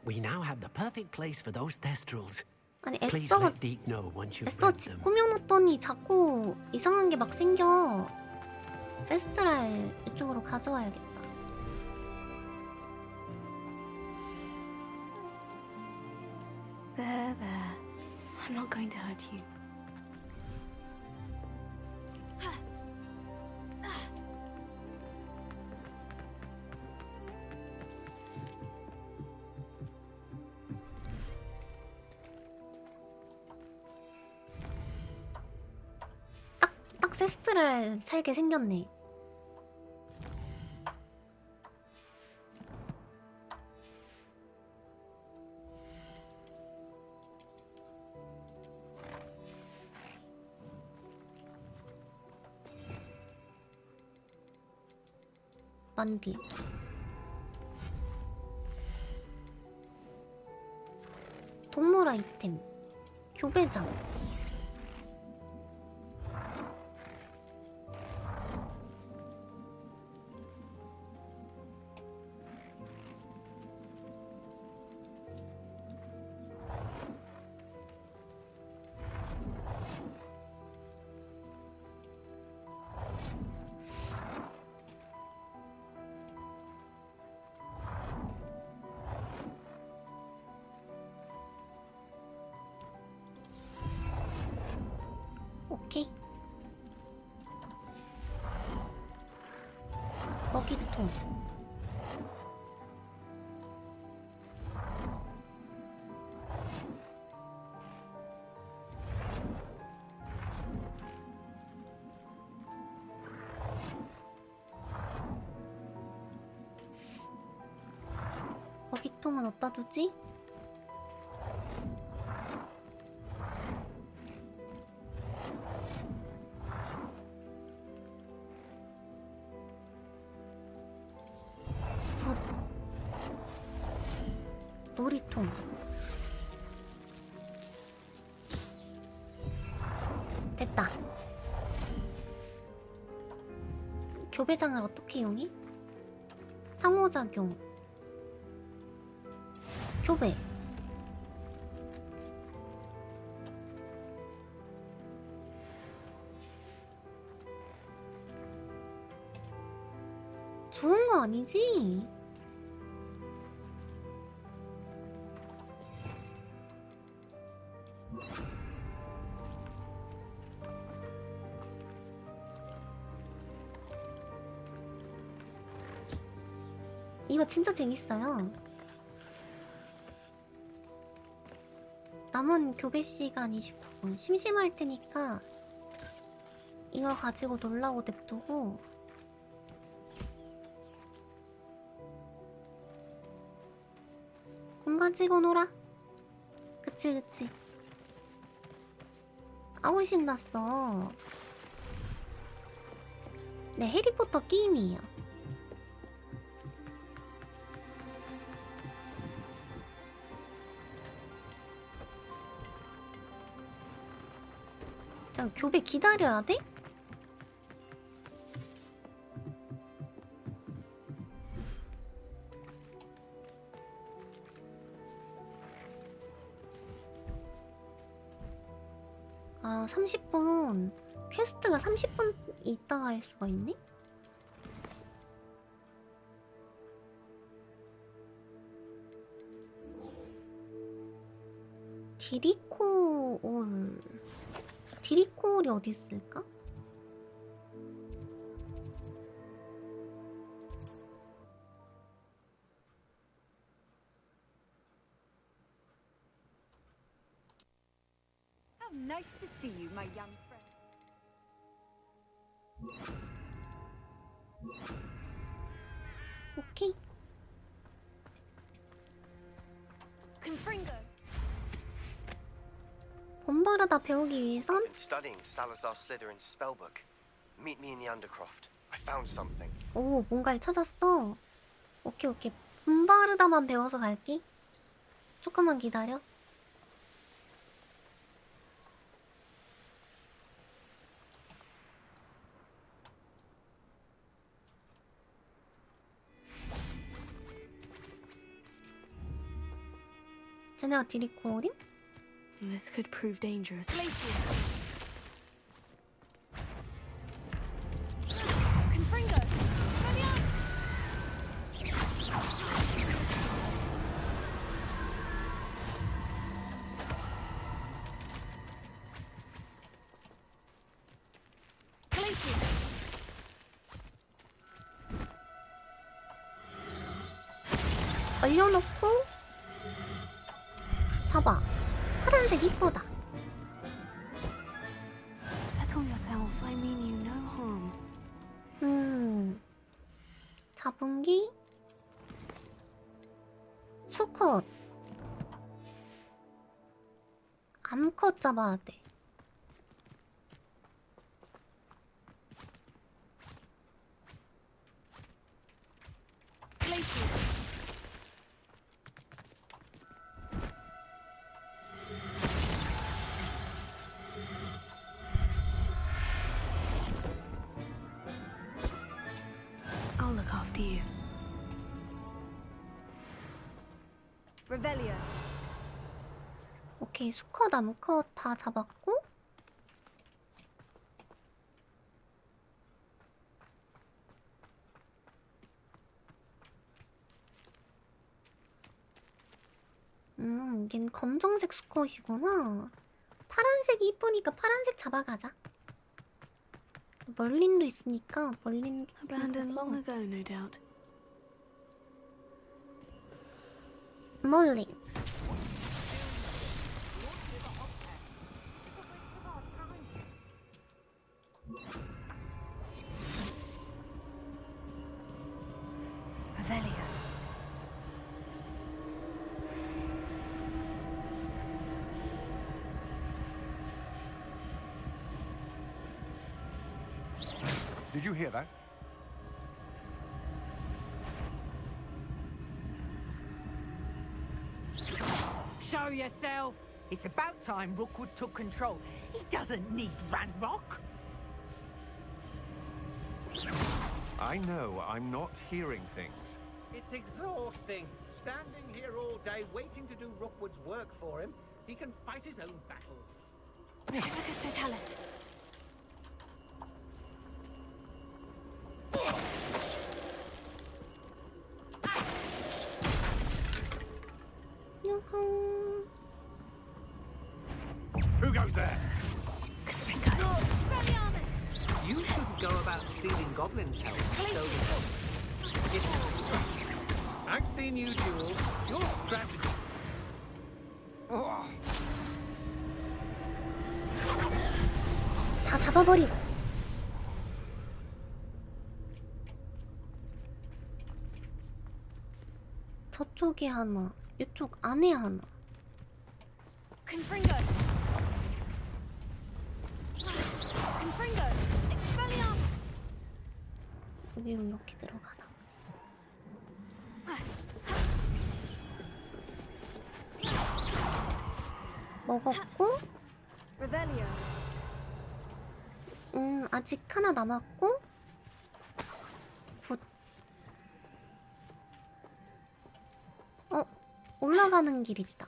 We now have the perfect place for those thestrals. 아니 Please 애써 let Deke know once you've 애써 read them. 집 꾸며놓더니 자꾸 이상한 게 막 생겨. 세스트랄 이쪽으로 가져와야겠다. There. I'm not going to hurt you. 딱 세스트랄 살게 생겼네. 만디. 동물 아이템. 교배장. 오케이. 먹이통. 먹이통은 어디다 두지? 놀이통. 됐다. 교배장을 어떻게 이용해? 상호작용. 교배. 주운 거 아니지? 이거 진짜 재밌어요. 남은 교배 시간 29분. 심심할 테니까 이걸 가지고 놀라고 냅두고 공 가지고 놀아. 그치. 아우 신났어. 네, 해리포터 게임이에요. 자, 교배 기다려야 돼? 아, 30분. 퀘스트가 30분 있다가 할 수가 있네? 디리코올이 어디 있을까? How nice to see you, my young friend. 오케이. Confringo. 본바르다 배우기 위해선 I've been studying Salazar Slytherin's spellbook. Meet me in the Undercroft. I found something. 오, 뭔가를 찾았어. 오케이, 오케이. 본바르다만 배워서 갈게. 조금만 기다려. 쟤네가 디리코어림? This could prove dangerous. Confringo. 얼려놓고 잡아. 파란색 이쁘다. Settle yourself. I mean you no harm. 자분기 수컷 암컷 잡아야 돼. I'll look after you. Revelio. 오케이, 수컷 암컷 다 잡았고 얜 검정색 수컷이구나. 파란색이 이쁘니까 파란색 잡아가자. 멀린도 있으니까 멀린도 Abandoned long ago, no doubt. 멀린. Revelio. Did you hear that? Show yourself! It's about time Rookwood took control. He doesn't need Ranrock. I know, I'm not hearing things. It's exhausting. Standing here all day waiting to do Rookwood's work for him. He can fight his own battles. Retribus totalis. Who goes there? You shouldn't go about stealing goblins' help. I've seen you duel. Your strategy. 다 잡아버리고. 저쪽에 하나, 이쪽 안에 하나. Confringo. Confringo. Expelliarmus. 여기로 이렇게 들어가나. 먹었고. Revelio. 아직 하나 남았고. 굿. 올라가는 길 있다.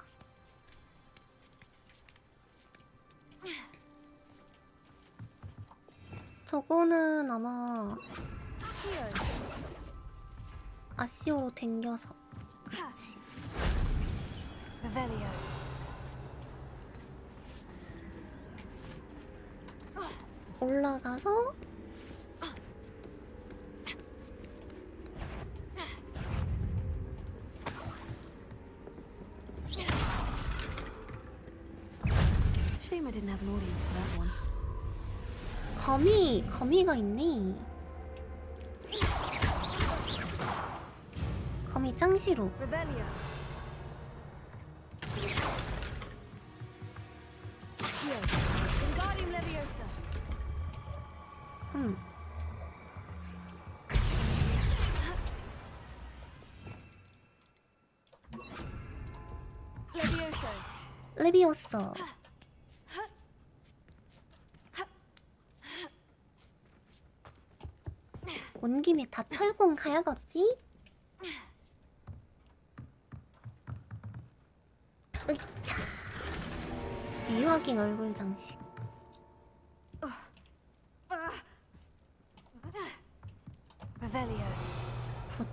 저거는 아마 아시오로 댕겨서. 그렇지. Revelio. 올라가서 Shame I didn't have an audience for that one. 거미가 있네. 거미 짱 싫어. Revelio. Here. Wingardium Leviosa. Levioso. 레비오서. 온 김에 다 털고 가야겠지? 으차. 유아긴 얼굴 장식. Revelio. 굿.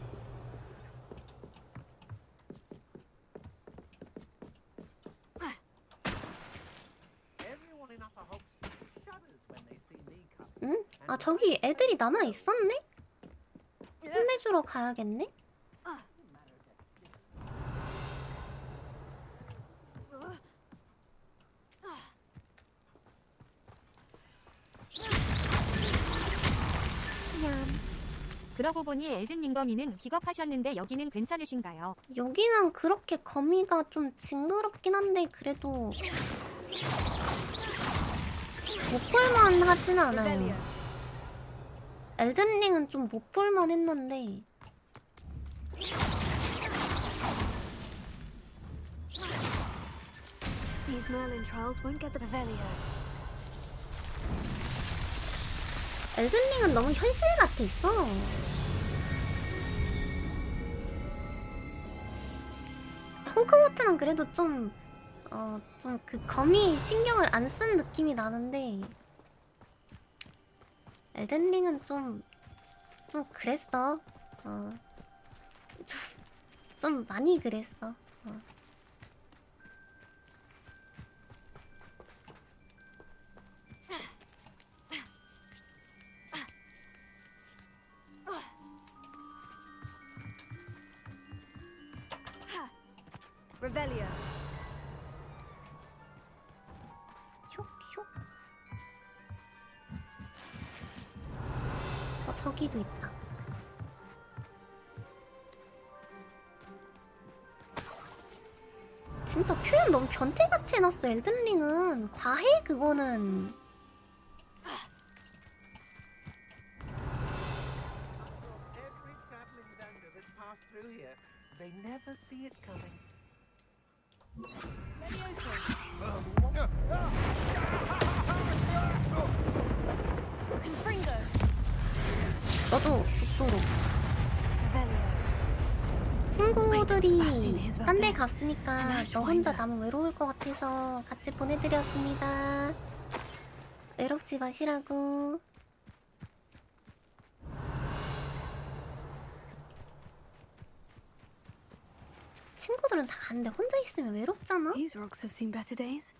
Everyone in Upper Hogsmeade shudders when they see me come. 응? 아 저기 애들이 남아 있었네? 혼내주러 가야겠네? 그러고 보니 엘든링 거미는 기겁하셨는데 여기는 괜찮으신가요? 여기는 그렇게 거미가 좀 징그럽긴 한데 그래도 못 볼만 하진 않아요. 엘든링은 좀 못 볼만 했는데 These Merlin trials won't get the Revelio. 엘든링은 너무 현실 같아 있어. 호그와트는 그래도 좀 그 거미 신경을 안 쓴 느낌이 나는데 엘든링은 좀 그랬어. 좀 많이 그랬어. Revelio. 슉슉. 저기도 있다. 진짜 표현 너무 변태같이 해놨어. 엘든링은 과해 그거는. Every traveling vendor that's passed through here, they never see it coming. Levioso. Confringo. 너도 죽도록. Revelio. 친구들이 딴 데 갔으니까 너 혼자 남으면 외로울 것 같아서 같이 보내드렸습니다. 외롭지 마시라고. 친구들은 다 갔는데 혼자 있으면 외롭잖아? These rocks have seen better days.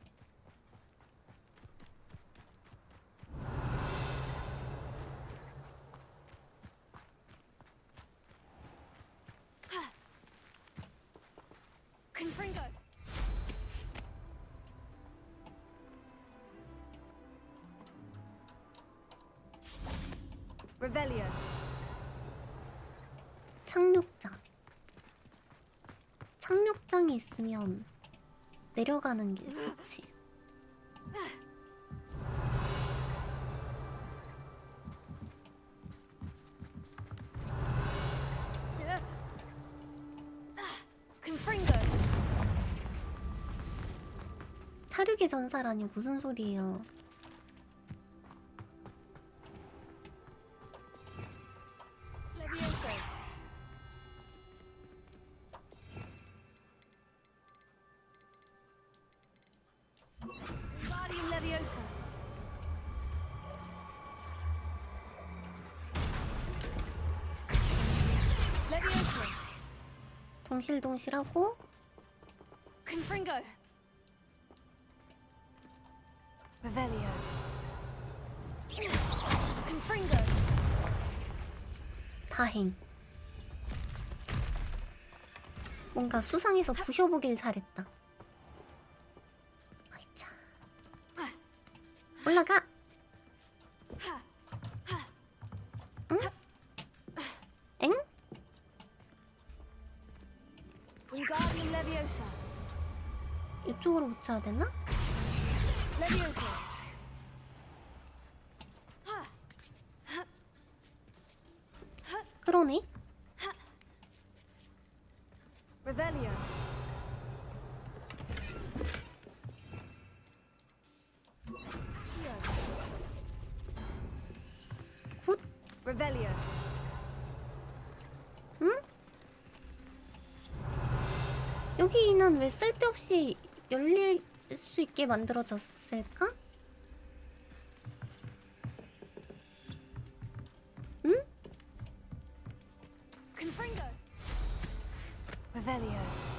Confringo. Revelio. 착륙장. 착륙장이 있으면 내려가는 길, 그치? Confringo. 타륙의 전사라니 무슨 소리예요? Levioso. Wingardium Leviosa. Levioso. 동실동실하고 Confringo. Revelio. Confringo. 다행. 뭔가 수상해서 부셔보길 잘했다. 아이차. 올라가. 응? 엥? Wingardium Leviosa. 이쪽으로 붙여야 되나? Leviosa. 그러네. Revelio. 굿. Revelio. 응? 여기는 왜 쓸데없이 열릴 수 있게 만들어졌을까? 응? Confringo. Revelio.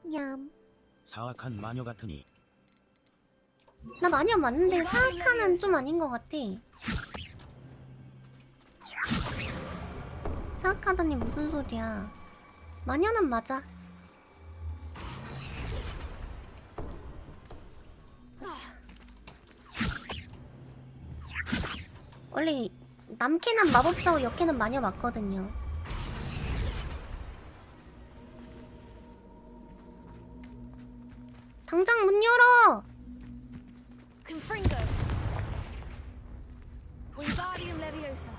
냠. 사악한 마녀 같으니 나 마녀 맞는데 사악한은 좀 아닌 것 같아. 사악하다니 무슨 소리야. 마녀는 맞아. 원래 남캐는 마법사고 여캐는 마녀 맞거든요. 당장 문 열어! Confringo. Wingardium Leviosa.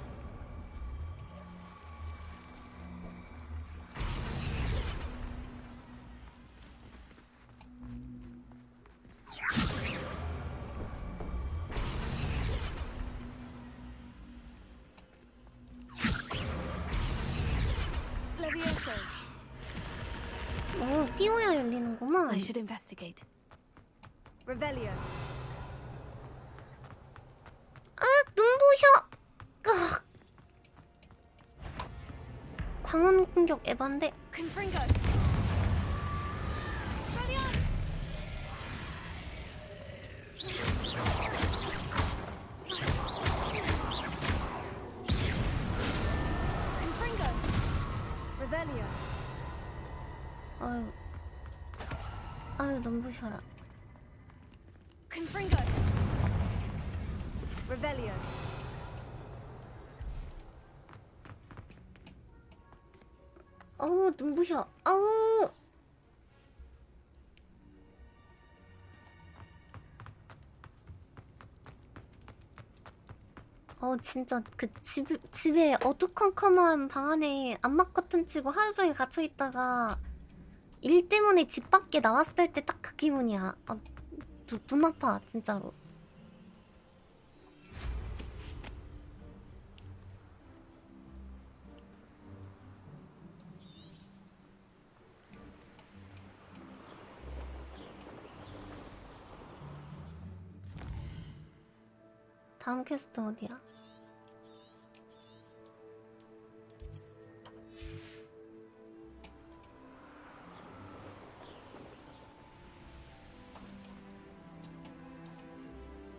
Leviosa. 오, 띄워야 열리는구만. I should investigate. Revelio. 눈부셔! 으악. 광원 공격 에반데. Confringo. Confringo. Revelio. 아유 눈부셔라. Confringo. Revelio. 어우 눈부셔. 아우. 진짜 그 집에 어두컴컴한 방 안에 암막 커튼 치고 하루 종일 갇혀 있다가 일 때문에 집 밖에 나왔을 때 딱 그 기분이야. 눈 아파 진짜로. 다음 퀘스트 어디야?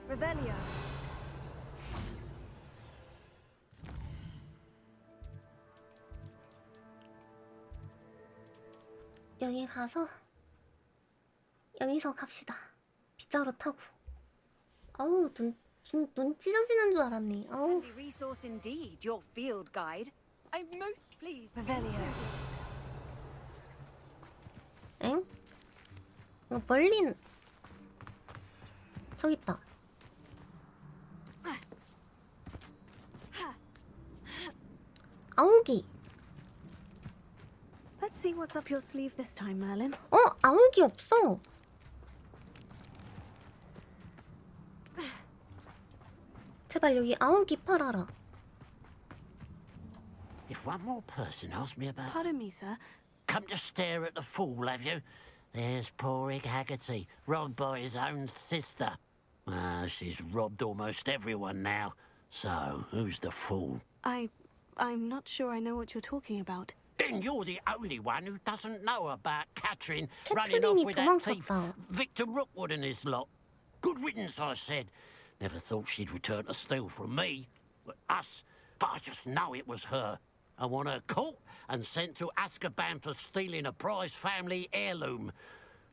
Revelio. 여기 가서 여기서 갑시다. 빗자루 타고. 아우 눈 찢어지는 줄 알았네. 아우. Handy resource indeed, your field guide. I'm most pleased. Revelio. 엥? 이거 멀린 저기 있다. 아우기. Let's see what's up your sleeve this time, Merlin. 아우기 없어. 제발 여기 아우기 팔아라. If one more person asks me about... Pardon me, sir. Come to stare at the fool, have you? There's poor Egg Haggerty, robbed by his own sister. She's robbed almost everyone now. So, who's the fool? I'm not sure I know what you're talking about. Then you're the only one who doesn't know about Catherine running off 캐트린이 with that thief, 도망쳤다. Victor Rookwood and his lot. Good riddance, I said. Never thought she'd return to steal from me, us, but I just know it was her. I want her caught and sent to Azkaban for stealing a prize family heirloom,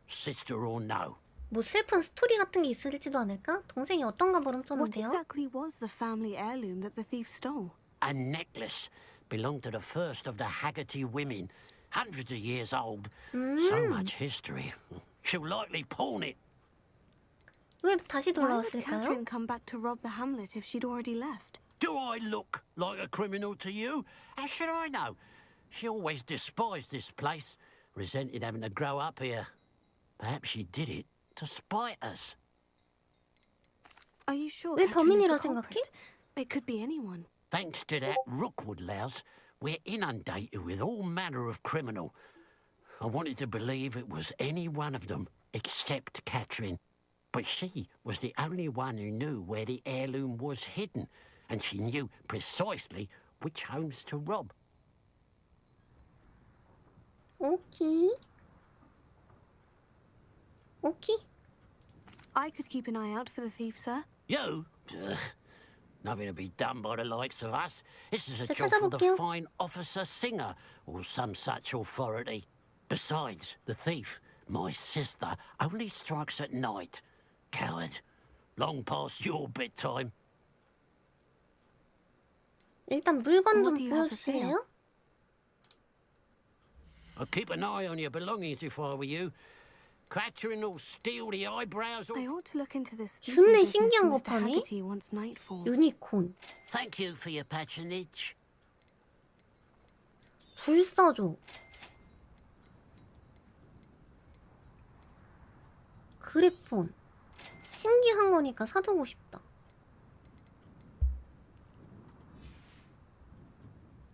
sister or no. 뭐 슬픈 스토리 같은 게 있을지도 않을까? 동생이 어떤가 What 물음쳤는데요. exactly was the family heirloom that the thief stole? A necklace belonged to the first of the Haggerty women, hundreds of years old. So much history. She'll likely pawn it. 왜 다시 Why would 돌아왔을까요? Catherine come back to rob the hamlet if she'd already left? Do I look like a criminal to you? How should I know? She always despised this place, resented having to grow up here. Perhaps she did it to spite us. Are you sure 왜 Catherine is 범인이라 the 생각해? culprit? It could be anyone. Thanks to that Rookwood louse, we're inundated with all manner of criminal. I wanted to believe it was any one of them, except Catherine. But she was the only one who knew where the heirloom was hidden, and she knew precisely which homes to rob. 오케이. 오케이. I could keep an eye out for the thief, sir. You? Ugh. Nothing to be done by the likes of us. This is a 자, job for the 찾아볼게요. fine officer Singer, or some such authority. Besides, the thief, my sister, only strikes at night. Coward. Long past your bedtime. 일단 물건 좀 What do you have for 보여주실래요? I'd keep an eye on your belongings if I were you. Catherine will steal the eyebrows I off. ought to look into this thieving 준내 business 신기한 for 거 Mr. 파네? Haggerty once night falls. 유니콘. Thank you for your patronage. 불사조. 그래폰. 신기한 거니까 사두고 싶다.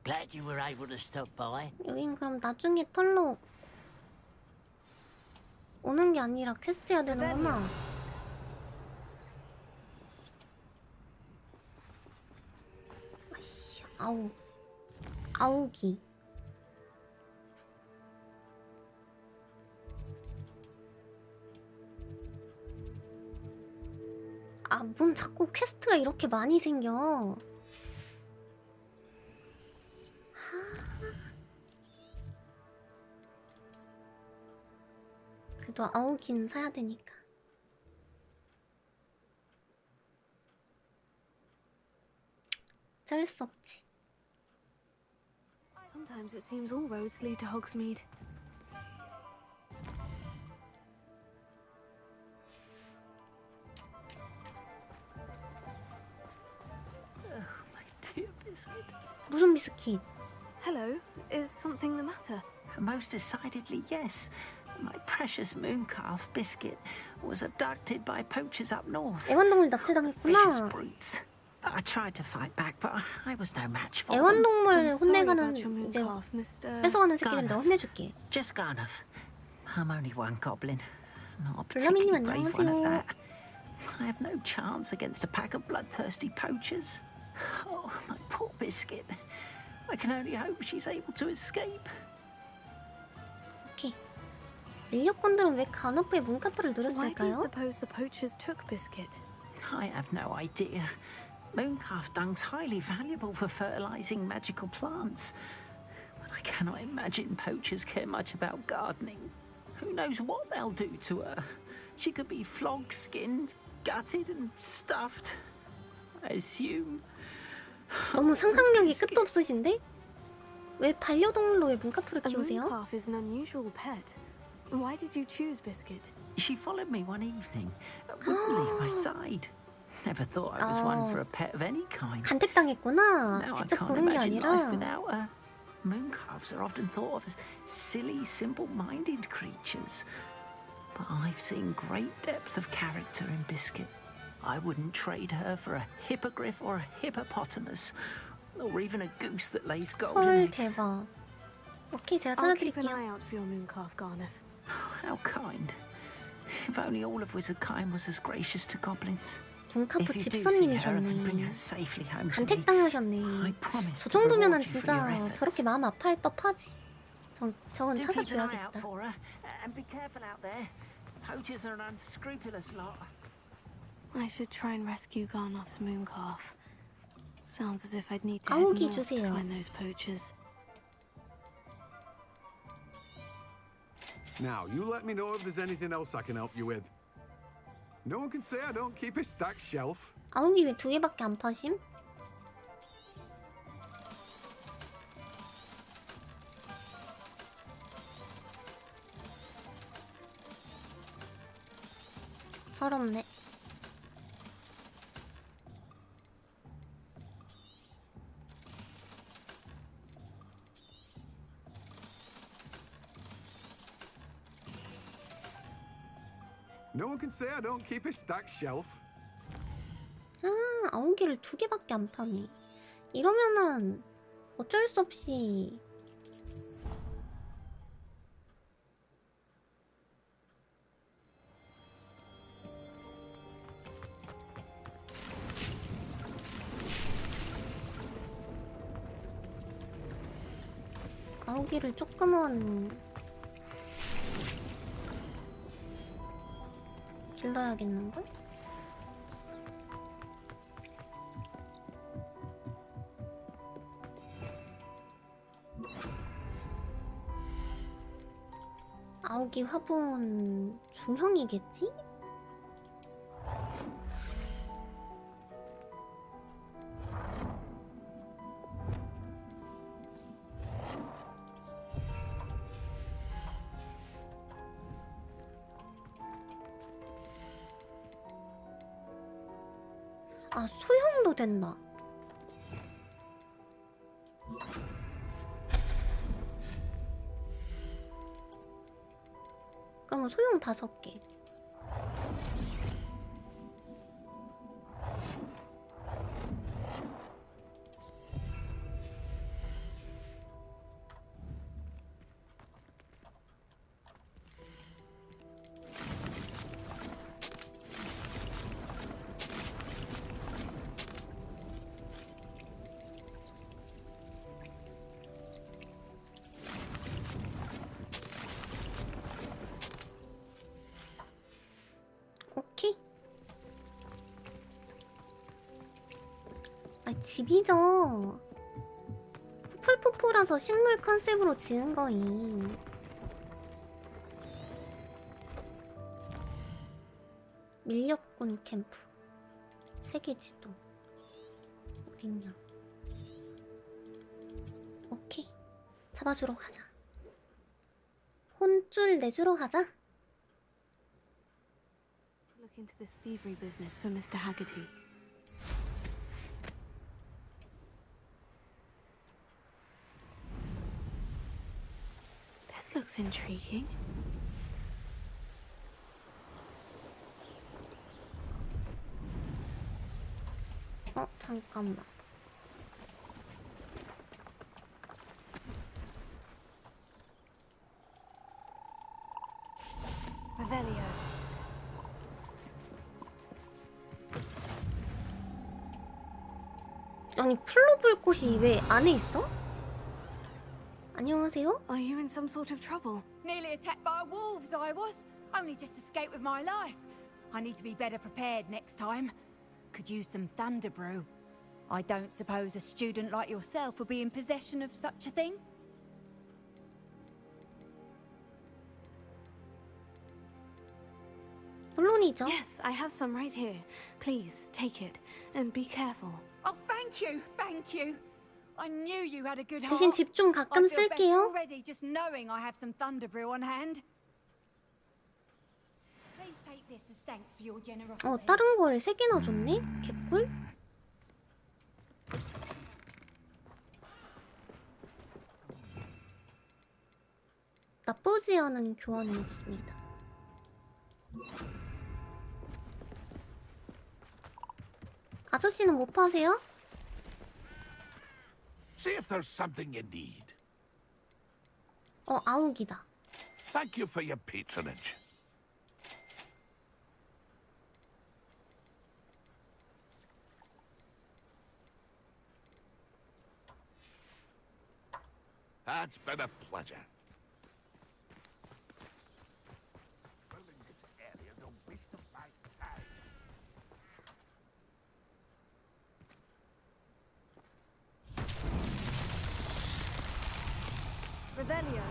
Glad you were able to stop by. 여긴 그럼 나중에 털로 오는 게 아니라 퀘스트 해야 되는구나. 아씨, 아우기. 아, 뭔 자꾸 퀘스트가 이렇게 많이 생겨. 그래도 아우기는 사야 되니까. 어쩔 수 없지. Sometimes it seems all roads lead to Hogsmeade. Dear Biscuit. 무슨 비스킷? Hello, is something the matter? Most decidedly, yes. My precious mooncalf Biscuit was abducted by poachers up north. 애완동물 Vicious 납치당했구나. brutes. I tried to fight back, but I was no match for them. 애완동물 I'm sorry 혼내가는 about your 이제 mooncalf, Mr. 뺏어가는 새끼는 내가 혼내줄게. Just Garnuff. I'm only one goblin. Not a 블라미님 particularly brave one at 안녕하세요. that. I have no chance against a pack of bloodthirsty poachers. Oh, my poor Biscuit. I can only hope she's able to escape. 오케이. 밀렵꾼들은 왜 간호부의 문카트를 Why do you 노렸을까요? suppose the poachers took Biscuit? I have no idea. Mooncalf dung's highly valuable for fertilizing magical plants. But I cannot imagine poachers care much about gardening. Who knows what they'll do to her? She could be flogged, skinned, gutted and stuffed. I assume. 너무 상상력이 끝도 없으신데? 왜 반려동물로 왜 문카트를 A 키우세요? mooncalf is an unusual pet. Why did you choose Biscuit? She followed me one evening. Wouldn't leave my side. Never thought I was one for a pet of any kind. 간택당했구나. Now I 직접 can't 고른 게 imagine life 아니라. without her. Mooncalves are often thought of as silly, simple-minded creatures. But I've seen great depth of character in Biscuit. I wouldn't trade her for a hippogriff or a hippopotamus, or even a goose that lays golden 헐, eggs. 대박. 오케이, 제가 I'll keep an 찾아드릴게요. eye out for your mooncalf, Garnuff. How kind. If only all of Wizardkind was as gracious to goblins. 문카프 집사님이셨네. 간택당하셨네. 저 정도면은 진짜 저렇게 마음 아파할 법하지. 저건 찾아줘야겠다. I should try and rescue Garnoff's mooncalf. Sounds as if I'd need to 아오기 head north to 주세요. find those poachers. Now, you let me know if there's anything else I can help you with. No one can say I don't keep a stacked shelf. 아오기 왜 2개밖에 안 파심? 서럽네. No one can say I don't keep a stacked shelf. 아, 아오기를 2개밖에 안 파네. 이러면은 어쩔 수 없이 아오기를 조금은 길러야겠는걸? 아오기 화분 중형이겠지? 아, 소형도 된다. 그러면 소형 5개. 오케이. 아, 집이죠. 풀푸푸라서 식물 컨셉으로 지은 거임. 밀렵꾼 캠프. 세계 지도. 어딨냐. 오케이. 잡아주러 가자. 혼쭐 내주러 가자. Look into this thievery business for Mr. Haggerty. This looks intriguing. 잠깐만. Revelio. 아니, 풀로 불꽃이 왜 안에 있어? 안녕하세요? Are you in some sort of trouble? Nearly attacked by wolves, I was. Only just escaped with my life. I need to be better prepared next time. Could use some thunder brew. I don't suppose a student like yourself would be in possession of such a thing? 물론이죠. Yes, I have some right here. Please, take it. And be careful. Oh, thank you, thank you. I knew you had a good heart. 대신 집 좀 가끔 I feel better 쓸게요. already just knowing I have some thunder brew on hand. Please take this as thanks for your generosity. 다른 거를 3개나 줬네? 개꿀? 나쁘지 않은 교환이었습니다. 아저씨는 못 파세요? See if there's something you need. 아욱이다. Thank you for your patronage. It's been a pleasure. Revelio.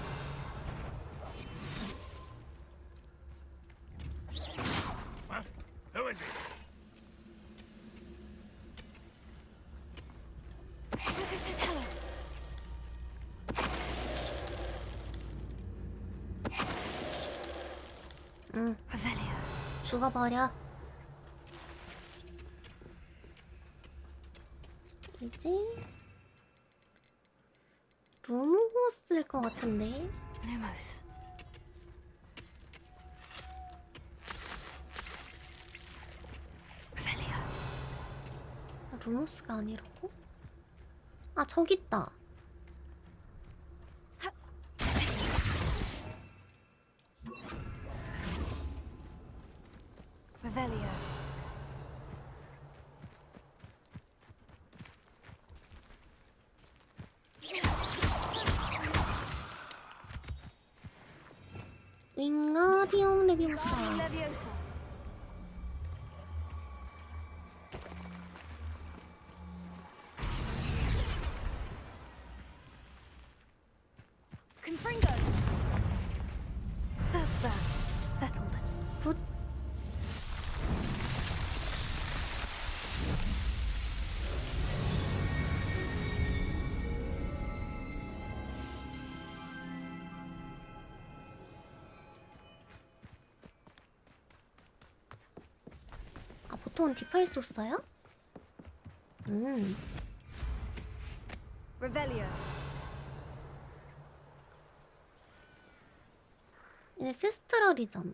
Huh? Who is it? Lucas, don't tell us. 응. Revelio. 죽어버려. 이제 루무고스일 것 같은데. Lumos. Revelio. 루모스가 아니라고? 아, 저기 있다. Revelio. 윙가디움 레비오사. Leviosa. Confringo. That's that. Settled. 굿. 아, 보통은 디팔소 써요? Revelio. 얘네 세스트럴이잖아.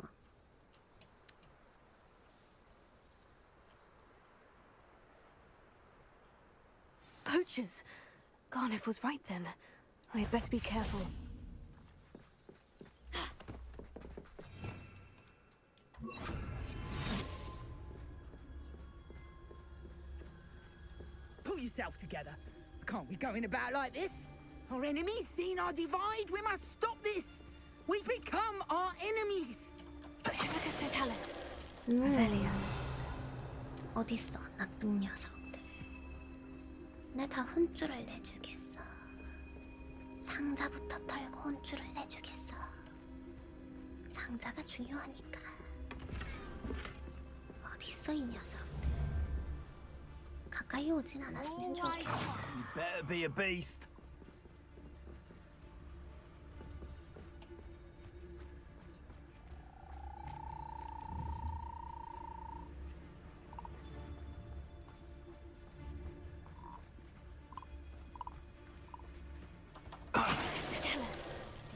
Poachers. Garniff was right then. I'd better be careful. Pull yourself together. Can't be going about like this. Our enemies seen our divide. We must stop this. We've become our enemies. Lucas, don't tell us. Revelio. 어딨어, 나쁜 녀석들. 내 다 혼쭐을 내주겠어. 상자부터 털고 혼쭐을 내주겠어. 상자가 중요하니까. 어딨어, 이 녀석들. 가까이 오진 않았으면 좋겠어. You better be a beast.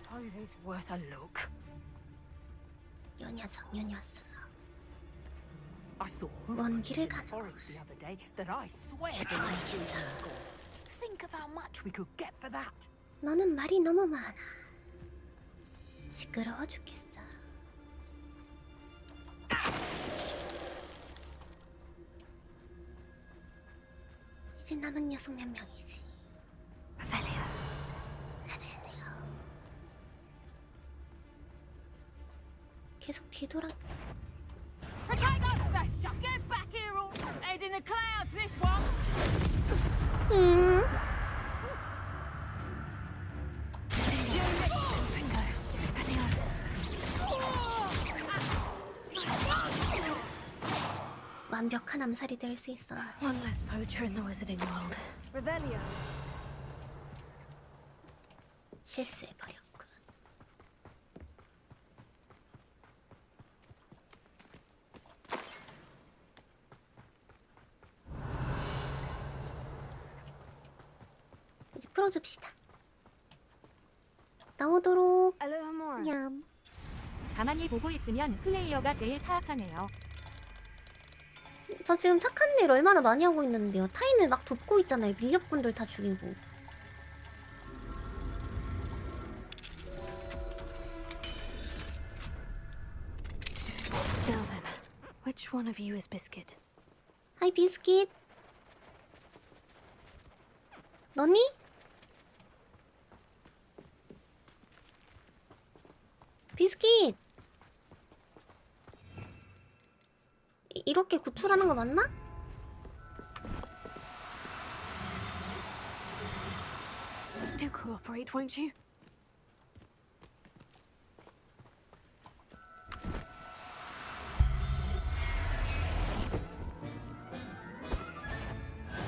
Suppose it's worth a look. 요 녀석, 요 녀석. I saw 먼 길을 in the 가는 forest the other day that I swear 죽어야겠어. Think of how much we could get for that. 너는 말이 너무 많아. 시끄러워 죽겠어. 이제 남은 녀석 몇 명이지? 레벨리오. 계속 뒤돌아. Potato! That's just get back here all head in the clouds, this one! 완벽한 암살이 될 수 있어. One less poacher in the wizarding world. Revelio. 실수해버렸군. 이제 풀어줍시다. 나오도록. 냠. 가만히 보고 있으면 플레이어가 제일 사악하네요. 저 지금 착한 일 얼마나 많이 하고 있는데요. 타인을 막 돕고 있잖아요. 밀렵분들 다 죽이고. Now then, which one of you is Biscuit? 하이 비스킷. 너니? 이렇게 구출하는 거 맞나? Do cooperate, won't you?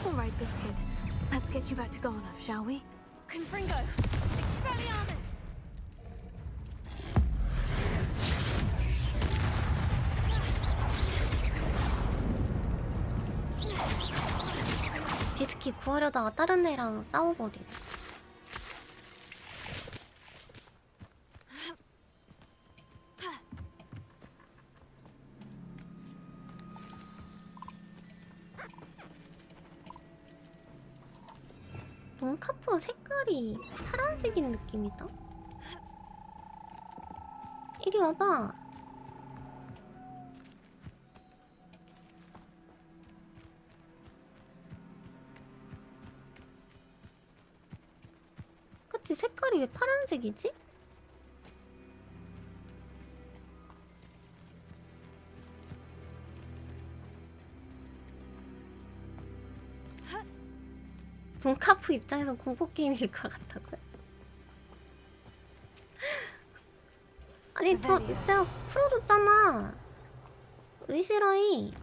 All right, Biscuit. Let's get you back to Garnoff, shall we? Confringo! Expelliarmus! 비스킷 구하려다가 다른 애랑 싸워버리네. 몬카프 색깔이 파란색인 느낌이다. 이리 와봐. 그치? 색깔이 왜 파란색이지? 몬카프 입장에선 공포게임일 것 같다고요? 아니 내가 풀어줬잖아. 의실어이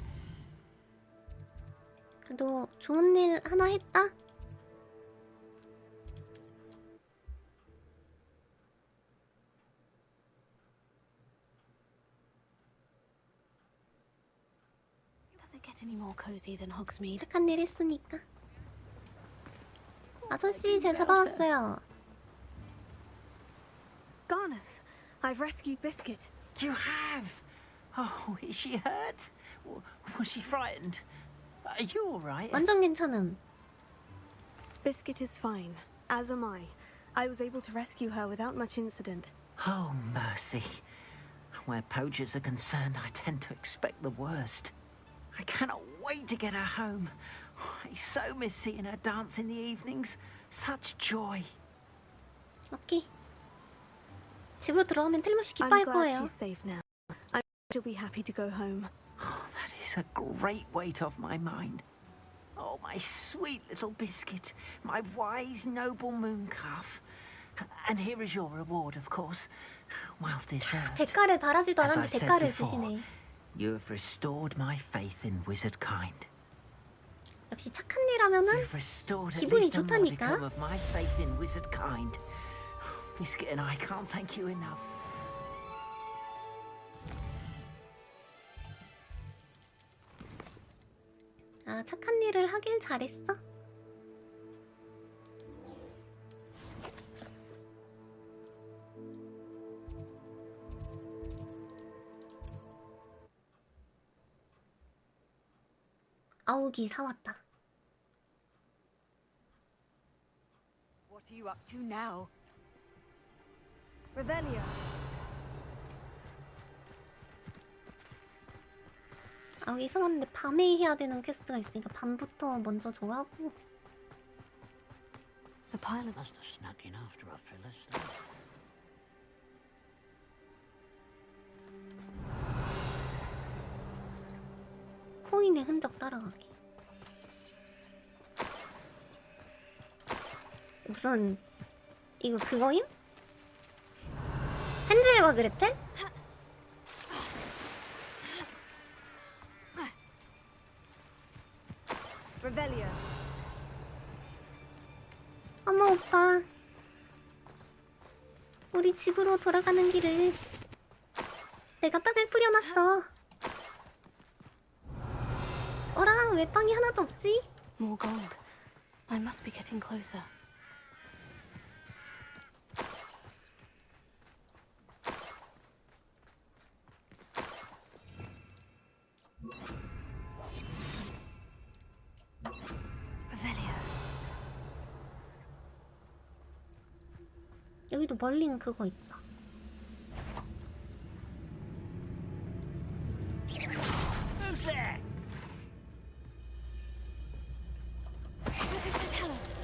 그래도 좋은 일 하나 했다? Does it get any more cozy than Hogsmeade? 착한 일 했으니까. 아저씨 제가 잡아왔어요. Garnoff, I've rescued Biscuit. You have? Oh, is she hurt? Was she frightened? Are you all right? 완전 괜찮음. Biscuit is fine, as am I. I was able to rescue her without much incident. Oh, mercy. Where poachers are concerned, I tend to expect the worst. I cannot wait to get her home. I so miss seeing her dance in the evenings. Such joy. 오케이. 집으로 들어가면 틀림없이 I'm 기뻐할 glad 거예요. she's safe now. I'm sure she'll be happy to go home. That is a great weight off my mind. Oh, my sweet little Biscuit. My wise, noble moon calf. And here is your reward, of course. Well deserved. 대가를 바라지도 As I 않았는데 said 대가를 before, 주시네. you have restored my faith in wizard kind. 역시 착한 일 하면은 You've restored at 기분이 least a 좋다니까. modicum of my faith in wizard kind. Biscuit and I can't thank you enough. 아, 착한 일을 하길 잘했어. 아우기 사왔다. What are you up to now? Revelio. 아우기 사왔는데 밤에 해야 되는 퀘스트가 있으니까 밤부터 먼저 정하고. The pile of Must have snuck in after our fellas. 코인의 흔적 따라가기. 무슨 이거 그거임? 헨젤과 그레텔? Revelio. 어머 오빠, 우리 집으로 돌아가는 길을 내가 땅을 뿌려놨어. 어라, 왜 빵이 하나도 없지? More gold. I must be getting closer. Revelio. 여기도 멀린 그거 있다. Who's there? What does that tell us?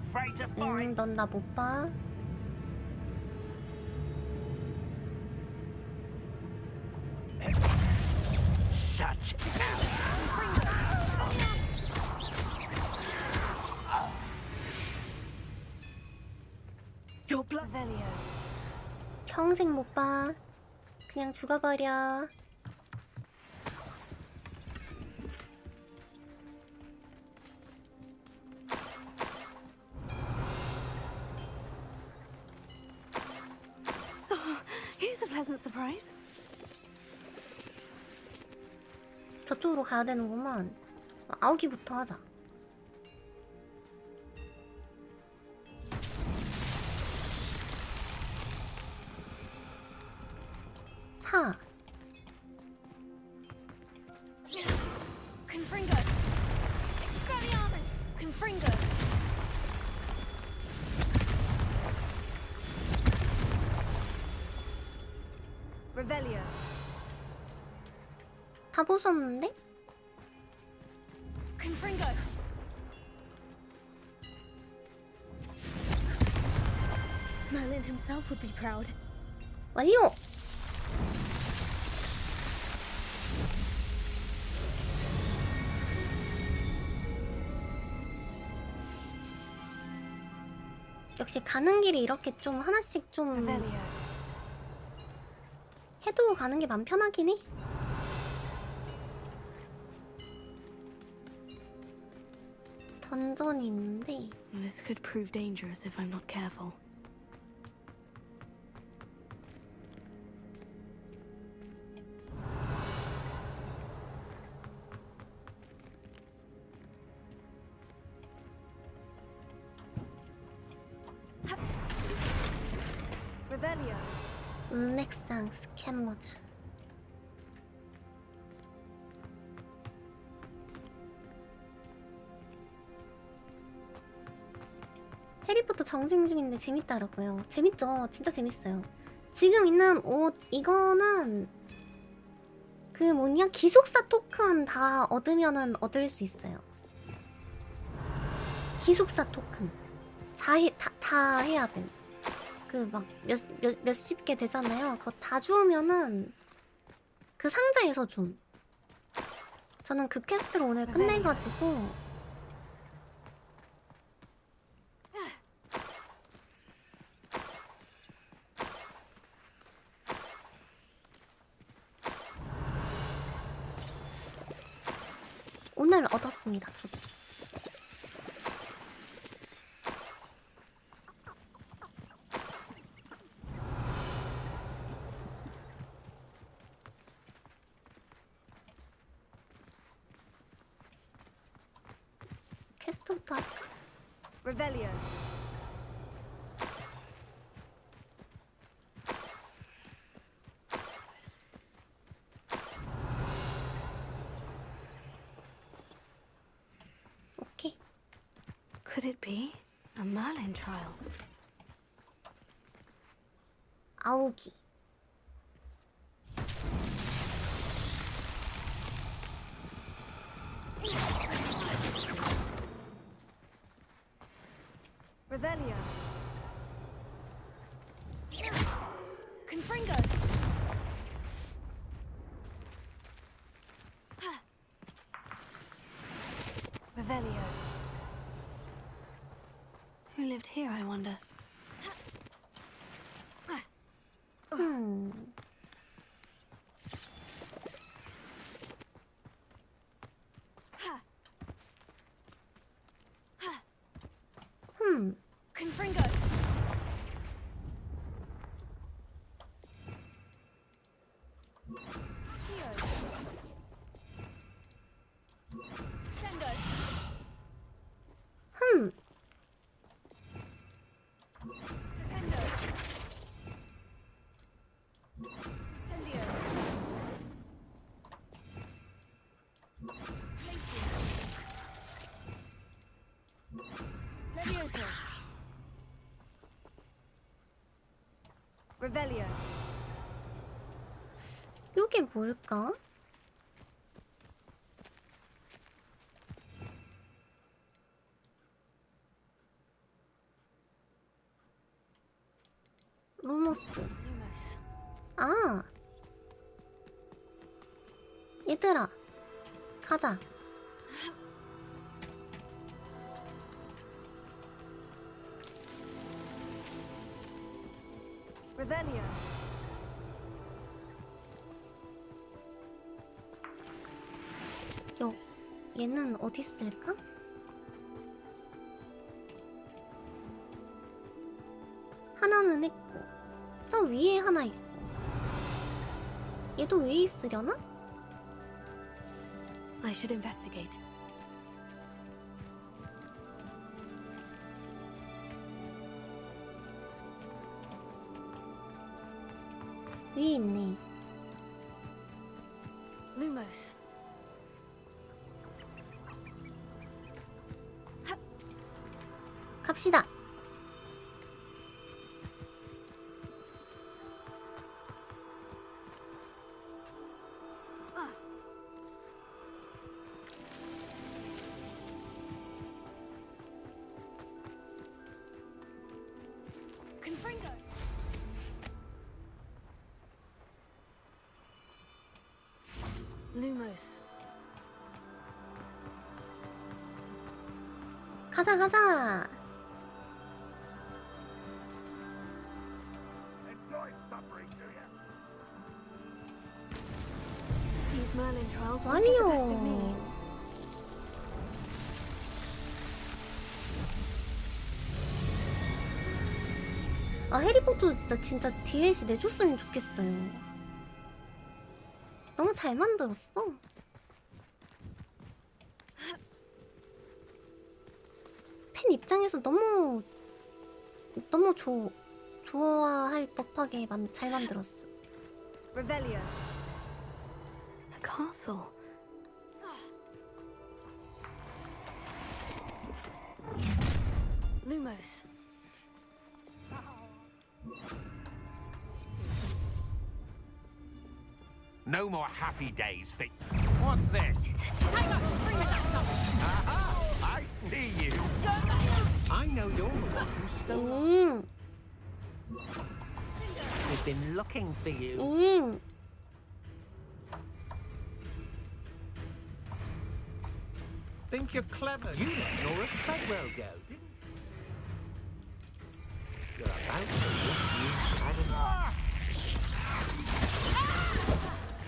Afraid to fight? 넌 나 못 봐. 평생 못 봐. 그냥 죽어버려. Here's a pleasant surprise. 저쪽으로 가야 되는구만. 아우기부터 하자. 사. Confringo. Expelliarmus. Confringo. Revelio. 다 보셨는데? Confringo. Merlin himself would be proud. 완료! 역시 가는 길이 이렇게 좀 하나씩 좀 해도 가는 게 맘 편하긴 해. 던전이 있는데 This could prove dangerous if I'm not careful. Revelio. 은액상 스캔 모자. 해리포터 정주행 중인데 재밌다라고요. 재밌죠. 진짜 재밌어요. 지금 있는 옷 이거는 그 뭐냐 기숙사 토큰 다 얻으면은 얻을 수 있어요. 기숙사 토큰 다 해야 돼. 그 막 몇십 개 되잖아요. 그거 다 주우면은 그 상자에서 줌. 저는 그 퀘스트를 오늘 끝내가지고 오늘 얻었습니다. 저도. 퀘스트부터 할까? Revelio. 오케이. Could it be a Merlin trial? 아우기. Revelio. Confringo. Revelio. Who lived here, I wonder? Confringo. Sendo. Pendo. Sendio. Levioso. Revelio. 이게 뭘까? 루모스. 아. 얘들아. 가자. Revelio. 얘는 어디 있을까? 하나는 했고 저 위에 하나 있고 얘도 위에 있으려나? I should investigate. 위에 있네. Lumos. 갑시다. Confringo. Lumos. 가자 가자. These Merlin trials won't get the best of me. 완료. 아 해리포터 진짜 DLC 내줬으면 좋겠어요. 너무 잘 만들었어. 팬 입장에서 너무 좋아할 법하게 잘 만들었어. Revelio. A castle. Lumos. No more happy days, Vic. What's this? Aha! I see you. I know you're the one who stole. We've been looking for you. Think you're clever? You let Laura Treadwell go, didn't you? You're about to misuse Adam.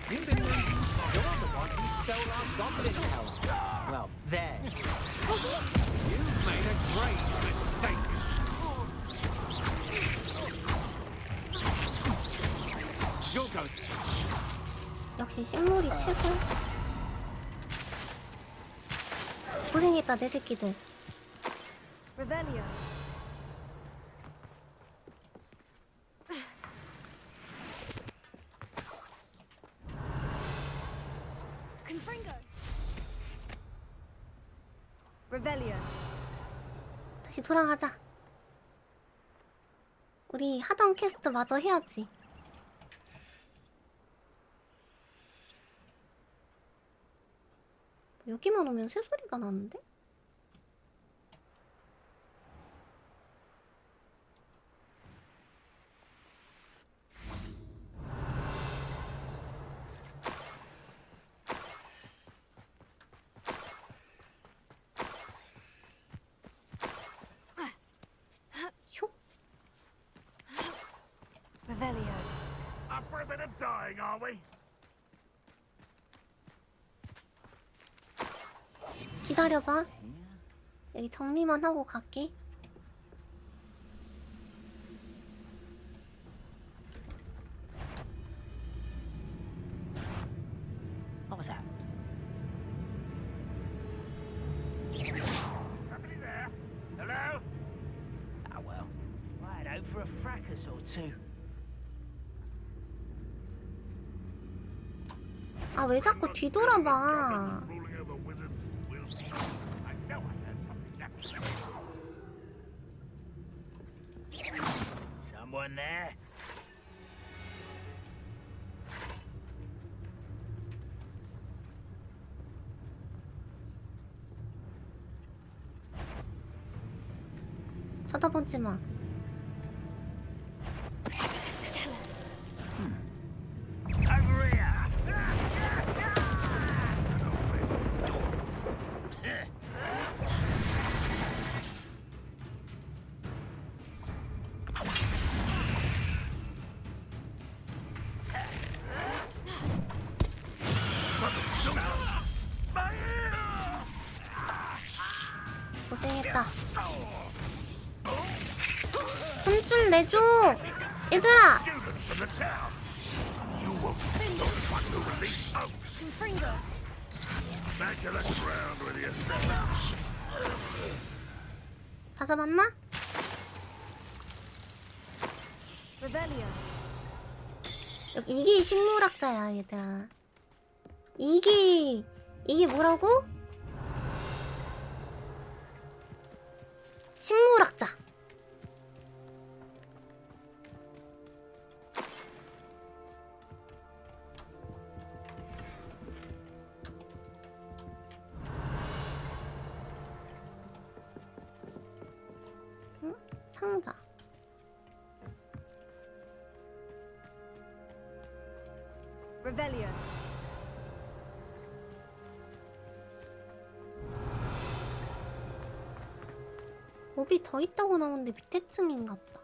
You've been thinking you're the one who stole our goblin helm. Well, there. You've made a great mistake. You're going. 역시 식물이 최고. 고생했다 내 새끼들. Revelio. Confringo. Revelio. 다시 돌아가자. 우리 하던 퀘스트 마저 해야지. 여기만 오면 새소리가 나는데? Revelio. Up for a bit of dying, are we? 기다려봐. 여기 정리만 하고 갈게. What was that? Somebody there? Hello? Ah, well, I'd hope for a fracas or two. 아, 왜 자꾸 뒤돌아봐. Ruling over wizards. We'll see. I know I heard something next. Someone there? 쳐다보지 마. Over here! 됐다. 혼줄 내줘! 얘들아! 다 잡았나? 이게 식물학자야 얘들아. 이게 뭐라고? 식물학자. 응? 상자. Revelio. 몹이 더 있다고 나오는데 밑에 층인가 보다.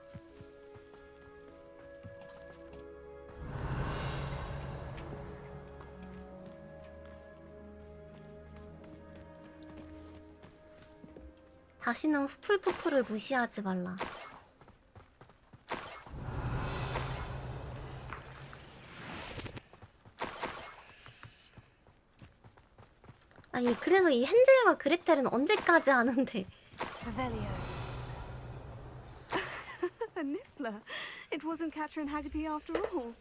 다시는 후플푸플을 무시하지 말라. 아니 그래서 이 헨젤과 그레텔은 언제까지 하는데? Revelio. A Niffler. It wasn't Catherine Haggerty after all.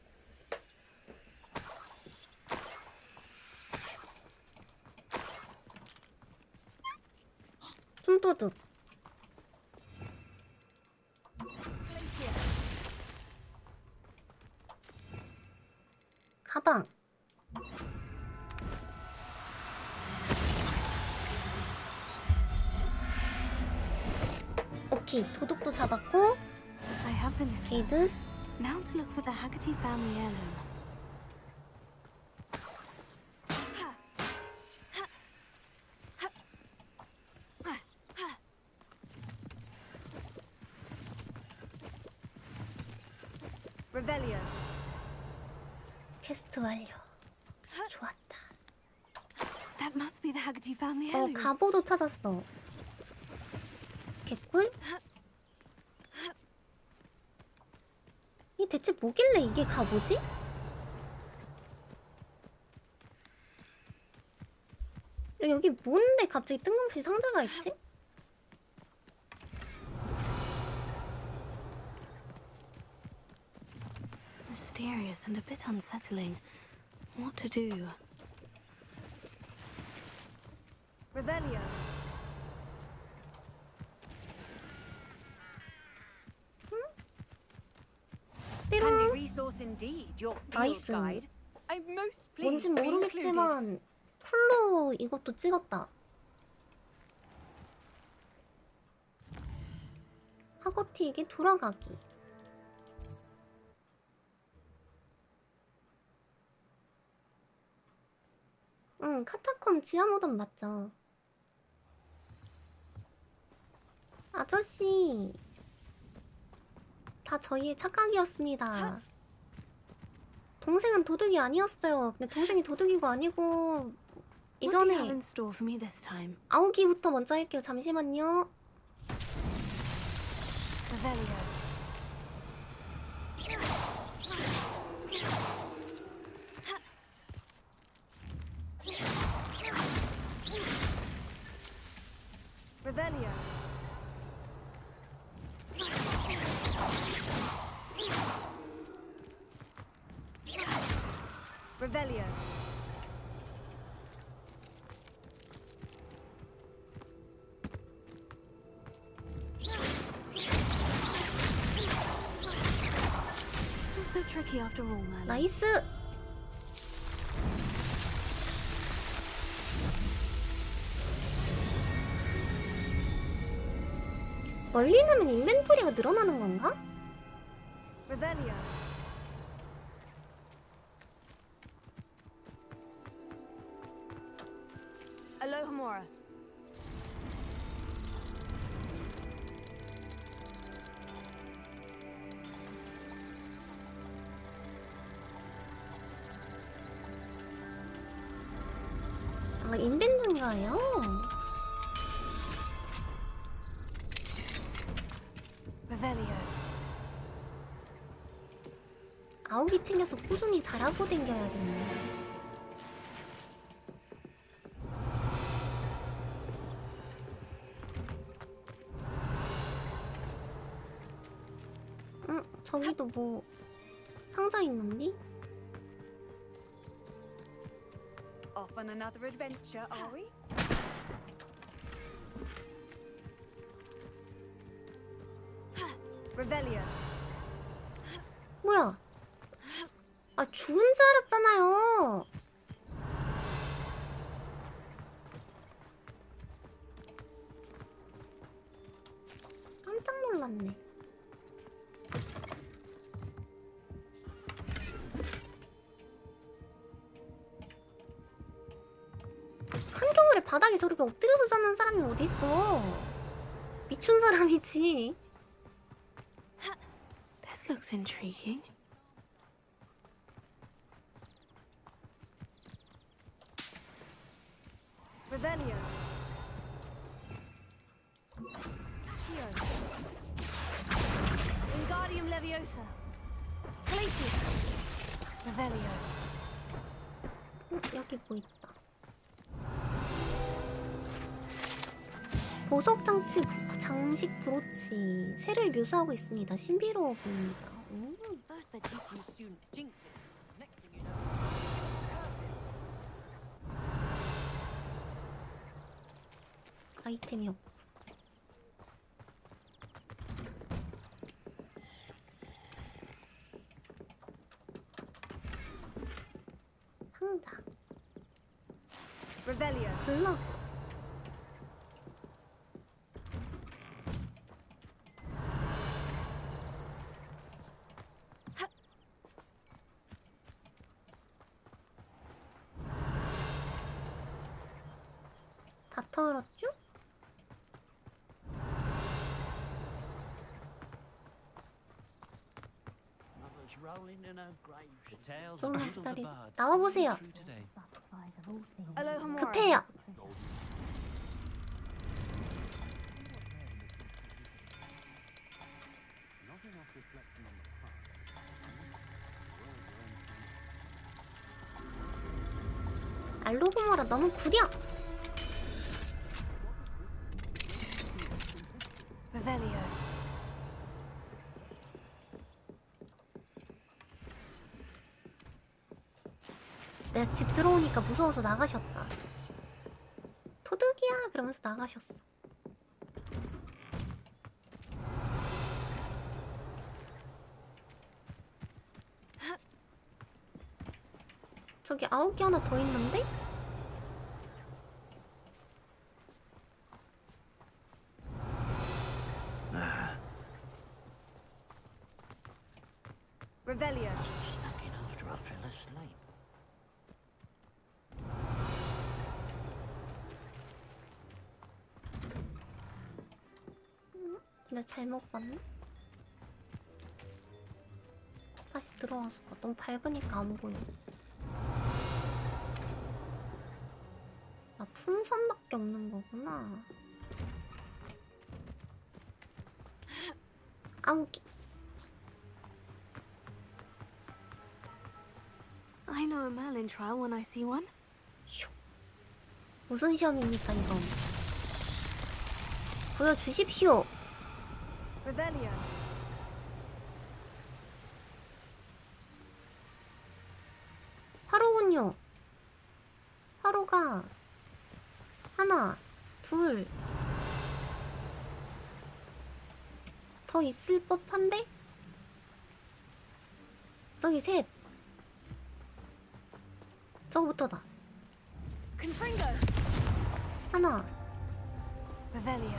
숨도둑. 가방. 오케이, 도둑도 잡았고. I have the Niffler. 게이드. Now to look for the Haggerty family heirloom. Revelio. 퀘스트 완료. 좋았다. That must be the Haggerty family heirloom. 갑오도 찾았어. 개꿀? 이 대체 뭐길래 이게 갑오지? 여기 뭔데 갑자기 뜬금없이 상자가 있지? Mysterious and a bit unsettling. What to do? Revelio. Handy resource indeed. Your field guide. I'm most pleased 뭔진 to be included. 모르겠지만 풀로 이것도 찍었다. 하거티에게 돌아가기. 응, 카타콤 지하모던 맞죠? 아저씨, 다 저희의 착각이었습니다. 동생은 도둑이 아니었어요. 근데 동생이 도둑이고 아니고 이전에 아우기부터 먼저 할게요. 잠시만요. Revelio. Revelio. It's so tricky after all, man. 나이스. 멀리 나면 인벤토리가 늘어나는 건가? Revelio. Alohomora. 아, 인벤트인가요? Revelio. 아욱이 챙겨서 꾸준히 잘하고 댕겨야겠네. 응, 저기도 뭐 상자 있는데? Off on another adventure, are we? Revelio. 뭐야? 아, 죽은 줄 알았잖아요. 깜짝 놀랐네. 한겨울에 바닥에 저렇게 엎드려서 자는 사람이 어딨어? 미춘 사람이지. This looks intriguing. Revelio. Here. Wingardium Leviosa. Glacius. Revelio. 여기 뭐 있다. 보석 장치, 장식 브로치. 새를 묘사하고 있습니다. 신비로워 보입니다. First they're teaching students jinxes. Next thing you know. 아이템이 없고. 상자. Revelio. 글러브. 다 털었죠? 좀 기다리. 나와보세요. 급해요. 알로그모라 너무 구려. Revelio. 내가 집 들어오니까 무서워서 나가셨다. 토득이야 그러면서 나가셨어. 저기 아욱이 하나 더 있는데? Revelio. Snacking after I fell asleep. 내가 잘못 봤네? 다시 들어와서 봐. 너무 밝으니까 안 보여. 아, 풍선밖에 없는 거구나. 아욱이. I know a Merlin trial when I see one. 무슨 시험입니까 이건? 보여주십시오. Revelio. 화로군요. 화로가 하나, 둘 더 있을 법한데? 저기 셋. 저거부터다. Confringo. 하나, Revelio.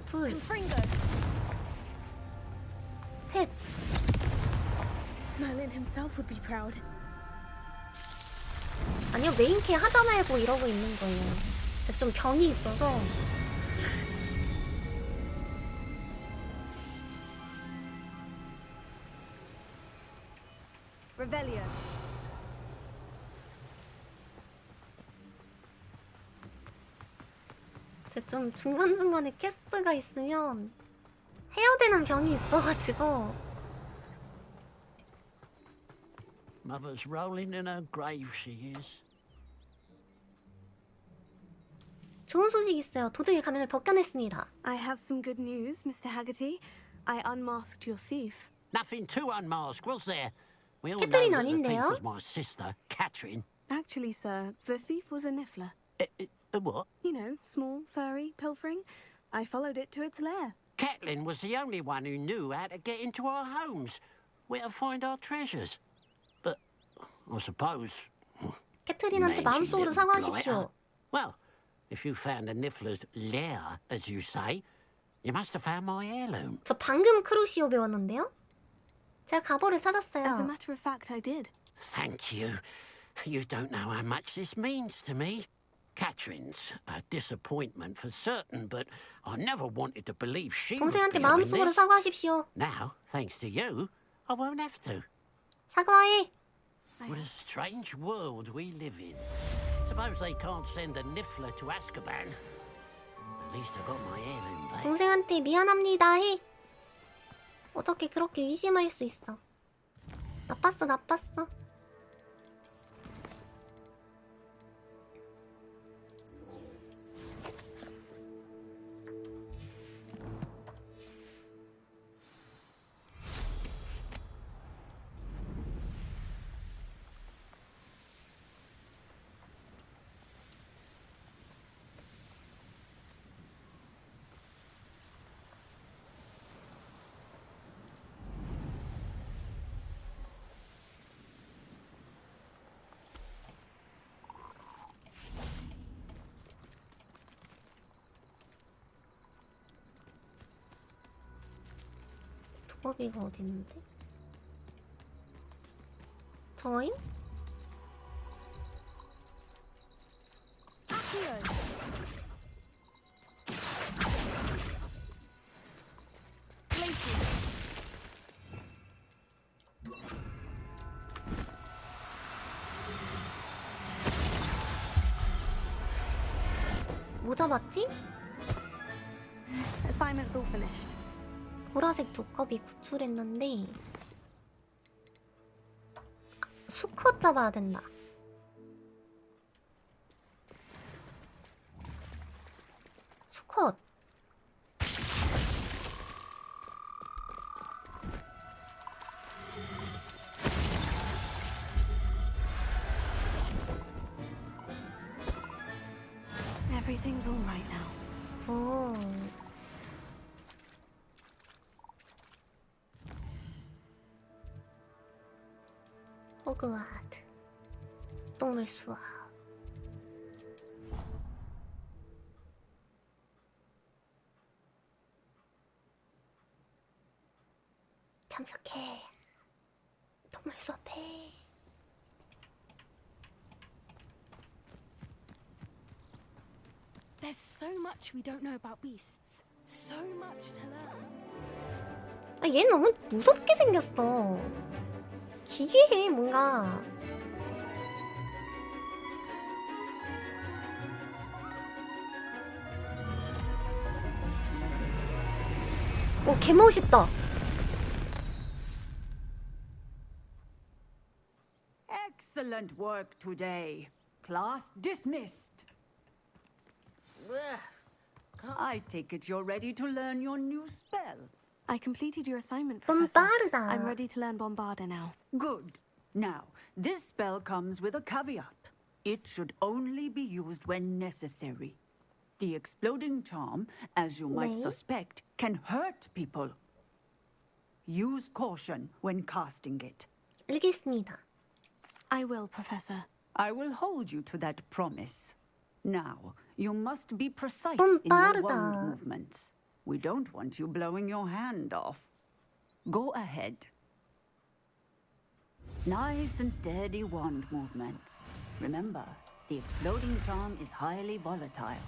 둘, Confringo. 셋. Merlin himself would be proud. 아니요, 메인캐 하다 말고 이러고 있는 거예요. 좀 병이 있어서. Revelio. 좀 중간중간에 캐스트가 있으면 해야 되는 병이 있어가지고. Mother's rolling in her grave, she is. 좋은 소식 있어요. 도둑이 가면을 벗겨냈습니다. I have some good news, Mr. Haggerty. I unmasked your thief. Nothing to unmask, was there? We all know 캐트린 that the thief 아닌데요? was my sister, Catherine. Actually, sir, the thief was a niffler. A what? You know, small, furry, pilfering. I followed it to its lair. Catelyn was the only one who knew how to get into our homes, where to find our treasures. But I suppose... 캐트린한테 마음속으로 사과하십시오. Well, if you found the niffler's lair, as you say, you must have found my heirloom. 저 방금 크루시오 배웠는데요? 제가 가보를 찾았어요. As a matter of fact, I did. Thank you. You don't know how much this means to me. Catherine's a disappointment for certain, but I never wanted to believe she was 동생한테 behind 마음속으로 this. 사과하십시오. Now, thanks to you, I won't have to. 사과해. What a strange world we live in. Suppose they can't send a niffler to Azkaban. At least I got my heirloom back. 동생한테 미안합니다 해. 어떻게 그렇게 의심할 수 있어. 나빴어. 두꺼비가 어디 있는데? 저임? 뭐 잡았지? Assignment's all finished. 보라색 두꺼비 구출했는데 수컷 잡아야 된다. 수컷. Everything's all right now. 굿. 호그와트 동물 수업. 참석해. 동물 수업해. There's so much we don't know about beasts. So much to learn. 아, 얘 너무 무섭게 생겼어. 기괴해 뭔가. 오, 개멋있다. Excellent work today. Class dismissed. I take it you're ready to learn your new spell. I completed your assignment, Professor. Bombarda. I'm ready to learn Bombarda now. Good. Now, this spell comes with a caveat. It should only be used when necessary. The exploding charm, as you might 네. suspect, can hurt people. Use caution when casting it. 알겠습니다. I will, Professor. I will hold you to that promise. Now, you must be precise in your Bombarda. wand movements. We don't want you blowing your hand off. Go ahead. Nice and steady wand movements. Remember, the exploding charm is highly volatile.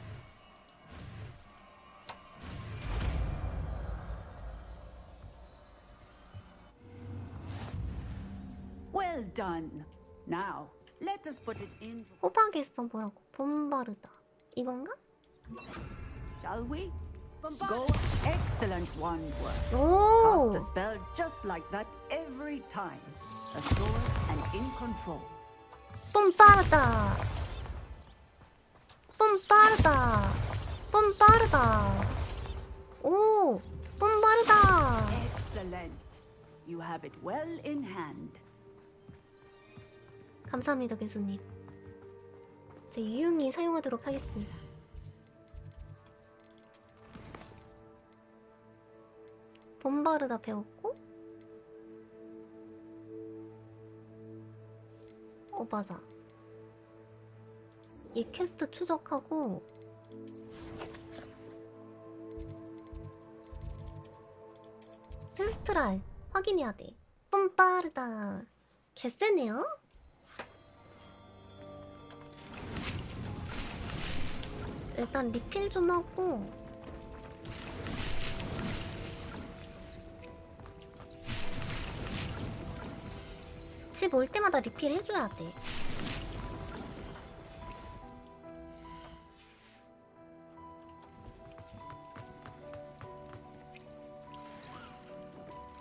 Well done. Now, let us put it into... 호박에 써보라고. 봄바르다. 이건가? Shall we? Go. Excellent wand work. 오. Cast the spell just like that every time. Assured and in control. 뿜 빠르다. 뿜 빠르다. 뿜 빠르다. 오, 뿜 빠르다. Excellent. You have it well in hand. 감사합니다, 교수님. 제 유용히 사용하도록 하겠습니다. 봄바르다 배웠고, 맞아. 이 퀘스트 추적하고 테스트랄 확인해야 돼. 뿜 빠르다. 개쎄네요? 일단 리필 좀 하고 집 올 때마다 리필 해줘야 돼.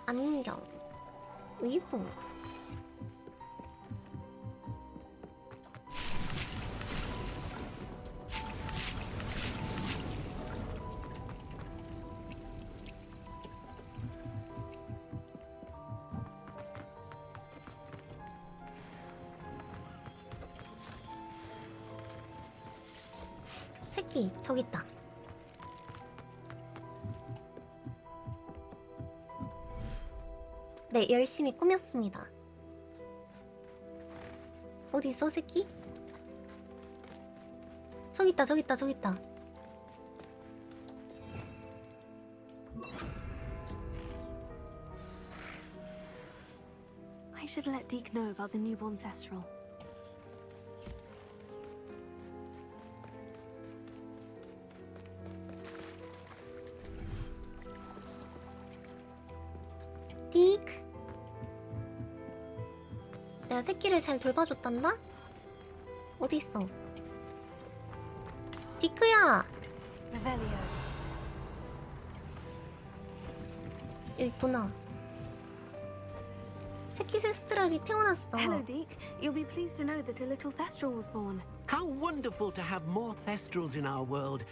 안경, 의복. 새끼, 저기 있다. 네, 열심히 꾸몄습니다. 어디 있어, 새끼? 저기 있다, 저기 있다, 저기 있다. I should let Deke know about the newborn Thestral. 디크. 내가 새끼를 잘 돌봐줬단다? 어디 있어? 디크야! Revelio. 여기 있구나. 새끼 세스트랄이 태어났어. Hello, Deke. You'll be pleased to know that a little Thestral was born. How wonderful to have more Thestrals in our world.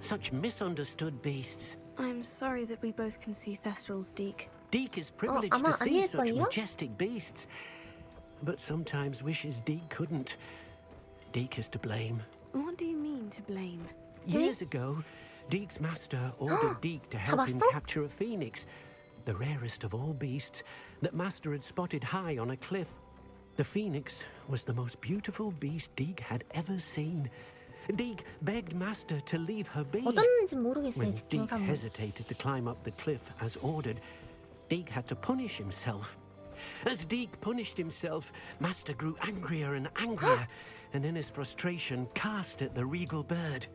Such misunderstood beasts. I'm sorry that we both can see Thestrals, Deke. Deke is privileged to see such majestic beasts, but sometimes wishes Deke couldn't. Deke is to blame. What do you mean, to blame? Years ago, Deke's master ordered Deke to help him capture a phoenix, the rarest of all beasts that master had spotted high on a cliff. The phoenix was the most beautiful beast Deke had ever seen. Deke begged master to leave her be. 어떤지 모르겠어요, When Deke 집중삼. hesitated to climb up the cliff as ordered, Deke had to punish himself. As Deke punished himself, master grew angrier and angrier, and in his frustration cast at the regal bird.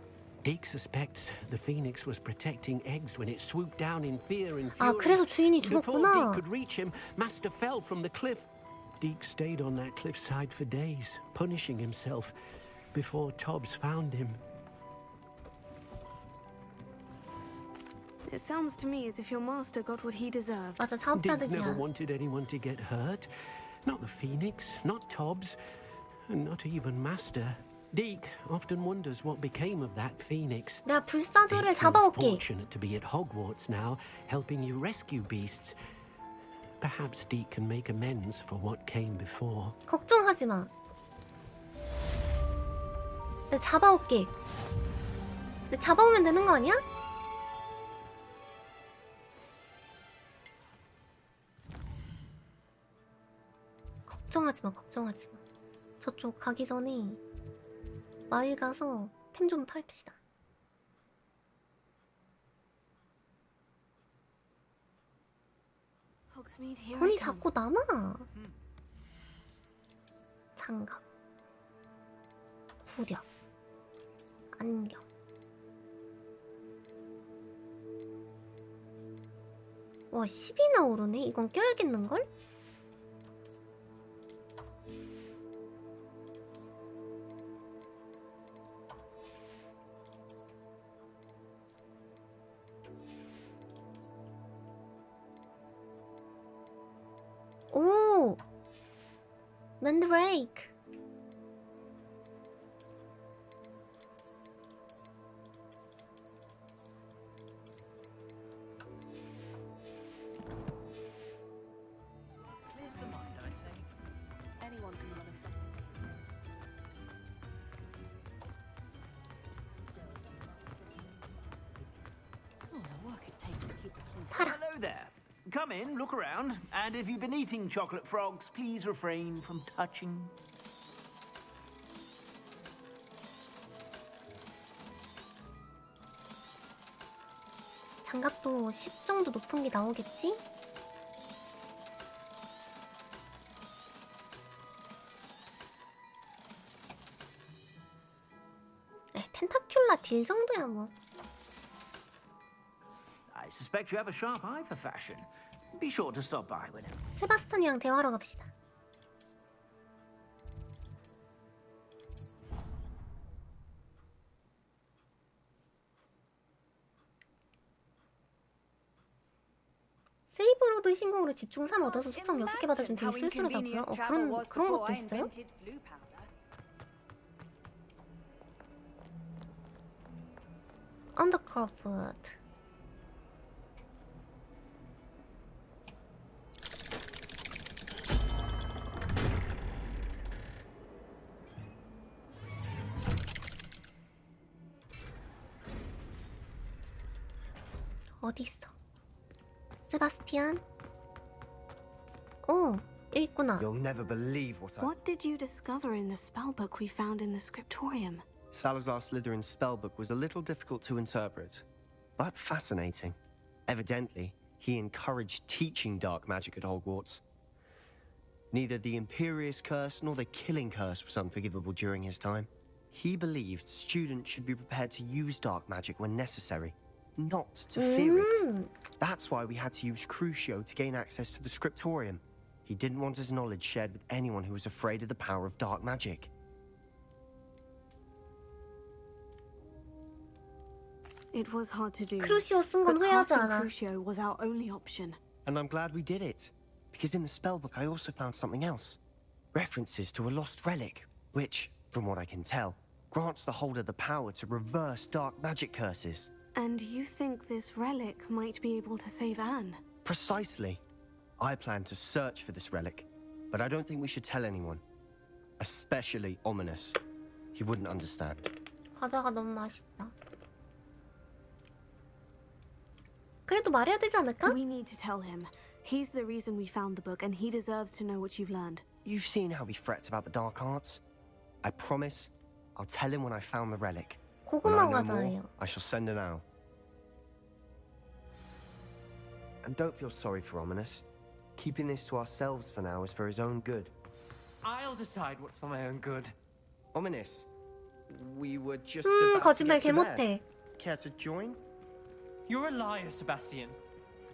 Deke suspects the phoenix was protecting eggs when it swooped down in fear and fury. 아, 그래서 주인이 Before 죽었구나. Deke could reach him, master fell from the cliff. Deke stayed on that cliffside for days, punishing himself, before Tobbs found him. It sounds to me as if your master got what he deserved. 맞아, Deke never 사업자득이야. wanted anyone to get hurt. Not the phoenix, not Tobbs, and not even master. Deke often wonders what became of that phoenix. 내가 불사조를 Deke feels 잡아올게. fortunate to be at Hogwarts now, helping you rescue beasts. Perhaps Deke can make amends for what came before. 걱정하지 마. 내가 잡아올게. 내가 잡아오면 되는 거 아니야? 걱정하지 마, 걱정하지 마. 저쪽 가기 전에 마을 가서 템 좀 팔읍시다. Hogsmeade, here I 돈이 come. 자꾸 남아. 장갑, 구력, 안경. 와, 10이나 오르네? 이건 껴야겠는걸? 오! 맨드레이크. Hello there. Come in, look around, and if you've been eating chocolate frogs, please refrain from touching. 장갑도 10 정도 높은 게 나오겠지? 텐타큘라 딜 정도야 뭐. I suspect you have a sharp eye for fashion. Be sure to stop by whenever. 세바스찬이랑 대화하러 갑시다. 세이브로드 신공으로 집중 3 얻어서 속성 6개 받아주면 되게 쓸쓸하다고요? 그런 것도 있어요? 언더크로프트. 어디 있어? 세바스티안? 오, 여기 있구나. You'll never believe what I... What did you discover in the spellbook we found in the scriptorium? Salazar Slytherin's spellbook was a little difficult to interpret, but fascinating. Evidently, he encouraged teaching dark magic at Hogwarts. Neither the Imperious Curse nor the Killing Curse was unforgivable during his time. He believed students should be prepared to use dark magic when necessary, not to fear it. That's why we had to use Crucio to gain access to the scriptorium. He didn't want his knowledge shared with anyone who was afraid of the power of dark magic. It was hard to do. 크루시오 쓴 건 But 후회하지 casting 않아. Crucio was our only option. And I'm glad we did it, because in the spellbook I also found something else. References to a lost relic, which, from what I can tell, grants the holder the power to reverse dark magic curses. And you think this relic might be able to save Anne? Precisely. I plan to search for this relic, but I don't think we should tell anyone. Especially Ominous. He wouldn't understand. 과자가 너무 맛있다. 그래도 말해야 되지 않을까? We need to tell him. He's the reason we found the book, and he deserves to know what you've learned. You've seen how he frets about the dark arts. I promise I'll tell him when I found the relic. When I 고구마 know more, 과자예요. I shall send an owl. And don't feel sorry for Ominous. Keeping this to ourselves for now is for his own good. I'll decide what's for my own good. Ominous, we were just about to 거짓말 get 개 to bed. 못해. Care to join? You're a liar, Sebastian.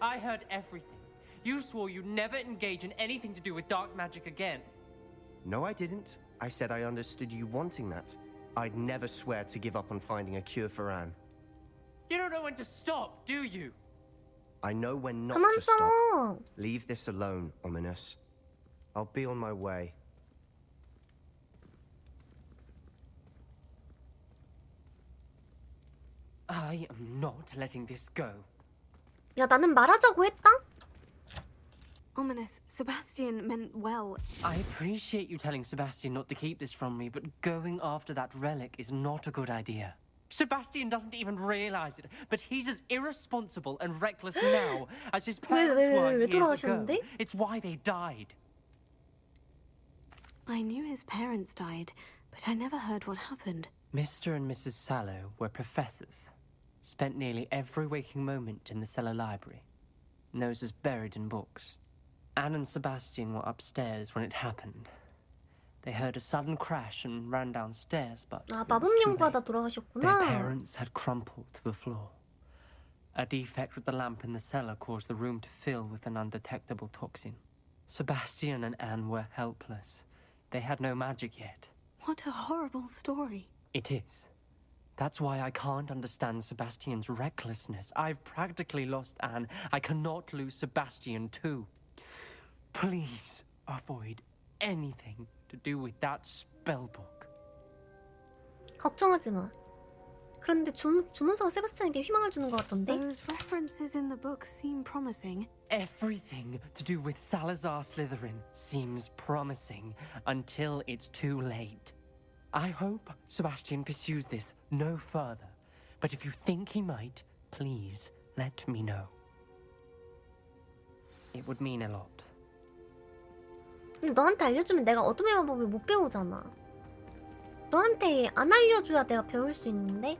I heard everything. You swore you'd never engage in anything to do with dark magic again. No, I didn't. I said I understood you wanting that. I'd never swear to give up on finding a cure for Anne. You don't know when to stop, do you? I know when not 그만 to stop. 써. Leave this alone, Ominous. I'll be on my way. I am not letting this go. 야, 나는 말하자고 했다? Ominous, Sebastian meant well. I appreciate you telling Sebastian not to keep this from me, but going after that relic is not a good idea. Sebastian doesn't even realize it, but he's as irresponsible and reckless now as his parents were 왜 years ago. 돌아가셨는데? It's why they died. I knew his parents died, but I never heard what happened. Mr. and Mrs. Sallow were professors. Spent nearly every waking moment in the cellar library. Noses buried in books. Anne and Sebastian were upstairs when it happened. They heard a sudden crash and ran downstairs, but 아, it was 마법 too 연구하다 late. 돌아가셨구나. Their parents had crumpled to the floor. A defect with the lamp in the cellar caused the room to fill with an undetectable toxin. Sebastian and Anne were helpless. They had no magic yet. What a horrible story. It is. That's why I can't understand Sebastian's recklessness. I've practically lost Anne. I cannot lose Sebastian too. Please avoid anything to do with that spellbook. 걱정하지 마. 그런데 주문서가 세바스찬에게 희망을 주는 것 같던데? Those references in the book seem promising. Everything to do with Salazar Slytherin seems promising until it's too late. I hope Sebastian pursues this no further, but if you think he might, please let me know. It would mean a lot. 근데 너한테 알려주면 내가 어둠의 마법을 못 배우잖아. 너한테 안 알려줘야 내가 배울 수 있는데?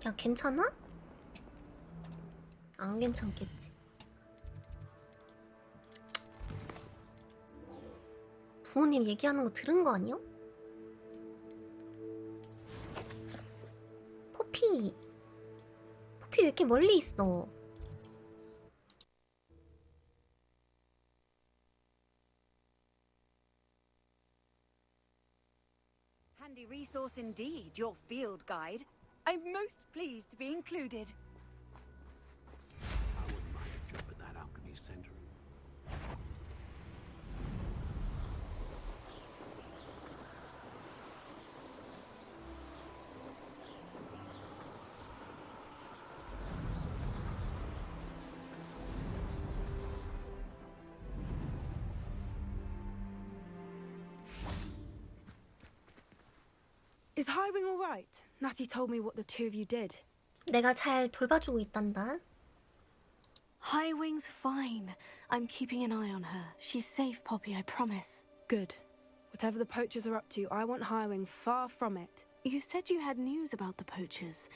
야, 괜찮아? 안 괜찮겠지. 부모님 얘기하는 거 들은 거 아니야? 포피 왜 이렇게 멀리 있어? Handy resource indeed, your field guide. I'm most pleased to be included. I wouldn't mind a job at that alchemy center. Is Highwing all right? Natty told me what the two of you did. 내가 잘 돌봐주고 있단다. Highwing's fine. I'm keeping an eye on her. She's safe, Poppy, I promise. Good. Whatever the poachers are up to, I want Highwing far from it. You said you had news about the poachers,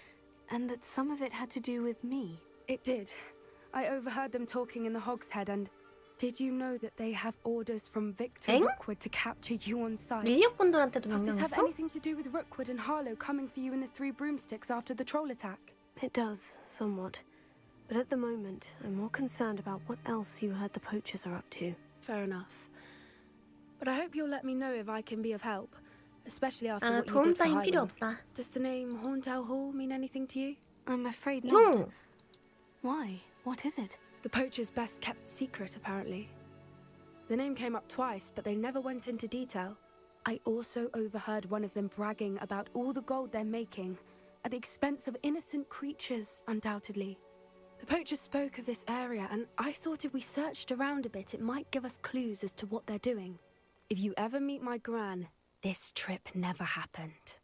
and that some of it had to do with me. It did. I overheard them talking in the Hogshead, and did you know that they have orders from Victor Rookwood to capture you on sight? 밀렵꾼들한테도 Does this have 명령했어? anything to do with Rookwood and Harlow coming for you in the Three Broomsticks after the troll attack? It does, somewhat. But at the moment, I'm more concerned about what else you heard the poachers are up to. Fair enough. But I hope you'll let me know if I can be of help, especially after 아, what you 도움 did for 따윈 필요 Highwing. 없다. Does the name Horntail Hall mean anything to you? I'm afraid not. No. Why? What is it? The poacher's best kept secret, apparently. The name came up twice, but they never went into detail. I also overheard one of them bragging about all the gold they're making, at the expense of innocent creatures, undoubtedly. The poachers spoke of this area, and I thought if we searched around a bit, it might give us clues as to what they're doing. If you ever meet my gran, this trip never happened.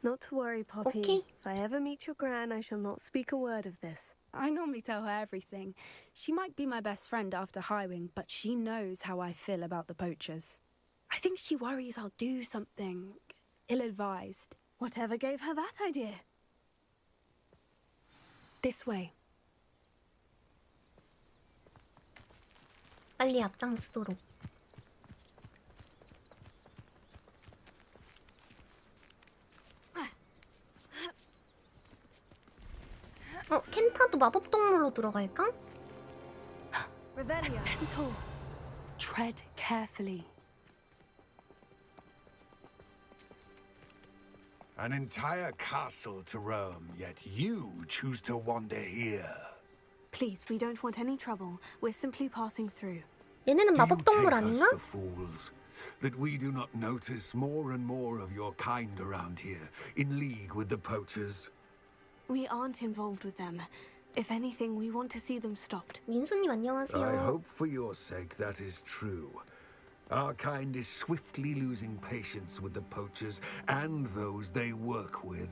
Not to worry, Poppy. Okay. If I ever meet your gran, I shall not speak a word of this. I normally tell her everything. She might be my best friend after Highwing, but she knows how I feel about the poachers. I think she worries I'll do something ill-advised. Whatever gave her that idea? This way. 빨리 앞장서도록. 켄타도 마법 동물로 들어갈까? A centaur. Tread carefully. An entire castle to roam, yet you choose to wander here. Please, we don't want any trouble. We're simply passing through. 얘네는 Do 마법 you 동물 take 아닌가? us for fools? That we do not notice more and more of your kind around here, in league with the poachers? We aren't involved with them. If anything, we want to see them stopped. 민수님 안녕하세요. I hope for your sake that is true. Our kind is swiftly losing patience with the poachers and those they work with.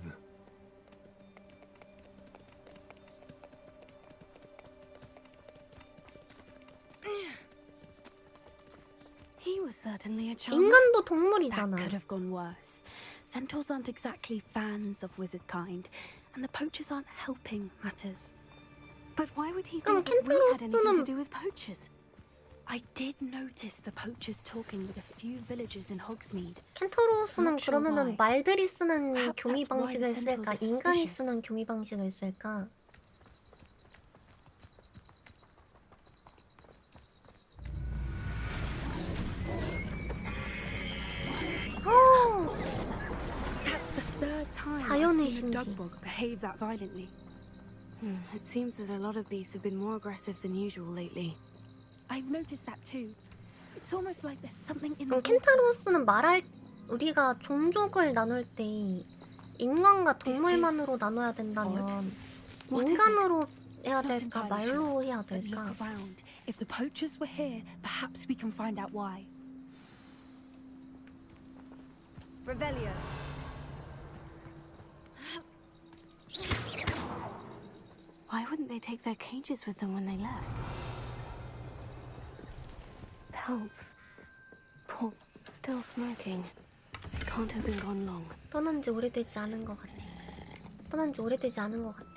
He was certainly a charmer. 인간도 That 동물이잖아. could have gone worse. Centaurs aren't exactly fans of wizard kind, and the poachers aren't helping matters. But why would he 그럼 think that we had anything to 켄타로스는 do with poachers? I did notice the poachers talking with a few villagers in Hogsmeade. 켄터로스는 Not sure 그러면은 why. 말들이 쓰는 Perhaps 교미 that's why 방식을 the centaurs 쓸까? are 인간이 suspicious. 쓰는 교미 방식을 쓸까? That's the third time 자연의 I've seen a 신비. dugbog behave that violently. It seems that a lot of beasts have been more aggressive than usual lately. I've noticed that too. It's almost like there's something in 그럼 the water. 켄타로스는 말할 우리가 종족을 나눌 때 인간과 동물만으로 나눠야 된다면 인간으로 해야 될까 말로 해야 But 될까? look around. If the poachers were here, perhaps we can find out why. Revelio. Why wouldn't they take their cages with them when they left? Pelts. Paul, still smoking. Can't have been gone long. 떠난 지 오래되지 않은 것 같아. 떠난 지 오래되지 않은 것 같아.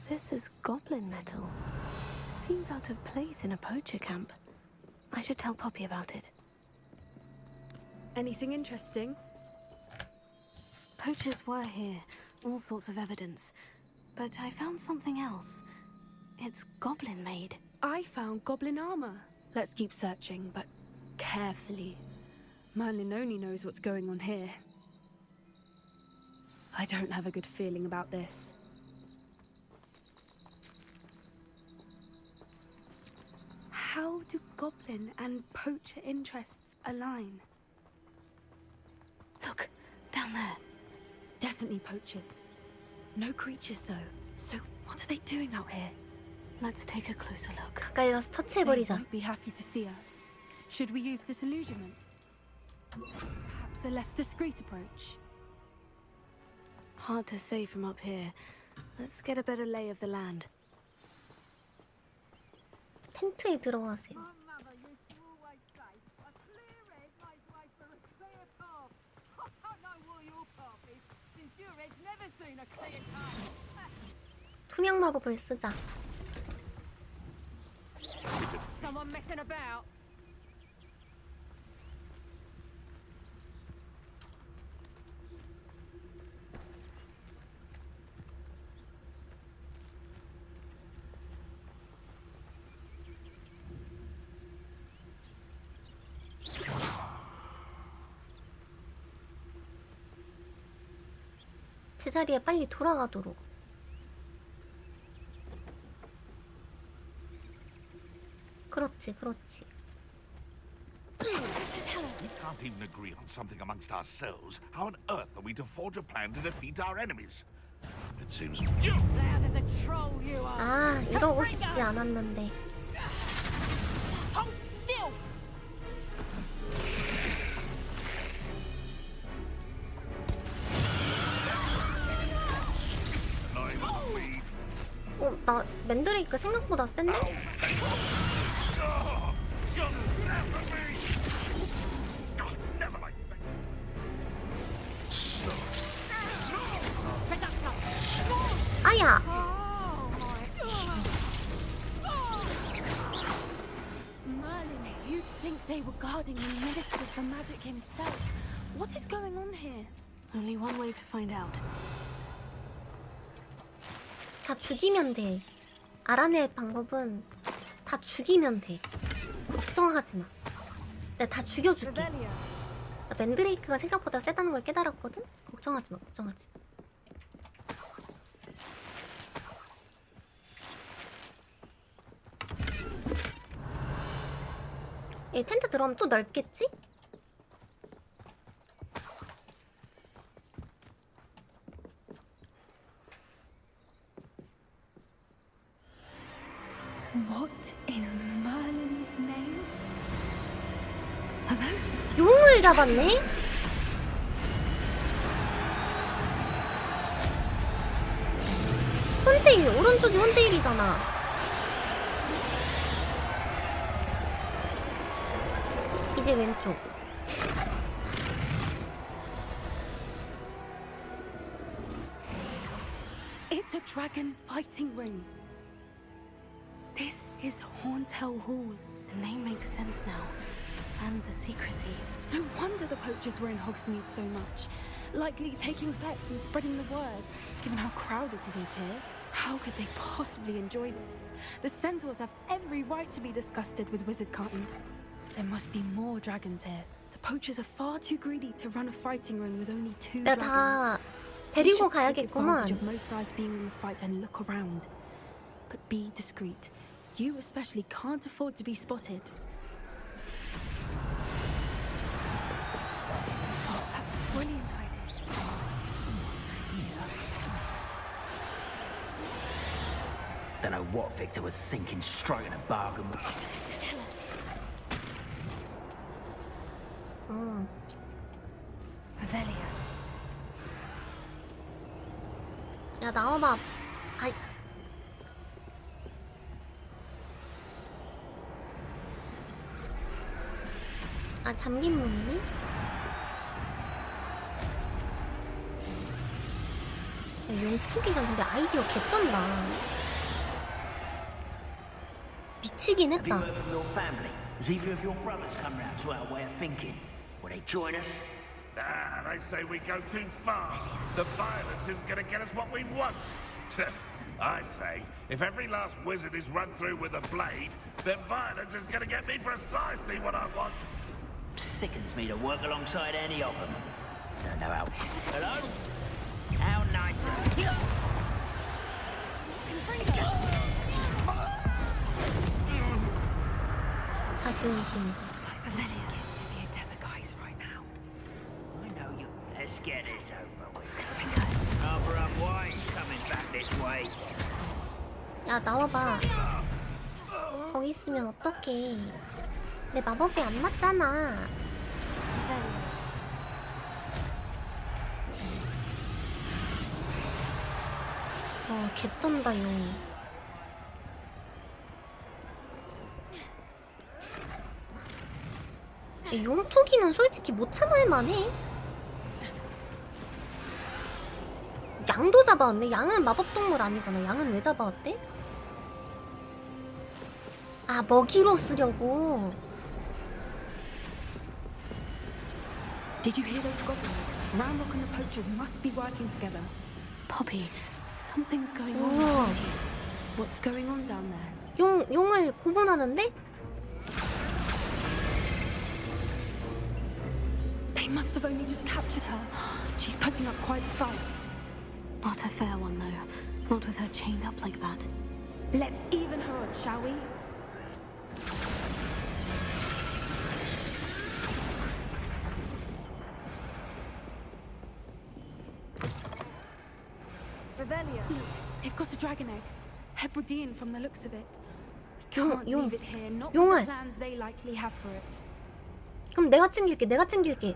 This is goblin metal. Seems out of place in a poacher camp. I should tell Poppy about it. Anything interesting? Poachers were here, all sorts of evidence. But I found something else. It's goblin made. I found goblin armor. Let's keep searching, but carefully. Merlin only knows what's going on here. I don't have a good feeling about this. How do goblin and poacher interests align? Look, down there. Definitely poachers. No creatures though. So what are they doing out here? Let's take a closer look. 가까이 가서 They 처치해버리자. won't be happy to see us. Should we use disillusionment? Perhaps a less discreet approach. Hard to say from up here. Let's get a better lay of the land. 텐트에 들어가세요. 투명 마법을 쓰자. Someone messing about? 제자리에 빨리 돌아가도록. 그렇지, 그렇지. We can't even agree on something amongst ourselves. How on earth are we to forge a plan to defeat our enemies? It seems you. Loud as a troll you are. 아, 이러고 싶지 않았는데. Hold still. 나 맨드레이크 생각보다 센데? 아야! Merlin, you'd think they were guarding the Minister for Magic himself. What is going on here? Only one way to find out. 다 죽이면 돼. 알아낼 방법은 다 죽이면 돼. 걱정하지 마. 내가 다 죽여줄게. 나 맨드레이크가 생각보다 세다는 걸 깨달았거든? 걱정하지 마, 걱정하지 마. 이 텐트 들어가면 또 넓겠지? What in Merlin's name? Are those 용을 잡았네? 혼테일, 오른쪽이 혼테일이잖아. 이제 왼쪽. It's a dragon fighting ring. This is Horntail Hall. The name makes sense now. And the secrecy. No wonder the poachers were in Hogsmeade so much. Likely taking bets and spreading the word. Given how crowded it is here, how could they possibly enjoy this? The centaurs have every right to be disgusted with wizard cutting. There must be more dragons here. The poachers are far too greedy to run a fighting ring with only 2 나 dragons. 다 They 데리고 should take 가야겠구만. advantage of most eyes being in the fight and look around. But be discreet. You especially can't afford to be spotted. Oh, that's a brilliant idea. Someone's here. Sense it. Don't know what Victor was thinking, striking a bargain with. Revelia. 야 나와봐. 아이. 아 잠긴 문이네? 야 용투기장 근데 아이디어 개쩐다. 미치긴 Have you 했다. heard from your family? Has either of your brothers come round to our way of thinking? Will they join us? Ah, they say we go too far. The violence isn't going to get us what we want. I say, if every last wizard is run through with a blade, then violence is going to get me precisely what I want. Sickens me to work alongside any of them. Don't know how. Hello? How nice of you. 다시 의심. I know you. Let's get this over with. Harbour up wine coming back this way. 야 나와봐. 거기 있으면 어떡해. 내 마법이 안 맞잖아. 와 개쩐다 용. 용투기는 솔직히 못 참을 만해. 양도 잡아왔네. 양은 마법동물 아니잖아. 양은 왜 잡아왔대? 아 먹이로 쓰려고. Did you hear those goblins? Ramrock and the poachers must be working together. Poppy, something's going 우와. on around you. What's going on down there? 용을 고문하는데? They must have only just captured her. She's putting up quite the fight. Not a fair one, though. Not with her chained up like that. Let's even her odds, shall we? Revelia. Look, they've got a dragon egg. Hebridean from the looks of it. We can't leave it here, not with the plans they likely have for it. 그럼 내가 챙길게.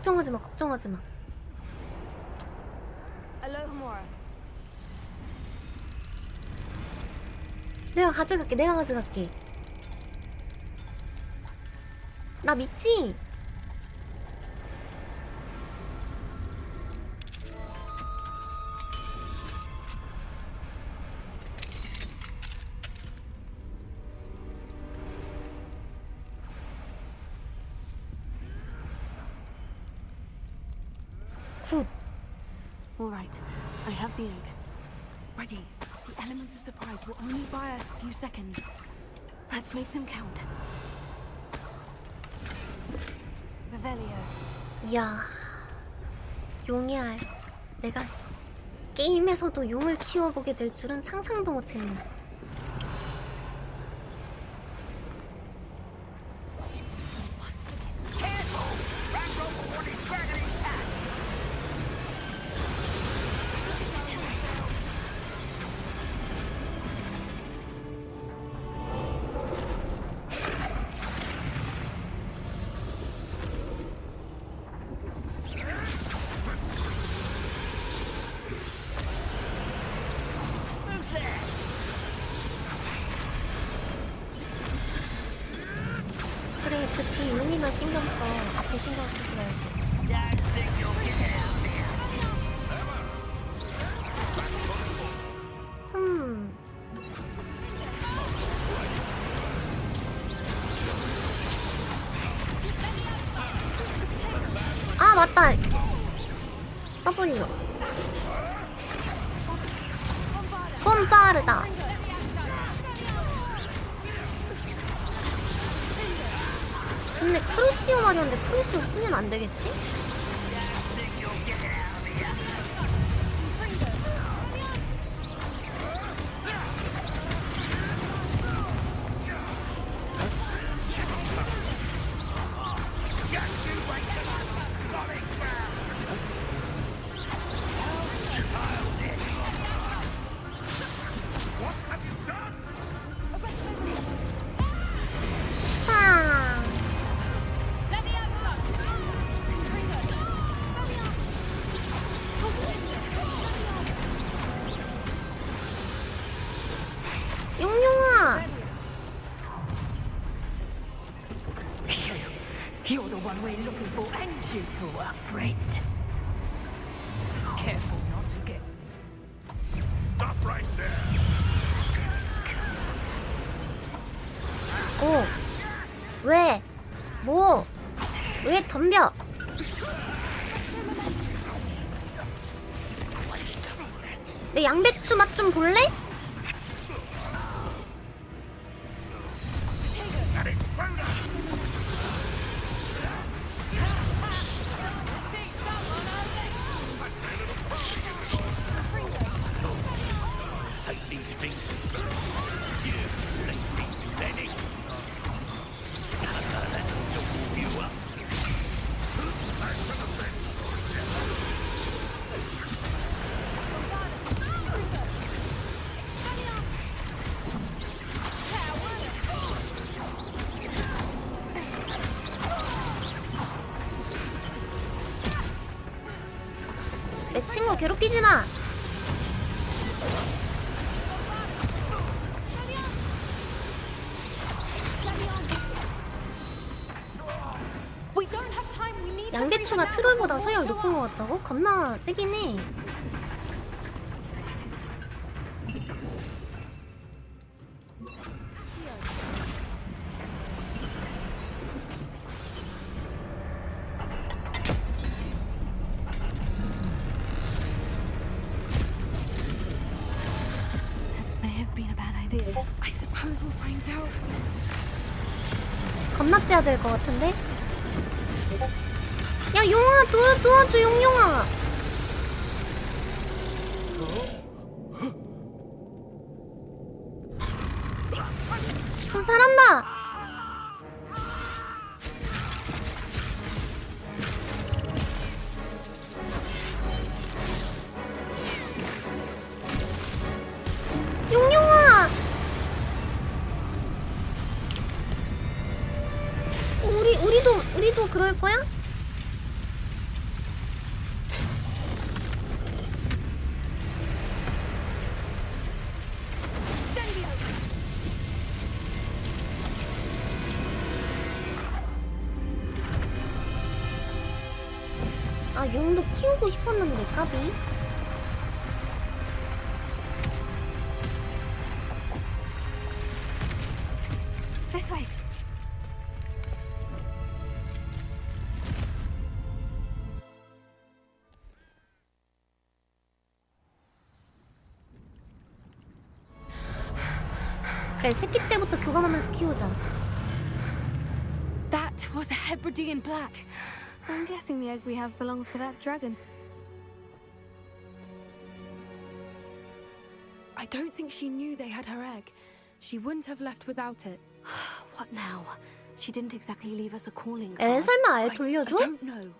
걱정하지 마. Alohomora. 내가 가져갈게. 나 믿지? 굿. All right, I have the egg. Ready. The element of surprise will only buy us a few seconds. Let's make them count. Revelio. 이야. 용의 알. 내가 게임에서도 용을 키워보게 될 줄은 상상도 못했네. 그래, 그 뒤 용이나 신경 써. 앞에 신경 쓰지 말고. 맞다. W. 폼바르다. 근데 크루시오 마리오인데 크루시오 쓰면 안 되겠지? 용용아. You're the one we're looking for, and you brought a friend. Careful not to get. Stop right there. 오. 왜? 뭐? 왜 덤벼? 내 양배추 맛 좀 볼래? 내 친구 괴롭히지 마. 양배추가 트롤보다 서열 높은 것 같다고? 겁나 세긴 해. This may have been a bad idea. I suppose we'll find out. 겁납지야 될 것 같은데? 야 용아 도와줘 용용아. 저 잘한다. 용용아. 우리도 그럴 거야? 아 용도 키우고 싶었는데 까비. This way. 그래 새끼 때부터 교감하면서 키우자. That was a Hebridean black. I'm guessing the egg we have belongs to that dragon. I don't think she knew they had her egg. She wouldn't have left without it. What now? She didn't exactly leave us a calling 에 card. 설마 알 I 돌려줘? don't know.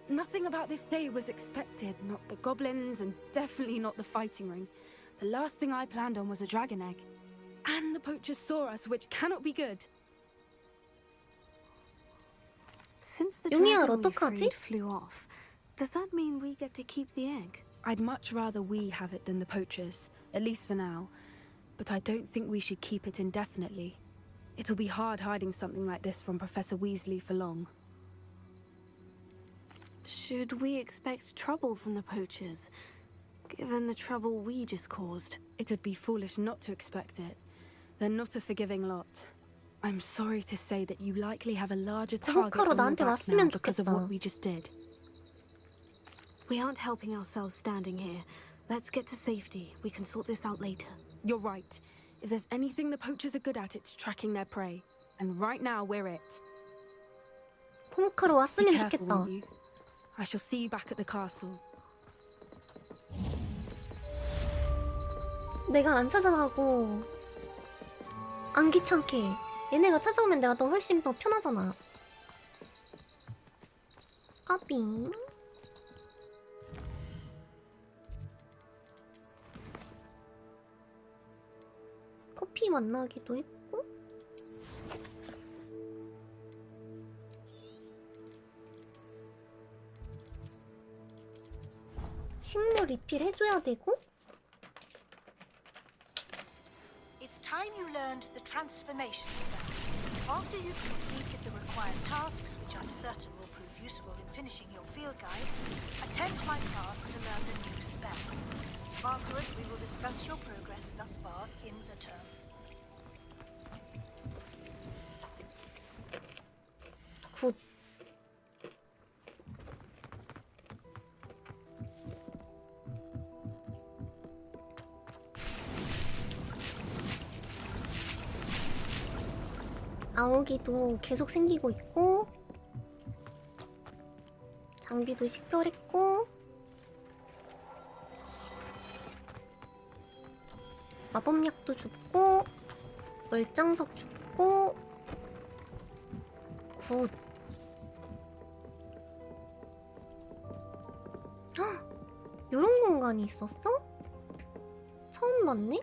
Nothing about this day was expected. Not the goblins, and definitely not the fighting ring. The last thing I planned on was a dragon egg. And the poachers saw us, which cannot be good. Since the 용이야, dragon we 어떡하지? freed flew off, does that mean we get to keep the egg? I'd much rather we have it than the poachers, at least for now. But I don't think we should keep it indefinitely. It'll be hard hiding something like this from Professor Weasley for long. Should we expect trouble from the poachers, given the trouble we just caused? It'd be foolish not to expect it. They're not a forgiving lot. I'm sorry to say that you likely have a larger target 호그와트로 on your 나한테 back now 왔으면 because of 좋겠다. what we just did. We aren't helping ourselves standing here. Let's get to safety. We can sort this out later. You're right. If there's anything the poachers are good at, it's tracking their prey. And right now, we're it. 홈크로 Be 왔으면 careful, 좋겠다. won't you? I shall see you back at the castle. 내가 안 찾아가고 안 귀찮게 얘네가 찾아오면 내가 더 훨씬 더 편하잖아. 까빙. 커피 만나기도 했고. 식물 리필 해줘야 되고. It's time you learned the transformation spell. After you've completed the required tasks, which I'm certain will prove useful in finishing your field guide, attempt my class to learn the new spell. Afterwards, we will discuss your progress thus far in the term. 굿. 아오기도 계속 생기고 있고 장비도 식별했고 마법약도 줍고 멀장석 줍고 굿. 헉! 요런 공간이 있었어? 처음 봤네?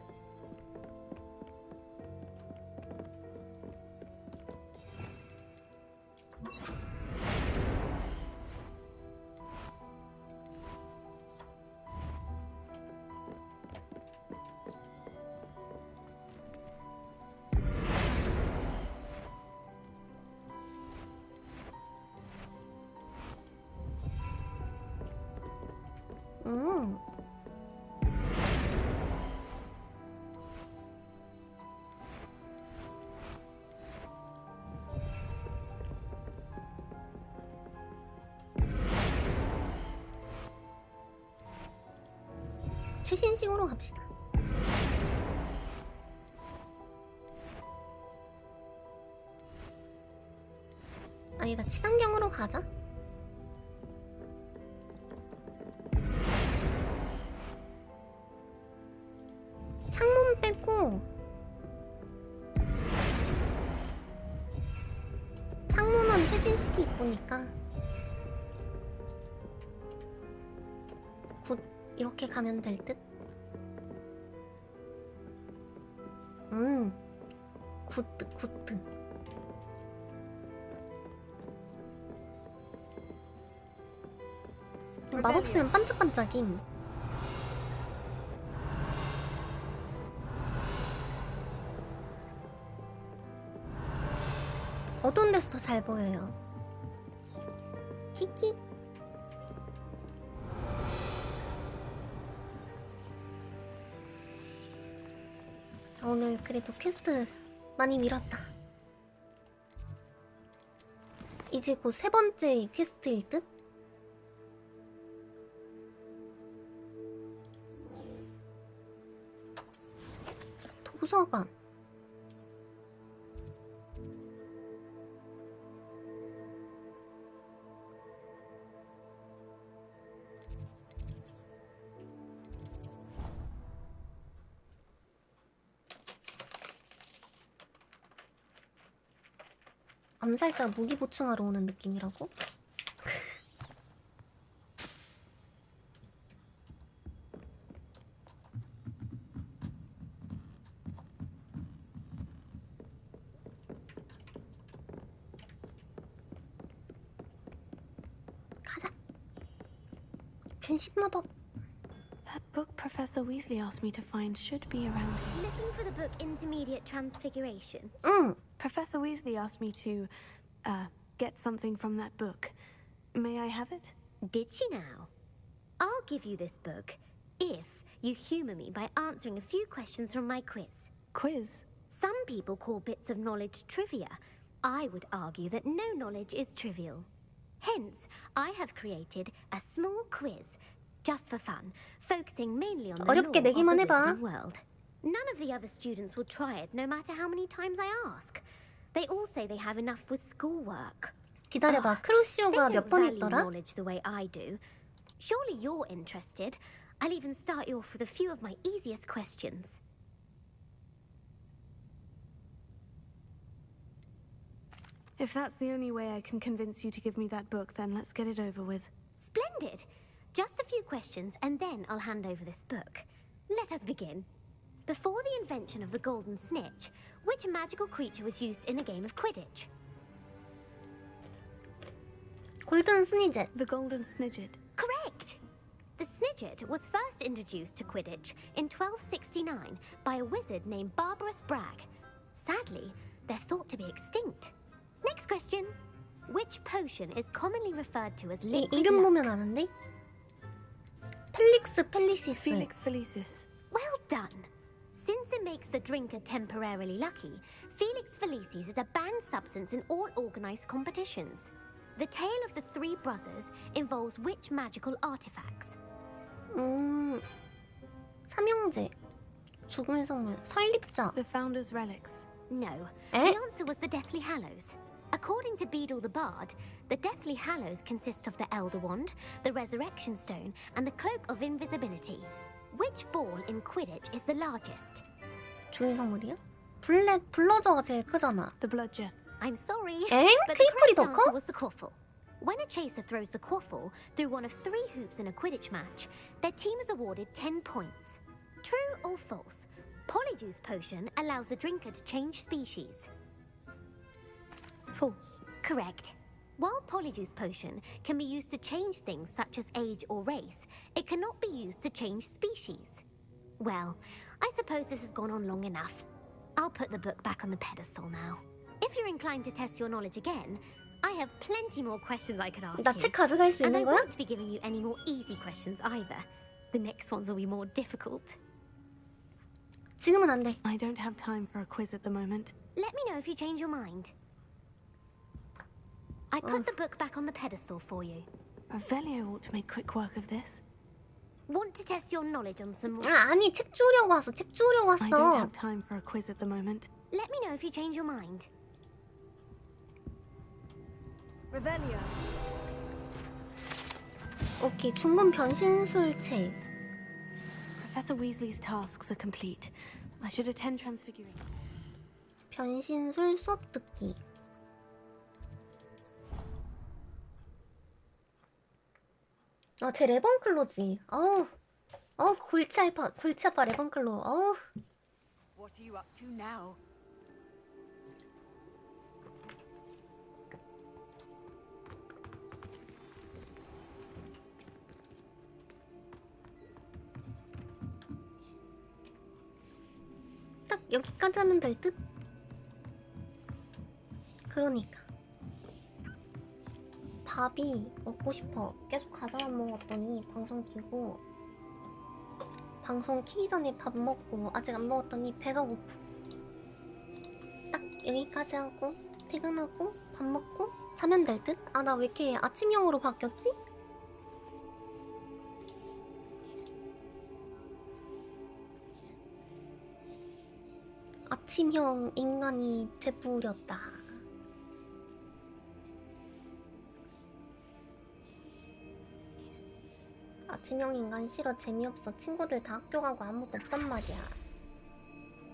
최신식으로 갑시다. 아니다, 친환경으로 가자. 창문 빼고 창문은 최신식이 이쁘니까 굿. 이렇게 가면 될 듯? 굿드, 굿드. 마법 쓰면 반짝반짝임. 어두운 데서 더 잘 보여요. 키키. 오늘 그래도 퀘스트 많이 밀었다. 이제 곧 세 번째 퀘스트일 듯? 도서관. 암살자 무기 보충하러 오는 느낌이라고? 가자. 변신 마법. That book Professor Weasley asked me to find should be around here. Looking for the book Intermediate Transfiguration? Professor Weasley asked me to, get something from that book. May I have it? Did she now? I'll give you this book if you humor me by answering a few questions from my quiz. Quiz? Some people call bits of knowledge trivia. I would argue that no knowledge is trivial. Hence, I have created a small quiz, just for fun, focusing mainly on the 어렵게 lore of the 내기만 해봐. wizarding world. None of the other students will try it, no matter how many times I ask. They all say they have enough with schoolwork. 기다려봐. 크로시오가 They 몇 don't 번 value 했더라? knowledge the way I do. Surely you're interested. I'll even start you off with a few of my easiest questions. If that's the only way I can convince you to give me that book, then let's get it over with. Splendid! Just a few questions, and then I'll hand over this book. Let us begin. Before the invention of the golden snitch, which magical creature was used in a game of Quidditch? 골든 스니젯. The golden snidget. Correct! The snidget was first introduced to Quidditch in 1269 by a wizard named Barbarous Bragg. Sadly, they're thought to be extinct. Next question. Which potion is commonly referred to as 이 liquid 이름 luck? 보면 아는데? 펠릭스 펠리시스. Felix Felicis. Well done. Since it makes the drinker temporarily lucky, Felix Felicis is a banned substance in all organized competitions. The tale of the three brothers involves which magical artifacts? 삼형제. 죽음의 성물. 설립자. The Founder's Relics. No. Eh? The answer was the Deathly Hallows. According to Beadle the Bard, the Deathly Hallows consists of the Elder Wand, the Resurrection Stone, and the Cloak of Invisibility. Which ball in Quidditch is the largest? 죽음의 성물이야? 블러저가 제일 크잖아. The Bludger. I'm sorry, 엥? but the 케이플이 correct 더 answer 커? was the quaffle. When a chaser throws the quaffle through one of 3 hoops in a Quidditch match, their team is awarded 10 points. True or false? Polyjuice potion allows the drinker to change species. False. Correct. While Polyjuice potion can be used to change things such as age or race, it cannot be used to change species. Well, I suppose this has gone on long enough. I'll put the book back on the pedestal now. If you're inclined to test your knowledge again, I have plenty more questions I could ask 나 you. 책 가져갈 수 And I 있는 거야? won't be giving you any more easy questions either. The next ones will be more difficult. 지금은 안 돼. I don't have time for a quiz at the moment. Let me know if you change your mind. I put the book back on the pedestal for you. Revelio ought to make quick work of this. Want to test your knowledge on some more? 아니 책 주려고 왔어. 책 주려고 I don't 왔어. have time for a quiz at the moment. Let me know if you change your mind. Revelio. 오케이. 중급 변신술 책. Professor Weasley's tasks are complete. I should attend Transfiguring. 변신술 수업 듣기. 아, 제 레번클로지. 골치 아파 레번클로. What are you up to now? 딱 여기까지 하면 될 듯? 그러니까 밥이 먹고 싶어. 계속 과자 안 먹었더니 방송 키고 방송 키기 전에 밥 먹고 아직 안 먹었더니 배가 고프. 딱 여기까지 하고 퇴근하고 밥 먹고 자면 될 듯? 아, 나 왜 이렇게 아침형으로 바뀌었지? 아침형 인간이 되부렸다. 아침형 인간 싫어. 재미없어. 친구들 다 학교 가고 아무것도 없단 말이야.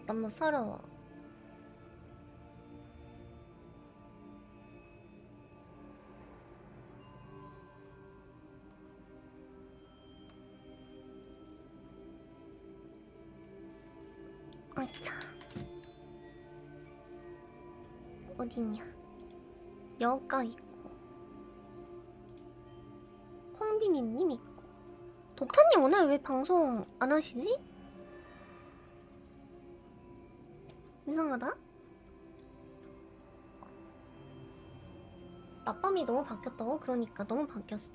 너무 서러워. 아차. 어딨냐. 여가 있고 콩비니님 있고. 독타님 오늘 왜 방송 안 하시지? 이상하다. 낮밤이 너무 바뀌었다고? 그러니까 너무 바뀌었어.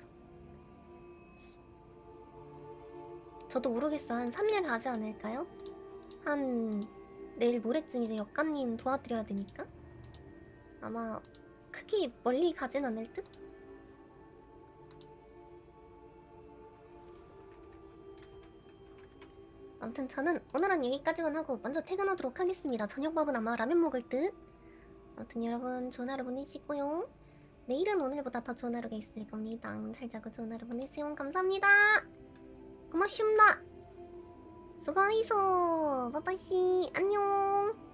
저도 모르겠어. 한 3일 가지 않을까요? 한 내일 모레쯤 이제 역가님 도와드려야 되니까 아마 크게 멀리 가진 않을 듯? 아무튼 저는 오늘은 여기까지만 하고 먼저 퇴근하도록 하겠습니다. 저녁밥은 아마 라면 먹을 듯. 아무튼 여러분 좋은 하루 보내시고요. 내일은 오늘보다 더 좋은 하루가 있을 겁니다. 잘 자고 좋은 하루 보내세요. 감사합니다. 고맙습니다. 수고하이소. 빠빠이씨 안녕.